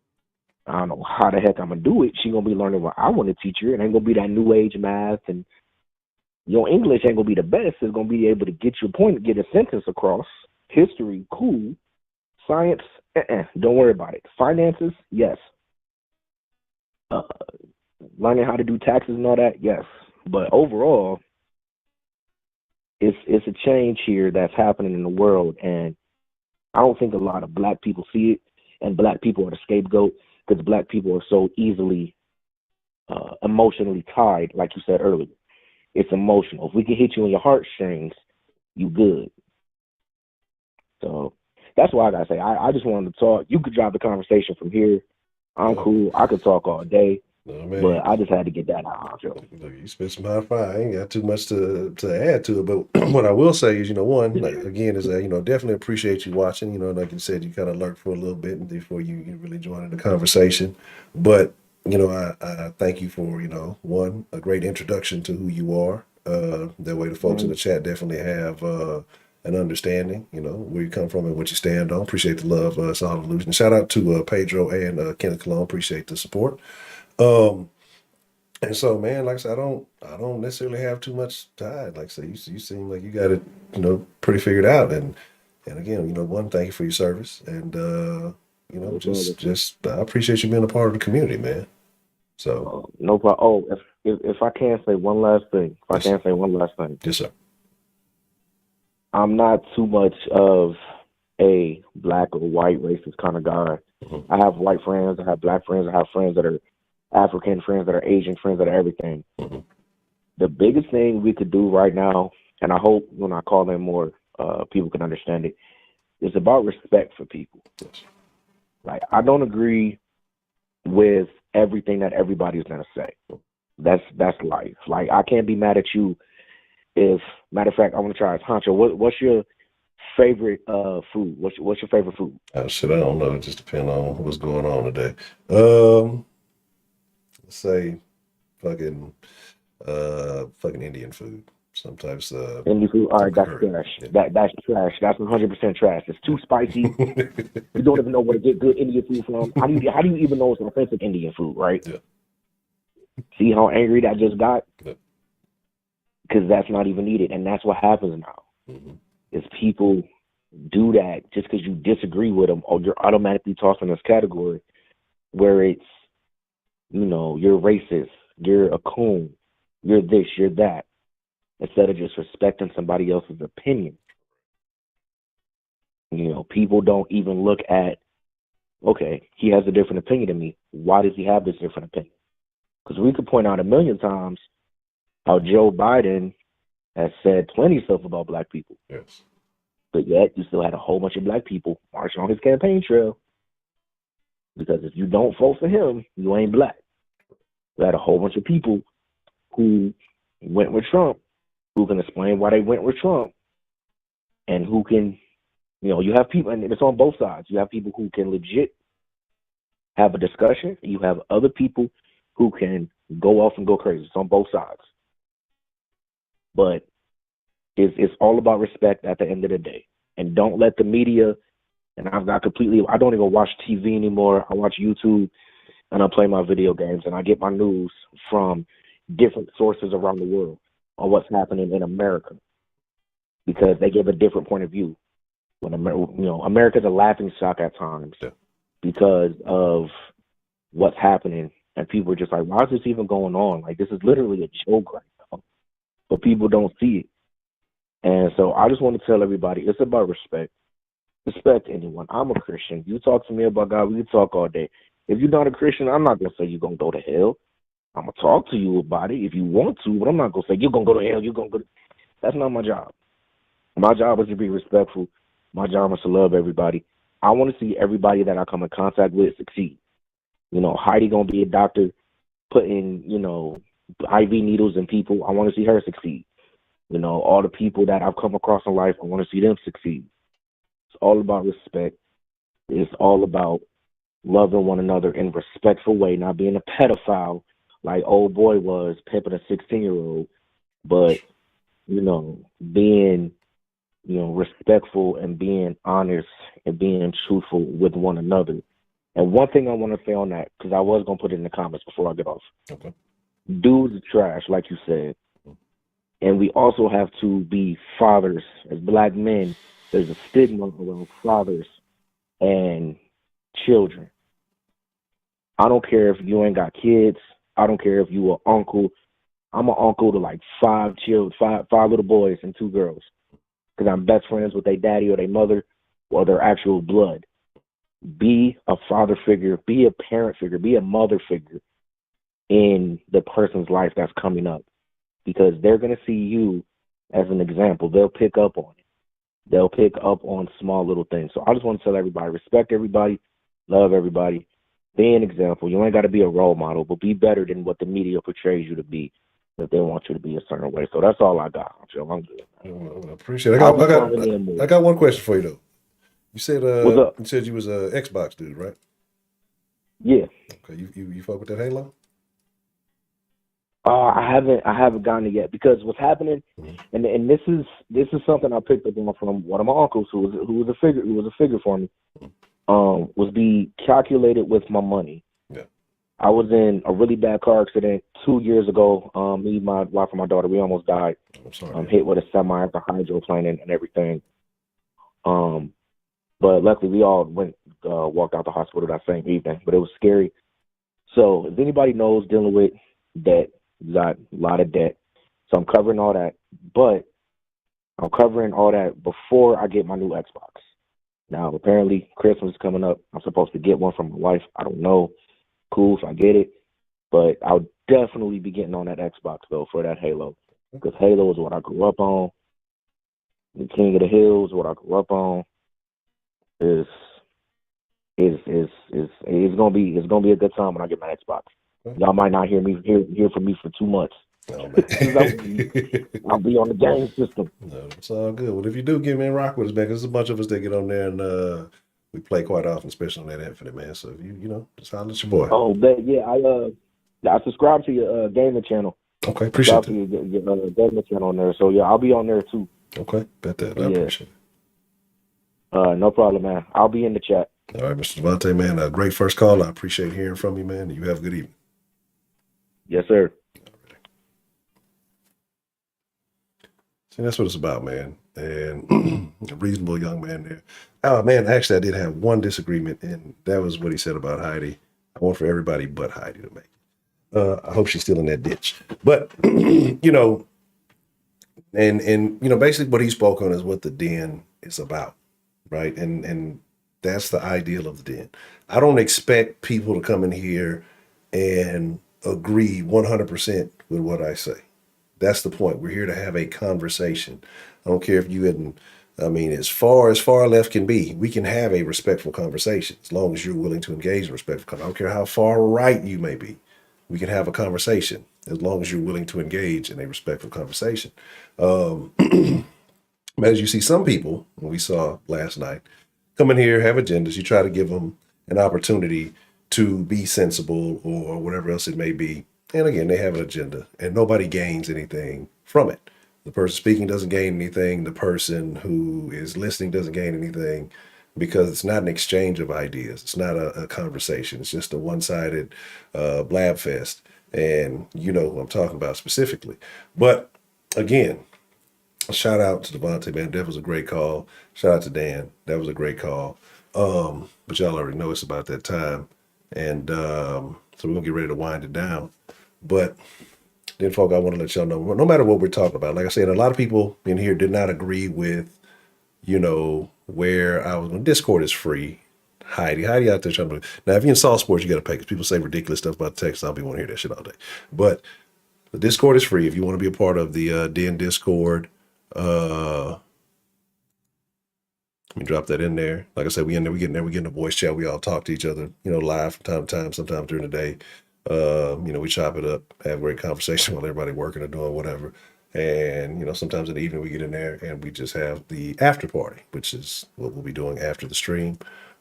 I don't know how the heck I'm going to do it. She's going to be learning what I want to teach her. It ain't going to be that new age math, and your English ain't going to be the best. It's going to be able to get your point, get a sentence across. History, cool. Science, don't worry about it. Finances, yes. Learning how to do taxes and all that, yes. But overall, it's a change here that's happening in the world, and I don't think a lot of black people see it, and black people are the scapegoat because black people are so easily emotionally tied, like you said earlier. It's emotional. If we can hit you on your heartstrings, you good. So that's why I gotta say, I just wanted to talk. You could drop the conversation from here. I'm cool. I could talk all day. No, man, but I just had to get that out. Look, you spit some hot fire. I ain't got too much to add to it. But what I will say is, one, like, again, is that, definitely appreciate you watching. Like you said, you kind of lurked for a little bit before you really joined in the conversation. But, I thank you for, one, a great introduction to who you are. That way the folks in the chat definitely have an understanding, where you come from and what you stand on. Appreciate the love, Solid Illusion. Shout out to Pedro and Kenneth Cologne. Appreciate the support. And so, man, like I said, I don't necessarily have too much to hide. Like I said, you seem like you got it, pretty figured out. And again, one, thank you for your service, and just I appreciate you being a part of the community, man. So no problem. Oh, if I can say one last thing, yes, sir. I'm not too much of a black or white racist kind of guy. I have white friends, I have black friends, I have friends that are African, friends that are Asian, friends that are everything. The biggest thing we could do right now, and I hope when I call in more people can understand it, is about respect for people. Like, I don't agree with everything that everybody's gonna say. That's life. Like, I can't be mad at you if matter of fact, I want to try it. Honcho, what's your favorite food? What's your favorite food? Oh shit, I don't know. It just depends on what's going on today. Let's say fucking fucking Indian food. Some types of Indian food? All some right, that's curry. trash. Yeah. That's trash. That's 100% trash. It's too spicy. You don't even know where to get good Indian food from. How do you even know it's authentic Indian food, right? Yeah. See how angry that just got? Yeah. Because that's not even needed, and that's what happens now. Mm-hmm. Is people do that just because you disagree with them, or you're automatically tossed in this category where it's, you're racist, you're a coon, you're this, you're that, instead of just respecting somebody else's opinion. People don't even look at, okay, he has a different opinion than me. Why does he have this different opinion? Because we could point out a million times how Joe Biden has said plenty of stuff about black people. Yes. But yet you still had a whole bunch of black people marching on his campaign trail. Because if you don't vote for him, you ain't black. You had a whole bunch of people who went with Trump, who can explain why they went with Trump, and who can, you have people, and it's on both sides. You have people who can legit have a discussion. You have other people who can go off and go crazy. It's on both sides. But it's all about respect at the end of the day. And don't let the media, and I don't even watch TV anymore. I watch YouTube and I play my video games and I get my news from different sources around the world on what's happening in America because they give a different point of view. When America's a laughing stock at times because of what's happening, and people are just like, why is this even going on? Like, this is literally a joke right now, but people don't see it. And so I just want to tell everybody, it's about respect. Respect anyone. I'm a Christian. You talk to me about God, we can talk all day. If you're not a Christian, I'm not going to say you're going to go to hell. I'm going to talk to you about it if you want to, but I'm not going to say you're going to go to hell, you're going to go to... That's not my job. My job is to be respectful. My job is to love everybody. I want to see everybody that I come in contact with succeed. Heidi going to be a doctor putting, IV needles in people. I want to see her succeed. All the people that I've come across in life, I want to see them succeed. It's all about respect. It's all about loving one another in a respectful way, not being a pedophile like old boy was pimping a 16-year-old, but, being, respectful and being honest and being truthful with one another. And one thing I want to say on that, because I was going to put it in the comments before I get off. Okay. Dudes are trash, like you said. And we also have to be fathers. As black men, there's a stigma around fathers and children. I don't care if you ain't got kids. I don't care if you an uncle. I'm an uncle to like five little boys and 2 girls. Because I'm best friends with their daddy or their mother or their actual blood. Be a father figure. Be a parent figure. Be a mother figure in the person's life that's coming up. Because they're going to see you as an example. They'll pick up on it. They'll pick up on small little things. So I just want to tell everybody, respect everybody, love everybody, be an example. You ain't got to be a role model, but be better than what the media portrays you to be if they want you to be a certain way. So that's all I got, Joe. I'm good. I appreciate it. I got one question for you, though. You said What's up? you said you was a Xbox dude, right? Yeah. Okay, you fuck with that Halo? I haven't gotten it yet because what's happening, and this is something I picked up on from one of my uncles who was a figure for me. Was be calculated with my money. Yeah. I was in a really bad car accident 2 years ago. Me, my wife, and my daughter, we almost died. I'm sorry. Hit with a semi after hydroplaning and everything. But luckily we all walked out the hospital that same evening. But it was scary. So if anybody knows dealing with debt, got a lot of debt. So I'm covering all that. But I'm covering all that before I get my new Xbox. Now, apparently, Christmas is coming up. I'm supposed to get one from my wife. I don't know. Cool if I get it. But I'll definitely be getting on that Xbox, though, for that Halo. Because Halo is what I grew up on. The King of the Hill is what I grew up on. It's gonna be a good time when I get my Xbox. Y'all might not hear from me for 2 months. Oh, I'll be on the game system. No, it's all good. Well, if you do get me and rock with us, man, 'cause there's a bunch of us that get on there and we play quite often, especially on that Infinite, man. So if you know, just holler at your boy. Oh, but yeah, I subscribe to your gaming channel. Okay, appreciate that. Your gaming channel on there. So yeah, I'll be on there too. Okay, bet that. I appreciate it. No problem, man. I'll be in the chat. All right, Mr. Devontae, man. A great first call. I appreciate hearing from you, man. You have a good evening. Yes, sir. See, that's what it's about, man. And a reasonable young man there. Oh, man, actually, I did have one disagreement, and that was what he said about Heidi. I want for everybody but Heidi to make it. I hope she's still in that ditch. But, you know, and you know, basically what he spoke on is what the den is about, right? And that's the ideal of the den. I don't expect people to come in here and agree 100% with what I say. That's the point. We're here to have a conversation. I don't care if you hadn't, I mean, as far left can be, we can have a respectful conversation as long as you're willing to engage in respectful conversation. I don't care how far right you may be. We can have a conversation as long as you're willing to engage in a respectful conversation. As you see, some people, we saw last night, come in here, have agendas. You try to give them an opportunity to be sensible or whatever else it may be. And again, they have an agenda and nobody gains anything from it. The person speaking doesn't gain anything. The person who is listening doesn't gain anything because it's not an exchange of ideas. It's not a conversation. It's just a one-sided blab fest. And you know who I'm talking about specifically. But again, shout out to Devontae, man. That was a great call. Shout out to Dan. That was a great call. But y'all already know it's about that time. And so we're going to get ready to wind it down. But then, folk, I want to let y'all know, no matter what we're talking about, like I said, a lot of people in here did not agree with, you know, where I was going. Discord is free. Heidi out there trying to. Now, if you install sports, you got to pay because people say ridiculous stuff about Texas. I'll be want to hear that shit all day. But the Discord is free. If you want to be a part of the Den Discord, let me drop that in there. Like I said, we in there, we get in a voice chat. We all talk to each other, you know, live from time to time, sometimes during the day. You know, we chop it up, have a great conversation while everybody working or doing whatever. And, you know, sometimes in the evening we get in there and we just have the after party, which is what we'll be doing after the stream.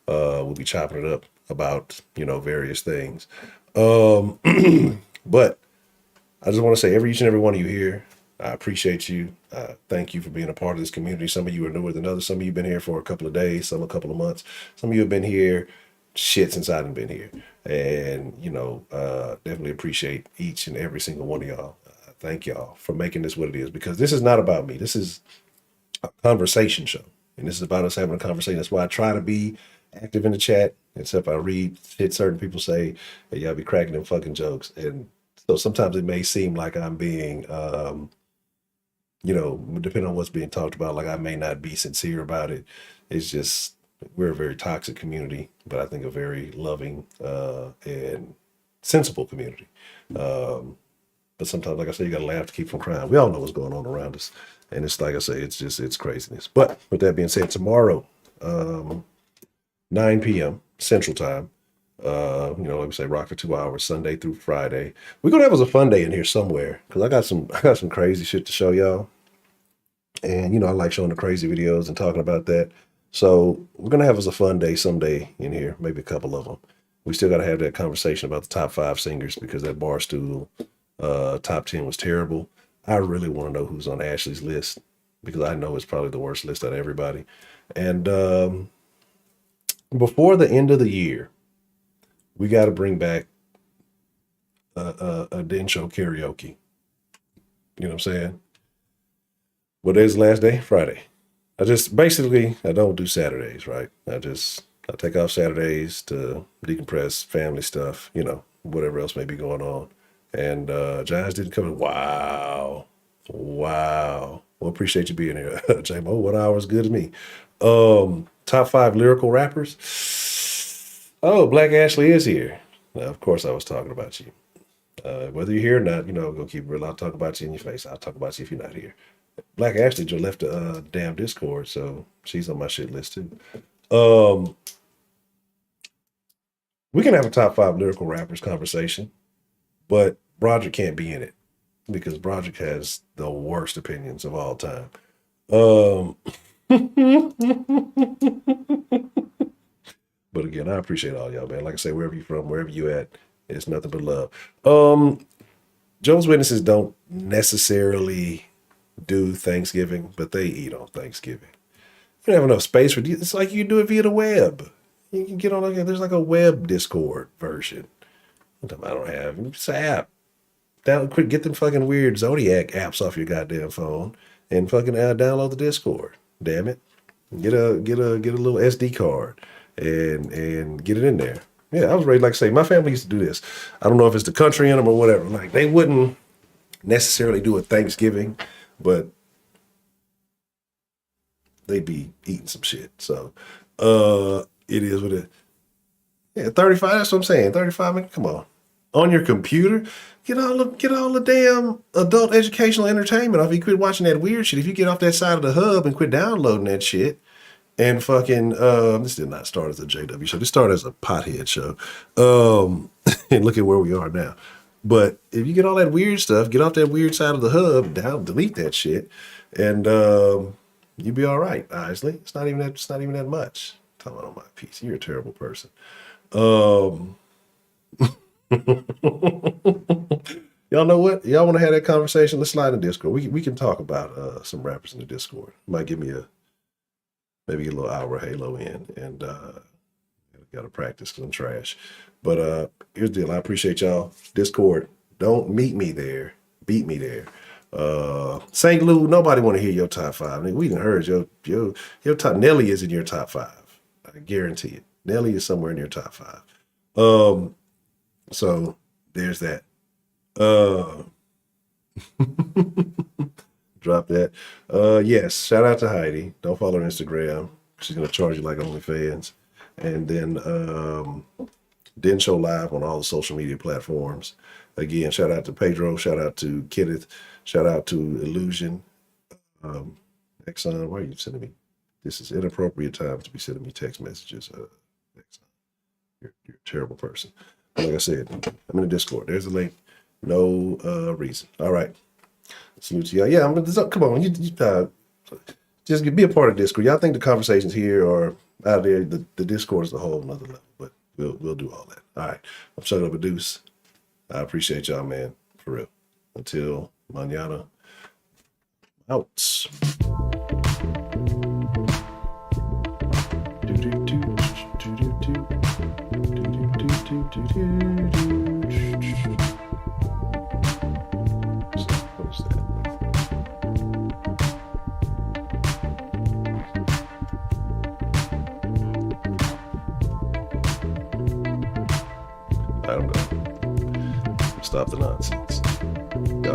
We'll be chopping it up about, you know, various things. But I just want to say each and every one of you here, I appreciate you. Thank you for being a part of this community. Some of you are newer than others. Some of you have been here for a couple of days, some a couple of months. Some of you have been here since I haven't been here. And, you know, definitely appreciate each and every single one of y'all. Thank y'all for making this what it is, because this is not about me. This is a conversation show. And this is about us having a conversation. That's why I try to be active in the chat, except I read shit certain people say, hey, y'all be cracking them fucking jokes. And so sometimes it may seem like I'm being, you know, depending on what's being talked about, like I may not be sincere about it. It's just, we're a very toxic community, but I think a very loving and sensible community. But sometimes, like I said, you got to laugh to keep from crying. We all know what's going on around us. And it's like I say, it's craziness. But with that being said, tomorrow, 9 p.m. Central Time, you know, like we say, rock for 2 hours, Sunday through Friday. We're going to have us a fun day in here somewhere, because I got some crazy shit to show y'all. And, you know, I like showing the crazy videos and talking about that. So we're going to have us a fun day someday in here, maybe a couple of them. We still got to have that conversation about the top 5 singers, because that Barstool top 10 was terrible. I really want to know who's on Ashley's list, because I know it's probably the worst list out of everybody. And before the end of the year, we got to bring back a Den Show karaoke. You know what I'm saying? What day's the last day? Friday. I don't do Saturdays, right? I take off Saturdays to decompress, family stuff, you know, whatever else may be going on. And Giants didn't come in. Wow. Well, appreciate you being here, J-Mo. 1 hour is good as me. Top 5 lyrical rappers. Oh, Black Ashley is here. Now, of course, I was talking about you. Whether you're here or not, you know, I'm going to keep it real. I'll talk about you in your face. I'll talk about you if you're not here. Black Ashley just left the damn Discord, so she's on my shit list too. We can have a top 5 lyrical rappers conversation, but Roger can't be in it. because Broderick has the worst opinions of all time. But again, I appreciate all y'all, man. Like I say, wherever you're from, wherever you at, it's nothing but love. Jehovah's Witnesses don't necessarily do Thanksgiving, but they eat on Thanksgiving. You don't have enough space for it. It's like you can do it via the web. You can get on there's like a web Discord version. I don't have. It's an app. Quick, get them fucking weird Zodiac apps off your goddamn phone and fucking download the Discord. Damn it. Get a little SD card and get it in there. Yeah, I was ready, like I say, my family used to do this. I don't know if it's the country in them or whatever. Like, they wouldn't necessarily do a Thanksgiving, but they'd be eating some shit. So, it is what it is. Yeah, 35, that's what I'm saying. 35, man, come on. On your computer, get all the damn adult educational entertainment off. You quit watching that weird shit. If you get off that side of the hub and quit downloading that shit, and fucking this did not start as a JW show. This started as a pothead show. And look at where we are now. But if you get all that weird stuff, get off that weird side of the hub, delete that shit, and you'll be all right. Honestly, it's not even that much. Talking about on my piece, you're a terrible person. Y'all know what? Y'all want to have that conversation? Let's slide in the Discord. We can talk about some rappers in the Discord. Might give me maybe a little hour Halo in, and got to practice because I'm trash. But here's the deal. I appreciate y'all. Discord. Don't meet me there. Beat me there. St. Lou, nobody want to hear your top 5. I mean, we done heard your top. Nelly is in your top 5. I guarantee it. Nelly is somewhere in your top 5. So there's that. Drop that. Yes, shout out to Heidi. Don't follow her Instagram. She's gonna charge you like OnlyFans. And then show live on all the social media platforms. Again, shout out to Pedro, shout out to Kenneth, shout out to Illusion. Exxon, why are you sending me? This is inappropriate times to be sending me text messages. Exxon. You're a terrible person. But like I said, I'm in the Discord. There's a link. No reason. All right. Salute to y'all. Yeah, come on. You just be a part of Discord. Y'all think the conversations here are out there. The Discord is a whole nother level, but we'll do all that. All right. I'm chugging up a deuce. I appreciate y'all, man. For real. Until mañana. Out. I don't know. Stop the nonsense.